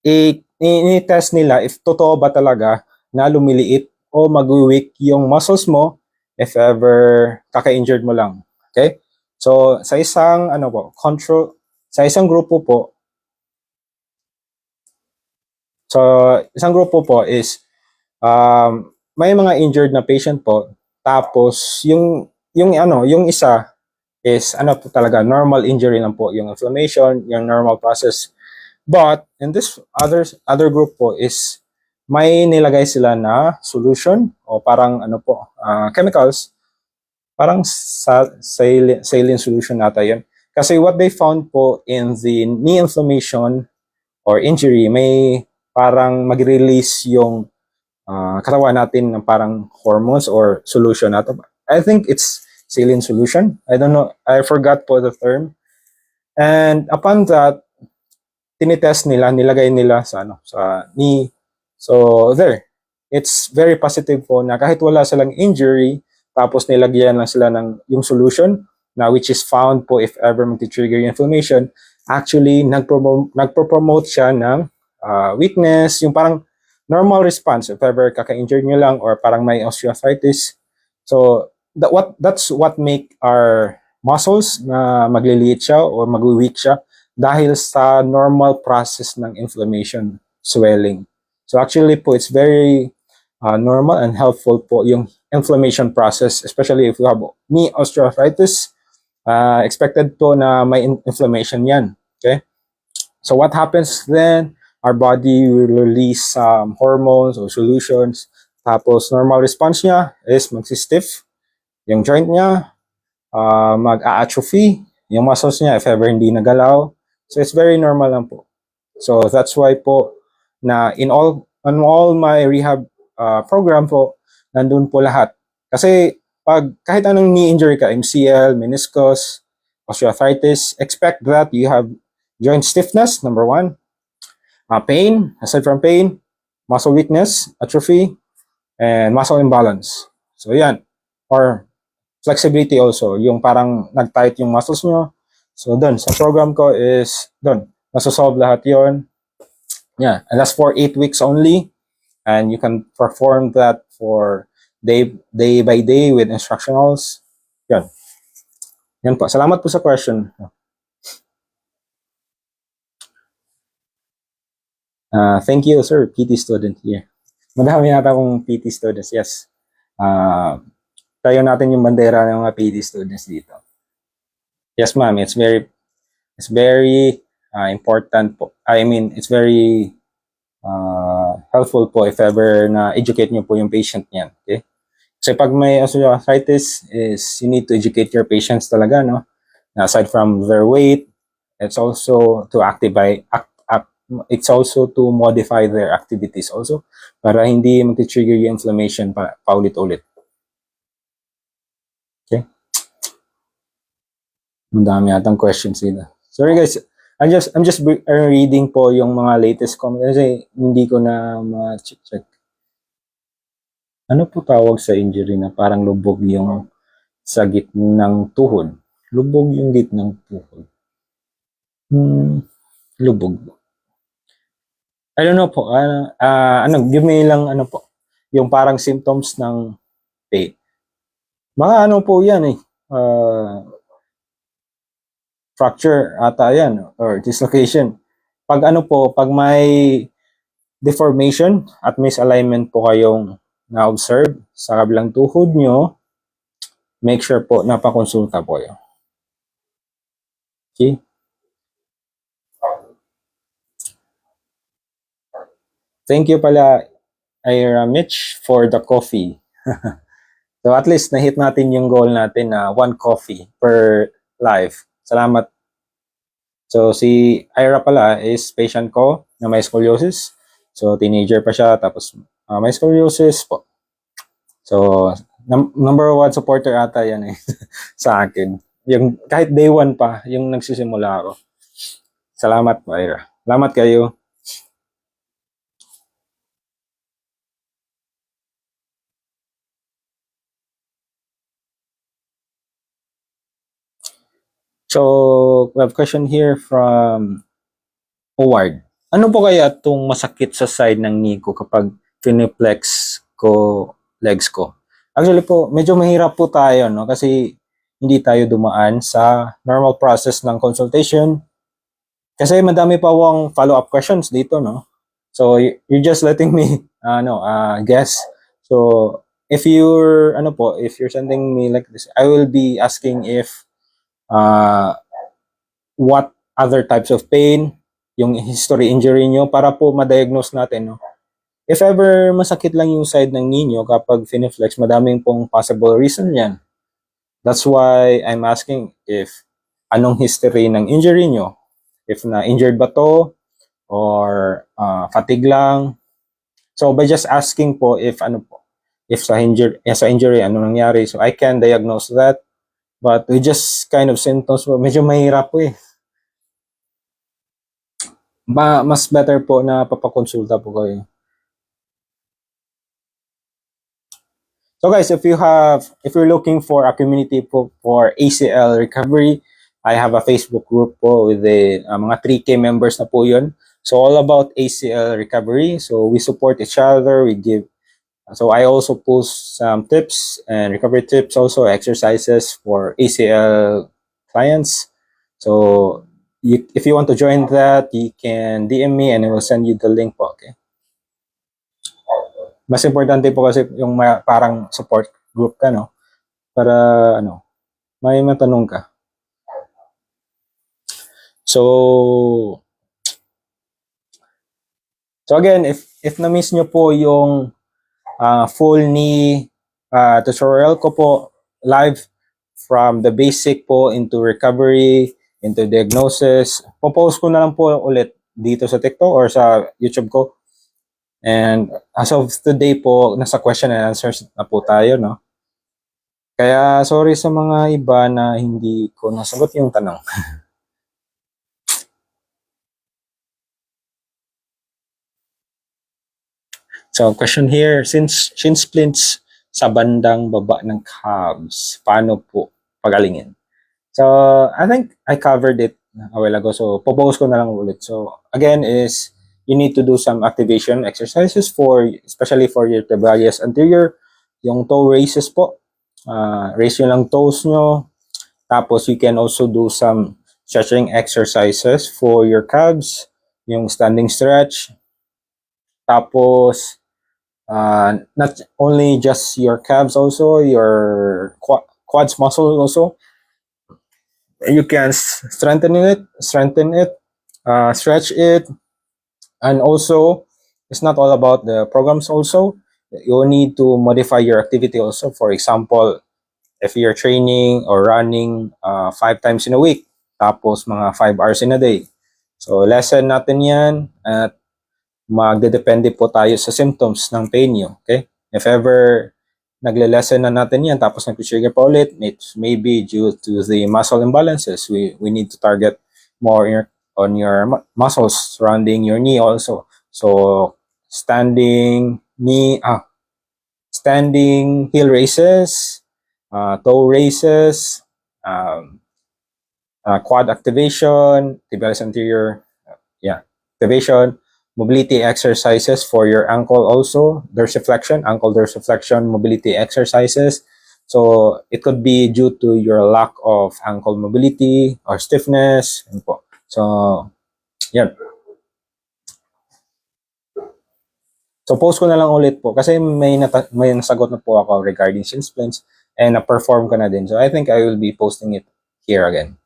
i-test nila if totoo ba talaga na lumiliit o mag-weak yung muscles mo if ever kaka-injured mo lang. Okay? So sa isang sa isang grupo po, is may mga injured na patient po, tapos yung isa is po talaga normal injury lang po, yung inflammation, yung normal process. But in this other group po is may nilagay sila na solution o parang chemicals, parang saline solution nata yun. Kasi what they found po in the knee inflammation or injury, may parang mag-release yung katawan natin ng parang hormones or solution nato. I think it's saline solution. I don't know. I forgot po the term. And upon that, tinitest nila, nilagay nila sa knee. So there, it's very positive po na kahit wala silang injury, tapos nilagyan lang sila ng yung solution na which is found po if ever mag-trigger yung inflammation, actually nagpo-promote siya ng weakness, yung parang normal response if ever kaka-injured nyo lang or parang may osteoarthritis. So that's what make our muscles na magliliit siya or mag-weak siya dahil sa normal process ng inflammation, swelling. So actually po, it's very normal and helpful po yung inflammation process, especially if you have knee osteoarthritis. Expected po na may inflammation yan. Okay? So what happens then? Our body will release hormones or solutions. Tapos normal response niya is magsi-stiff yung joint niya, mag-a-atrophy yung muscles niya if ever hindi nagalaw. So it's very normal lang po. So that's why po na in all my rehab program po, nandun po lahat. Kasi kahit anong knee injury ka, MCL, meniscus, osteoarthritis, expect that you have joint stiffness, number one. Pain, aside from pain, muscle weakness, atrophy, and muscle imbalance. So yan. Or flexibility also, yung parang nag-tight yung muscles nyo. So dun, sa program ko is dun, nasosolve lahat yon. Yeah, and that's for 8 weeks only. And you can perform that for day by day with instructionals. Yan. Yan po. Salamat po sa question. Thank you, sir. PT student here. Madami yata akong PT students. Yes. Tayo natin yung bandera ng mga PT students dito. Yes, ma'am. It's very important po. I mean, it's very helpful po if ever na educate nyo po yung patient niyan. Okay? Kasi pag may osteoarthritis is you need to educate your patients talaga, no? Aside from their weight, it's also to it's also to modify their activities also para hindi mag-trigger yung inflammation paulit-ulit. Okay? Ang dami atang questions dito. Sorry guys, I'm just reading po yung mga latest comments kasi hindi ko na ma-check. Ano po tawag sa injury na parang lubog yung sa gitnang tuhod? Lubog yung gitnang tuhod. Lubog. I don't know po. Give me lang ano po. Yung parang symptoms ng pain. Mga ano po yan eh. Fracture ata yan or dislocation. Pag ano po, pag may deformation at misalignment po kayong na-observe sa kabilang tuhod nyo, make sure po napakonsulta po yun. Okay? Thank you pala, Ira Mitch, for the coffee. So at least na-hit natin yung goal natin na 1 coffee per live. Salamat. So si Ira pala is patient ko na may scoliosis. So teenager pa siya tapos may scoliosis po. So number 1 supporter ata yan eh sa akin. Yung kahit day 1 pa yung nagsisimula ako. Salamat po, Ira. Salamat kayo. So, we have a question here from Howard. Ano po kaya itong masakit sa side ng knee ko kapag piniplex ko legs ko? Actually po, medyo mahirap po tayo, no? Kasi hindi tayo dumaan sa normal process ng consultation. Kasi madami pa akong follow-up questions dito, no? So, you're just letting me, guess. So, if you're sending me like this, I will be asking if what other types of pain, yung history injury nyo para po ma-diagnose natin. No? If ever masakit lang yung side ng knee nyo kapag finiflex, madaming pong possible reason yan. That's why I'm asking if anong history ng injury nyo. If na-injured ba to or fatigue lang. So by just asking po if sa injury ano nangyari, so I can diagnose that. But with just kind of symptoms po, medyo mahirap po eh. Mas better po na papakonsulta po kayo. So guys, if you're looking for a community po for ACL recovery, I have a Facebook group po with mga 3K members na po yun. So all about ACL recovery. So we support each other, so I also post some tips and recovery tips, also exercises for ACL clients. So if you want to join that, you can DM me and I will send you the link po, okay? Mas importante po kasi yung parang support group ka, no? Para may matanong ka. So again, if na-miss nyo po yung full knee tutorial ko po live from the basic po into recovery, into diagnosis, popost ko na lang po ulit dito sa TikTok or sa YouTube ko. And as of today po, nasa question and answers na po tayo, no? Kaya sorry sa mga iba na hindi ko nasagot yung tanong. So question here, since shin splints sa bandang baba ng calves, paano po pagalingin? So I think I covered it a while ago. So popost ko na lang ulit. So again is you need to do some activation exercises especially for your tibialis anterior, yung toe raises po. Raise nyo lang toes nyo. Tapos you can also do some stretching exercises for your calves, yung standing stretch. Tapos not only just your calves, also your quads muscle also. You can strengthen it, stretch it, and also it's not all about the programs also. You need to modify your activity also. For example, if you're training or running 5 times in a week, tapos mga 5 hours in a day. So, lessen natin yan at magdedepende po tayo sa symptoms ng pain nyo. Okay? If ever nagle-lessen na natin yan, tapos nag-trigger pa ulit, it may be due to the muscle imbalances. We need to target more on your muscles surrounding your knee also. So, standing heel raises, toe raises, quad activation, tibialis anterior, activation, mobility exercises for your ankle also, dorsiflexion, ankle dorsiflexion, mobility exercises. So, it could be due to your lack of ankle mobility or stiffness. So, yan. So, post ko na lang ulit po kasi may nasagot na po ako regarding shin splints and na-perform ko na din. So, I think I will be posting it here again.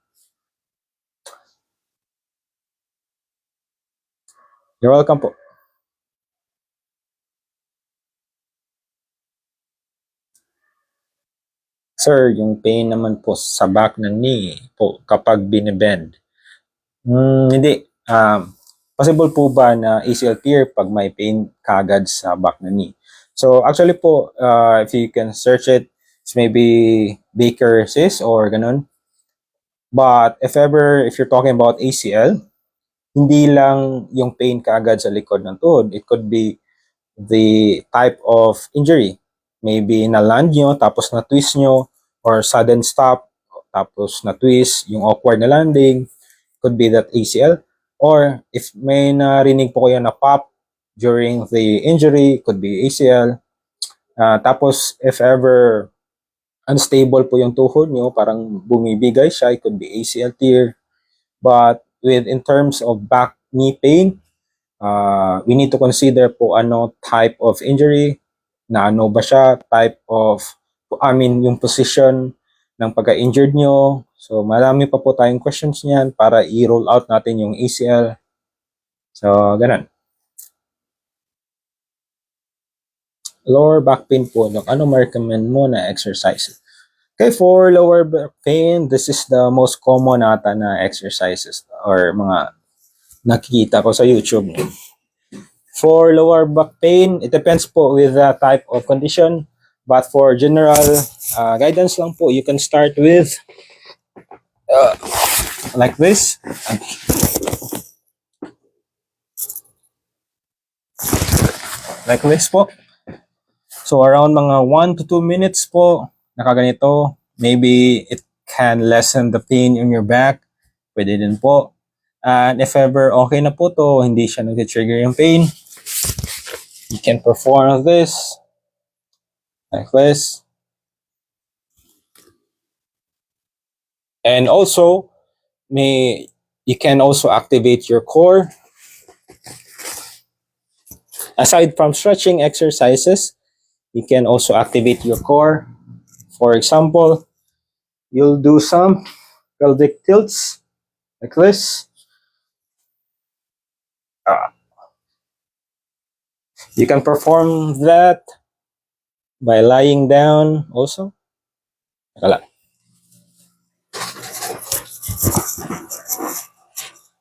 You're welcome po. Sir, yung pain naman po sa back ng knee po kapag binibend. Hindi. Possible po ba na ACL tear pag may pain kagad sa back ng knee? So actually po, if you can search it, it's maybe Baker cyst or ganun. But if you're talking about ACL, hindi lang yung pain kaagad sa likod ng tuhod. It could be the type of injury. Maybe na-land nyo, tapos na-twist nyo, or sudden stop, tapos na-twist, yung awkward na landing, could be that ACL. Or if may narinig po kayo na pop during the injury, could be ACL. Tapos if ever unstable po yung tuhod nyo, parang bumibigay siya, it could be ACL tear. But in terms of back knee pain, we need to consider po ano type of injury, na ano ba siya, yung position ng pagka-injured nyo. So, marami pa po tayong questions niyan para i-roll out natin yung ACL. So, ganun. Lower back pain po, ano ma-recommend mo na exercise? Okay, for lower back pain, this is the most common ata na exercises or mga nakikita ko sa YouTube. For lower back pain, it depends po with the type of condition. But for general guidance lang po, you can start with like this. Like this po. So around mga 1 to 2 minutes po, nakaganito. Maybe it can lessen the pain in your back. Pwede din po. And if ever okay na po to, hindi siya nag-trigger yung pain, you can perform this. Like this. And also, you can also activate your core. Aside from stretching exercises, you can also activate your core. For example, you'll do some pelvic tilts like this. You can perform that by lying down also.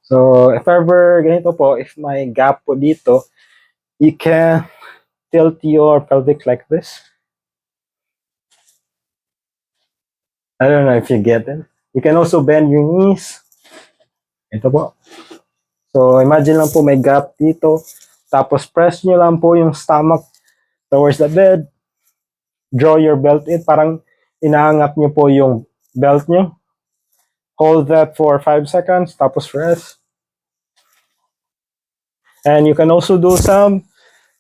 So, if ever ganito po, if may gap po dito, you can tilt your pelvic like this. I don't know if you get it. You can also bend your knees. Ito po. So, imagine lang po may gap dito. Tapos, press nyo lang po yung stomach towards the bed. Draw your belt in. Parang inaangat nyo po yung belt nyo. Hold that for 5 seconds. Tapos, rest. And you can also do some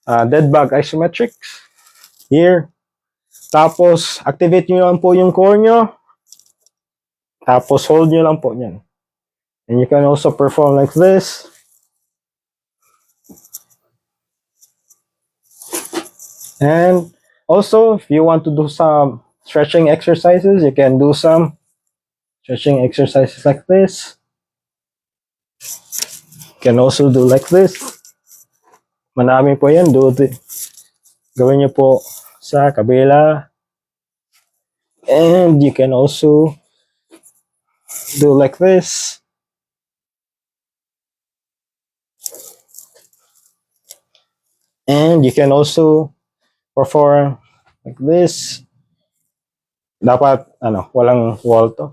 dead bug isometrics. Here. Tapos, activate nyo lang po yung core nyo. Tapos, hold nyo lang po yan. And you can also perform like this. And also, if you want to do some stretching exercises, you can do some stretching exercises like this. You can also do like this. Marami po yan. Gawin nyo po sa kabila. And you can also do like this. And you can also perform like this. Dapat, walang wall to.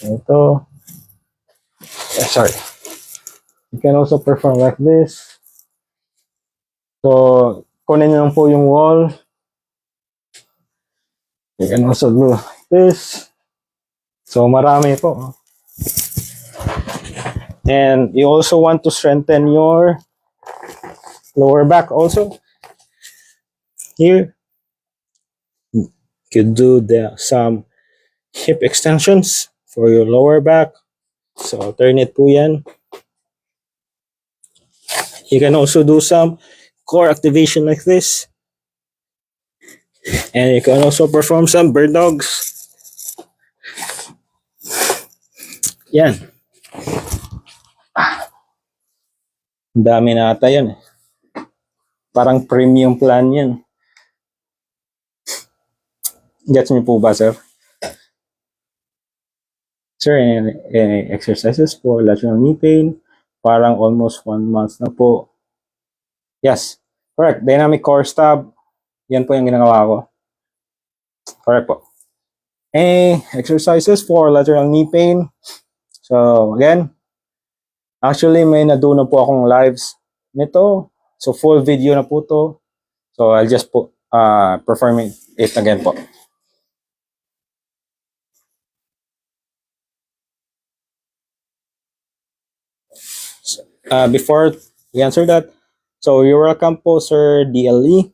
Ito. Sorry. You can also perform like this. So, kunin nyo lang po yung wall. You can also do like this. So, marami po. And you also want to strengthen your lower back also. Here, you could do some hip extensions for your lower back. So, alternate po yan. You can also do some core activation like this. And you can also perform some bird dogs. Yan. Ang dami na ata yan. Parang premium plan yan. Gets me po ba, sir? Sir, any exercises for lateral knee pain? Parang almost 1 month na po. Yes, correct. Dynamic core stab. Yan po yung ginagawa ko. Correct po. Exercises for lateral knee pain. So, again, actually may nado na po akong lives nito. So, full video na po to. So, I'll just perform it again po. Before we answer that, so you're welcome po, Sir DLE.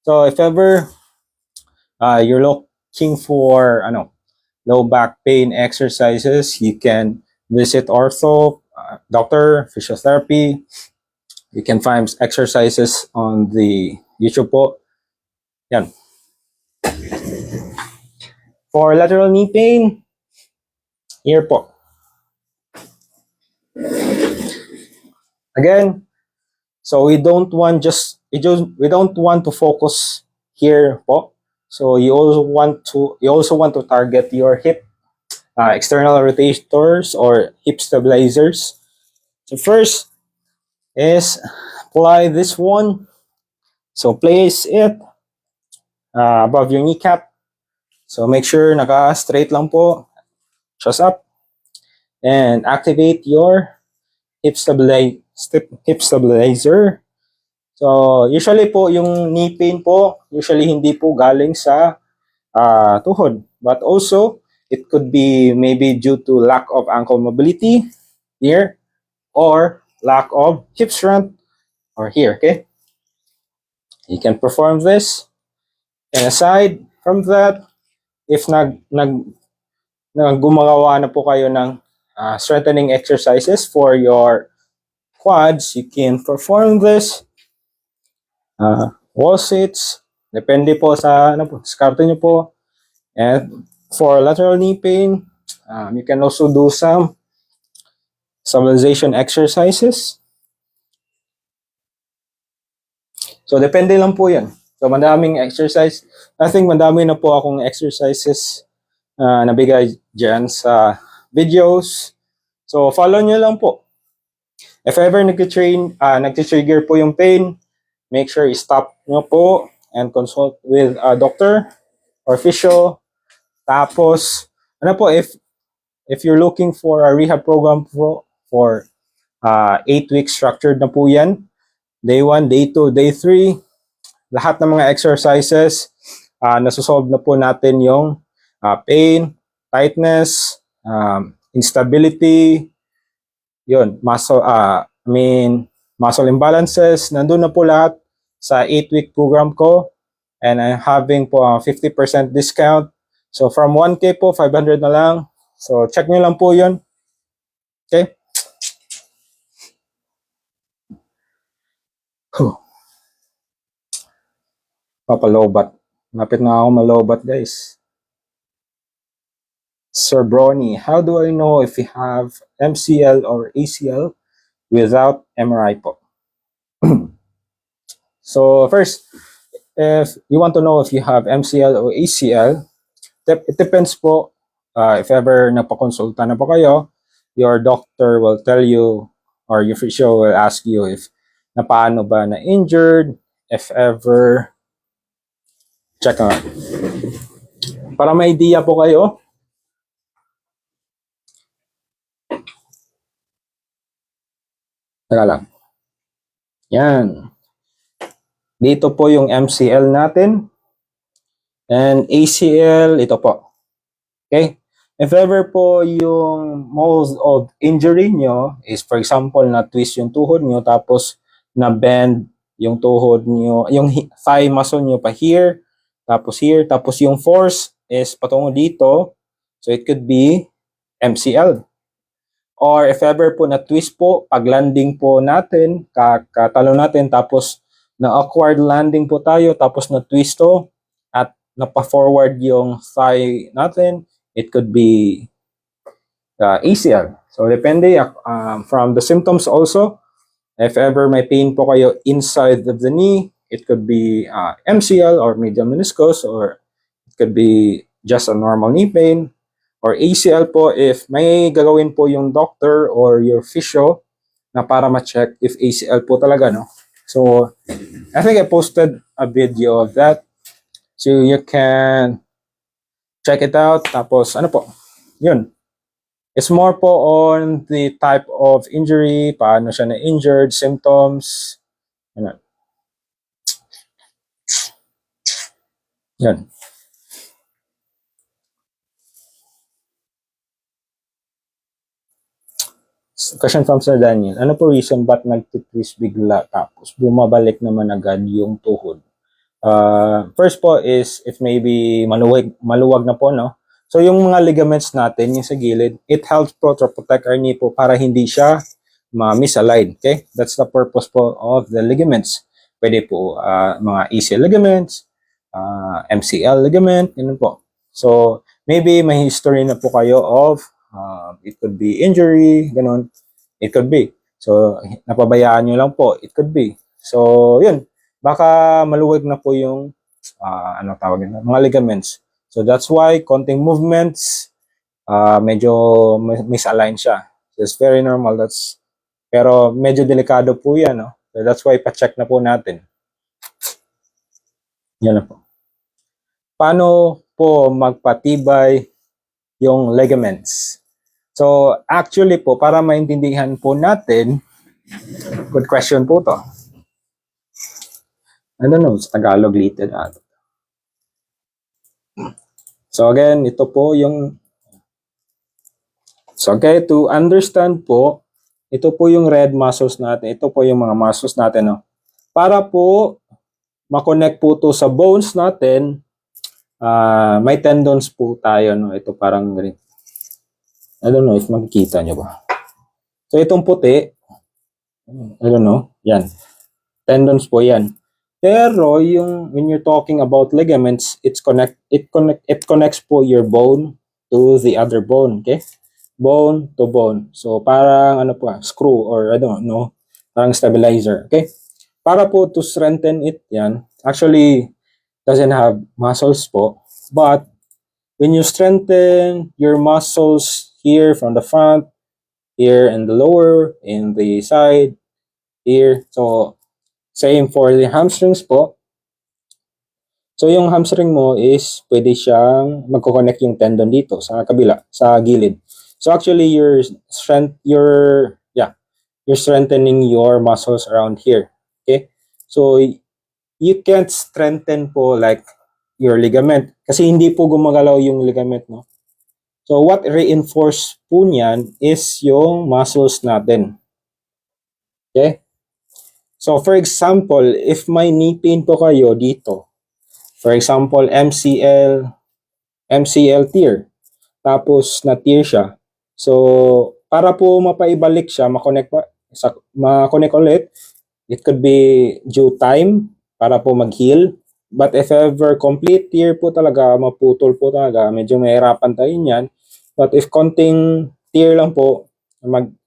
So if ever you're looking for low back pain exercises, you can visit ortho, doctor, physiotherapy. You can find exercises on the YouTube po. Yan. For lateral knee pain, here po. Again, so we don't want to focus here po. So you also want to target your hip external rotators or hip stabilizers. So first is apply this one. So place it above your kneecap. So make sure naka-straight lang po. Chest up. And activate your hip stabilizer. So usually po yung knee pain po, usually hindi po galing sa tuhod. But also, it could be maybe due to lack of ankle mobility here or lack of hip strength or here, okay? You can perform this. And aside from that, if gumagawa na po kayo ng strengthening exercises for your quads, you can perform this. Wall sits, depende po sa diskarte nyo po. And for lateral knee pain, you can also do some stabilization exercises. So, depende lang po yan. So, madaming exercise. I think madami na po akong exercises nabigay dyan sa videos. So, follow nyo lang po. If ever nag-trigger po yung pain, make sure i-stop nyo po and consult with a doctor or physio. Tapos, if you're looking for a rehab program for 8 weeks structured na po yan. Day 1, Day 2, Day 3, lahat ng mga exercises, nasusolve na po natin yung pain, tightness, instability, yun, muscle imbalances, nandun na po lahat sa 8-week program ko. And I'm having po 50% discount. So from 1K po, 500 na lang. So check nyo lang po yun. Okay? Papalobat. Napit na ako malobat, guys. Sir Brony, how do I know if you have MCL or ACL without MRI po? So first, if you want to know if you have MCL or ACL, it depends po. If ever napakonsulta na po kayo, your doctor will tell you or your physio will ask you if na paano ba na injured, if ever check out. Para may idea po kayo. Teka lang. Yan. Dito po yung MCL natin. And ACL, ito po. Okay? If ever po yung most of injury nyo is for example na twist yung tuhod nyo tapos na bend yung tuhod nyo, yung thigh muscle nyo pa here, tapos yung force is patungo dito. So it could be MCL. Or if ever po na twist po, pag landing po natin, kakatalo natin, tapos na awkward landing po tayo, tapos na twist to, at napa-forward yung thigh natin, it could be ACL. So depende from the symptoms also. If ever may pain po kayo inside of the knee, it could be MCL or medial meniscus, or it could be just a normal knee pain. Or ACL po if may gagawin po yung doctor or your physio na para ma-check if ACL po talaga, no? So, I think I posted a video of that. So, you can check it out. Tapos, ano po? Yun. It's more po on the type of injury, paano siya na-injured, symptoms. Ano. Yun. Question from Sir Daniel. Ano po reason ba't nagtitwist bigla tapos bumabalik naman agad yung tuhod? First po is if maybe maluwag na po, no? So yung mga ligaments natin, yung sa gilid, it helps po to protect our knee po para hindi siya misalign. Okay? That's the purpose po of the ligaments. Pwede po mga ACL ligaments, MCL ligament, yun po. So maybe may history na po kayo of it could be injury, ganun. It could be. So, napabayaan nyo lang po. It could be. So, yun. Baka maluwag na po yung ano tawag nila, mga ligaments. So, that's why konting movements, medyo misalign siya. So, it's very normal. Pero medyo delikado po yan. No? So, that's why pa-check na po natin. Yan na po. Paano po magpatibay yung ligaments? So, actually po, para maintindihan po natin, good question po to. I don't know, sa Tagalog related. So, again, ito po yung... So, okay, to understand po, ito po yung red muscles natin. Ito po yung mga muscles natin. No? Para po makonect po to sa bones natin, may tendons po tayo. No? Ito parang... I don't know if makikita nyo ba. So, itong puti, I don't know, yan. Tendons po yan. Pero, when you're talking about ligaments, it connects po your bone to the other bone, okay? Bone to bone. So, parang, screw or, I don't know, parang stabilizer, okay? Para po to strengthen it, yan. Actually, doesn't have muscles po. But, when you strengthen your muscles here from the front, here and the lower, in the side, here. So, same for the hamstrings po. So, yung hamstring mo is pwede siyang magkoconnect yung tendon dito sa kabila, sa gilid. So, actually, you're strengthening your muscles around here. Okay? So, you can't strengthen po like your ligament kasi hindi po gumagalaw yung ligament, no? So, what reinforce po niyan is yung muscles natin. Okay? So, for example, if may knee pain po kayo dito, for example, MCL tear, tapos na-tear siya. So, para po mapaibalik siya, makonect ulit, it could be due time para po mag-heal. But if ever complete tear po talaga, maputol po talaga, medyo mahirapan tayo niyan. But if konting tear lang po,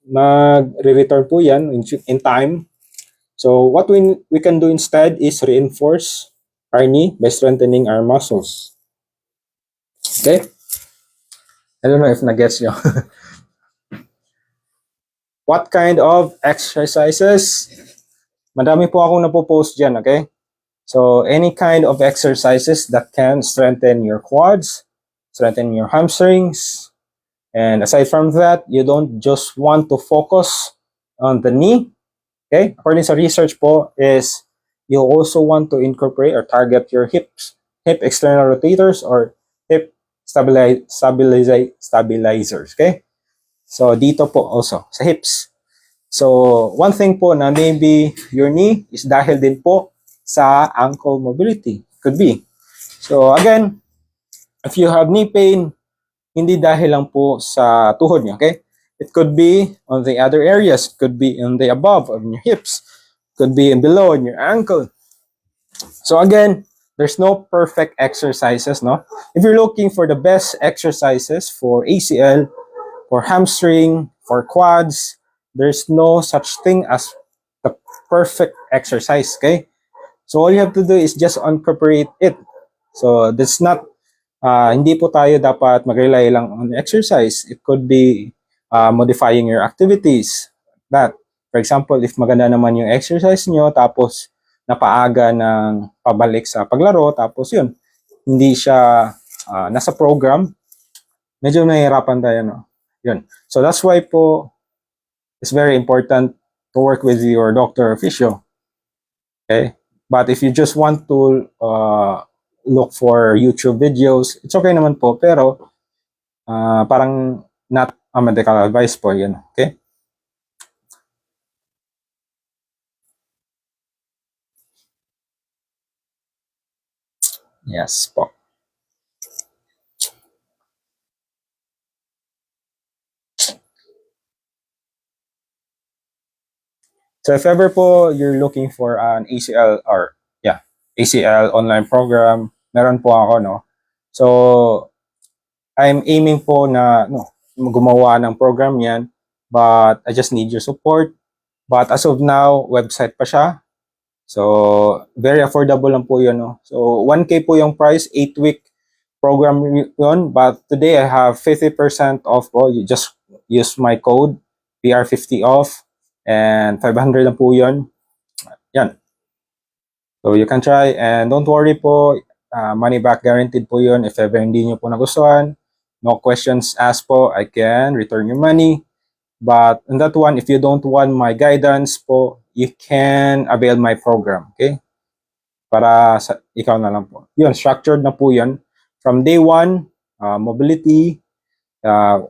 mag-re-return po yan in time. So what we can do instead is reinforce our knee by strengthening our muscles. Okay? I don't know if nagets nyo. What kind of exercises? Madami po akong napopost dyan, okay? So, any kind of exercises that can strengthen your quads, strengthen your hamstrings, and aside from that, you don't just want to focus on the knee, okay? According sa research po is you also want to incorporate or target your hips, hip external rotators or hip stabilizers, okay? So, dito po also, sa hips. So, one thing po na maybe your knee is dahil din po sa ankle mobility. Could be. So, again, if you have knee pain, hindi dahil lang po sa tuhod niyo, okay? It could be on the other areas. It could be in the above, on your hips. It could be in below, on your ankle. So, again, there's no perfect exercises, no? If you're looking for the best exercises for ACL, for hamstring, for quads, there's no such thing as the perfect exercise, okay? So all you have to do is just incorporate it. So that's not, hindi po tayo dapat mag-rely lang on exercise. It could be modifying your activities. That, for example, if maganda naman yung exercise nyo, tapos napaaga ng pabalik sa paglaro, tapos yun, hindi siya nasa program, medyo nahihirapan tayo, no? Yun. So that's why po, it's very important to work with your doctor or physio. Okay? But if you just want to look for YouTube videos, it's okay naman po, pero parang not a medical advice po yun. Okay? Yes po. So if ever po you're looking for an ACL or ACL online program, meron po ako, no? So I'm aiming po na gumawa ng program yan, but I just need your support. But as of now, website pa siya. So very affordable lang po yun, no? So 1K po yung price, 8-week program yun. But today I have 50% off po. You just use my code, PR50 off. And 500 lang po yun. Yan. So you can try and don't worry po, money back guaranteed po yun if ever hindi nyo po nagustuhan. No questions asked po, I can return your money. But on that one, if you don't want my guidance po, you can avail my program, okay? Para sa ikaw na lang po. Yun, structured na po yun. From day one, mobility,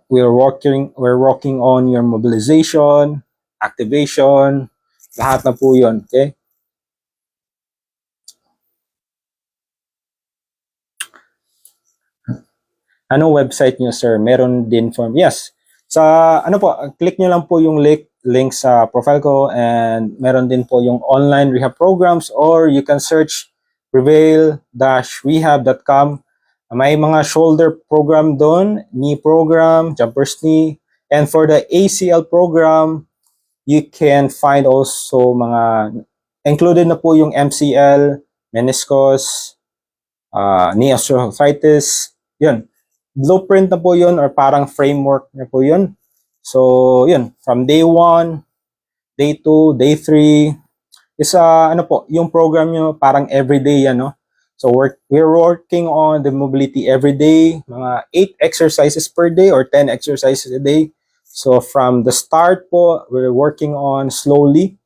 we're working on your mobilization, activation, lahat na po yun, okay? Anong website niyo, sir? Meron din form. Yes. Sa ano po, click niyo lang po yung link sa profile ko and meron din po yung online rehab programs or you can search prevail-rehab.com. May mga shoulder program doon, knee program, jumpers knee, and for the ACL program, you can find also mga included na po yung MCL, meniscus, knee osteoarthritis, yun. Blueprint na po yun or parang framework na po yun. So, yun. From day 1, day 2, day 3, is ano po, yung program nyo parang everyday yan, no? So, we're working on the mobility every day, mga 8 exercises per day or 10 exercises a day. So, from the start po, we're working on slowly.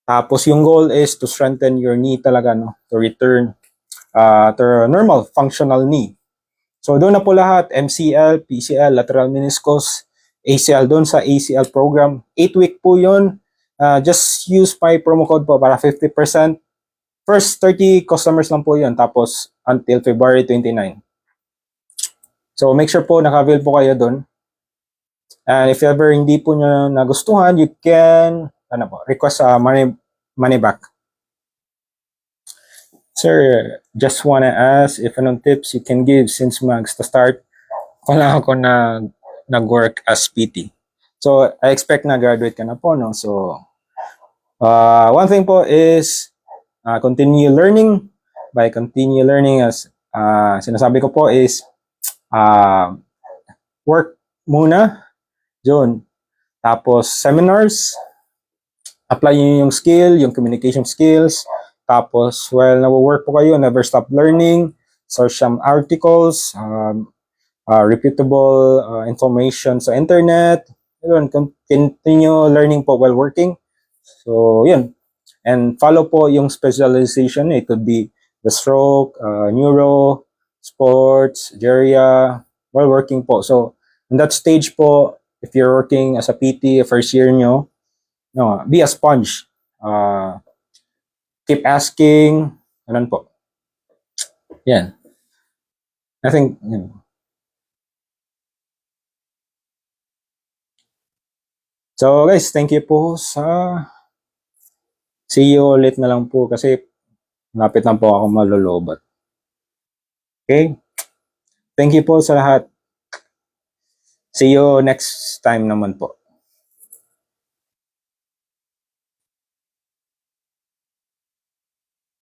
Tapos, yung goal is to strengthen your knee talaga, no? To return to normal functional knee. So doon na po lahat, MCL, PCL, lateral meniscus, ACL, doon sa ACL program. 8-week po yun. Just use my promo code po para 50%. First 30 customers lang po yun, tapos until February 29. So make sure po naka-avail po kayo doon. And if ever hindi po nyo nagustuhan, you can request money back. Sir, just wanna ask if anong tips you can give since mag-start wala ako na nag-work as PT. So, I expect na graduate ka na po, no? So, one thing po is continue learning. By continue learning, as sinasabi ko po is Ah, work muna, yun. Tapos seminars, apply nyo yung skill, yung communication skills. Tapos while nawo-work po kayo, never stop learning. Search some articles, reputable information sa internet. Yun, continue learning po while working. So, yun. And follow po yung specialization. It could be the stroke, neuro, sports, geria, while working po. So, in that stage po, if you're working as a PT, first year nyo, no, be a sponge. Keep asking. Ganun po. Yan. I think, yun. So, guys, thank you po sa see you ulit na lang po kasi lapit na po ako malulubat. Okay? Thank you po sa lahat. See you next time naman po.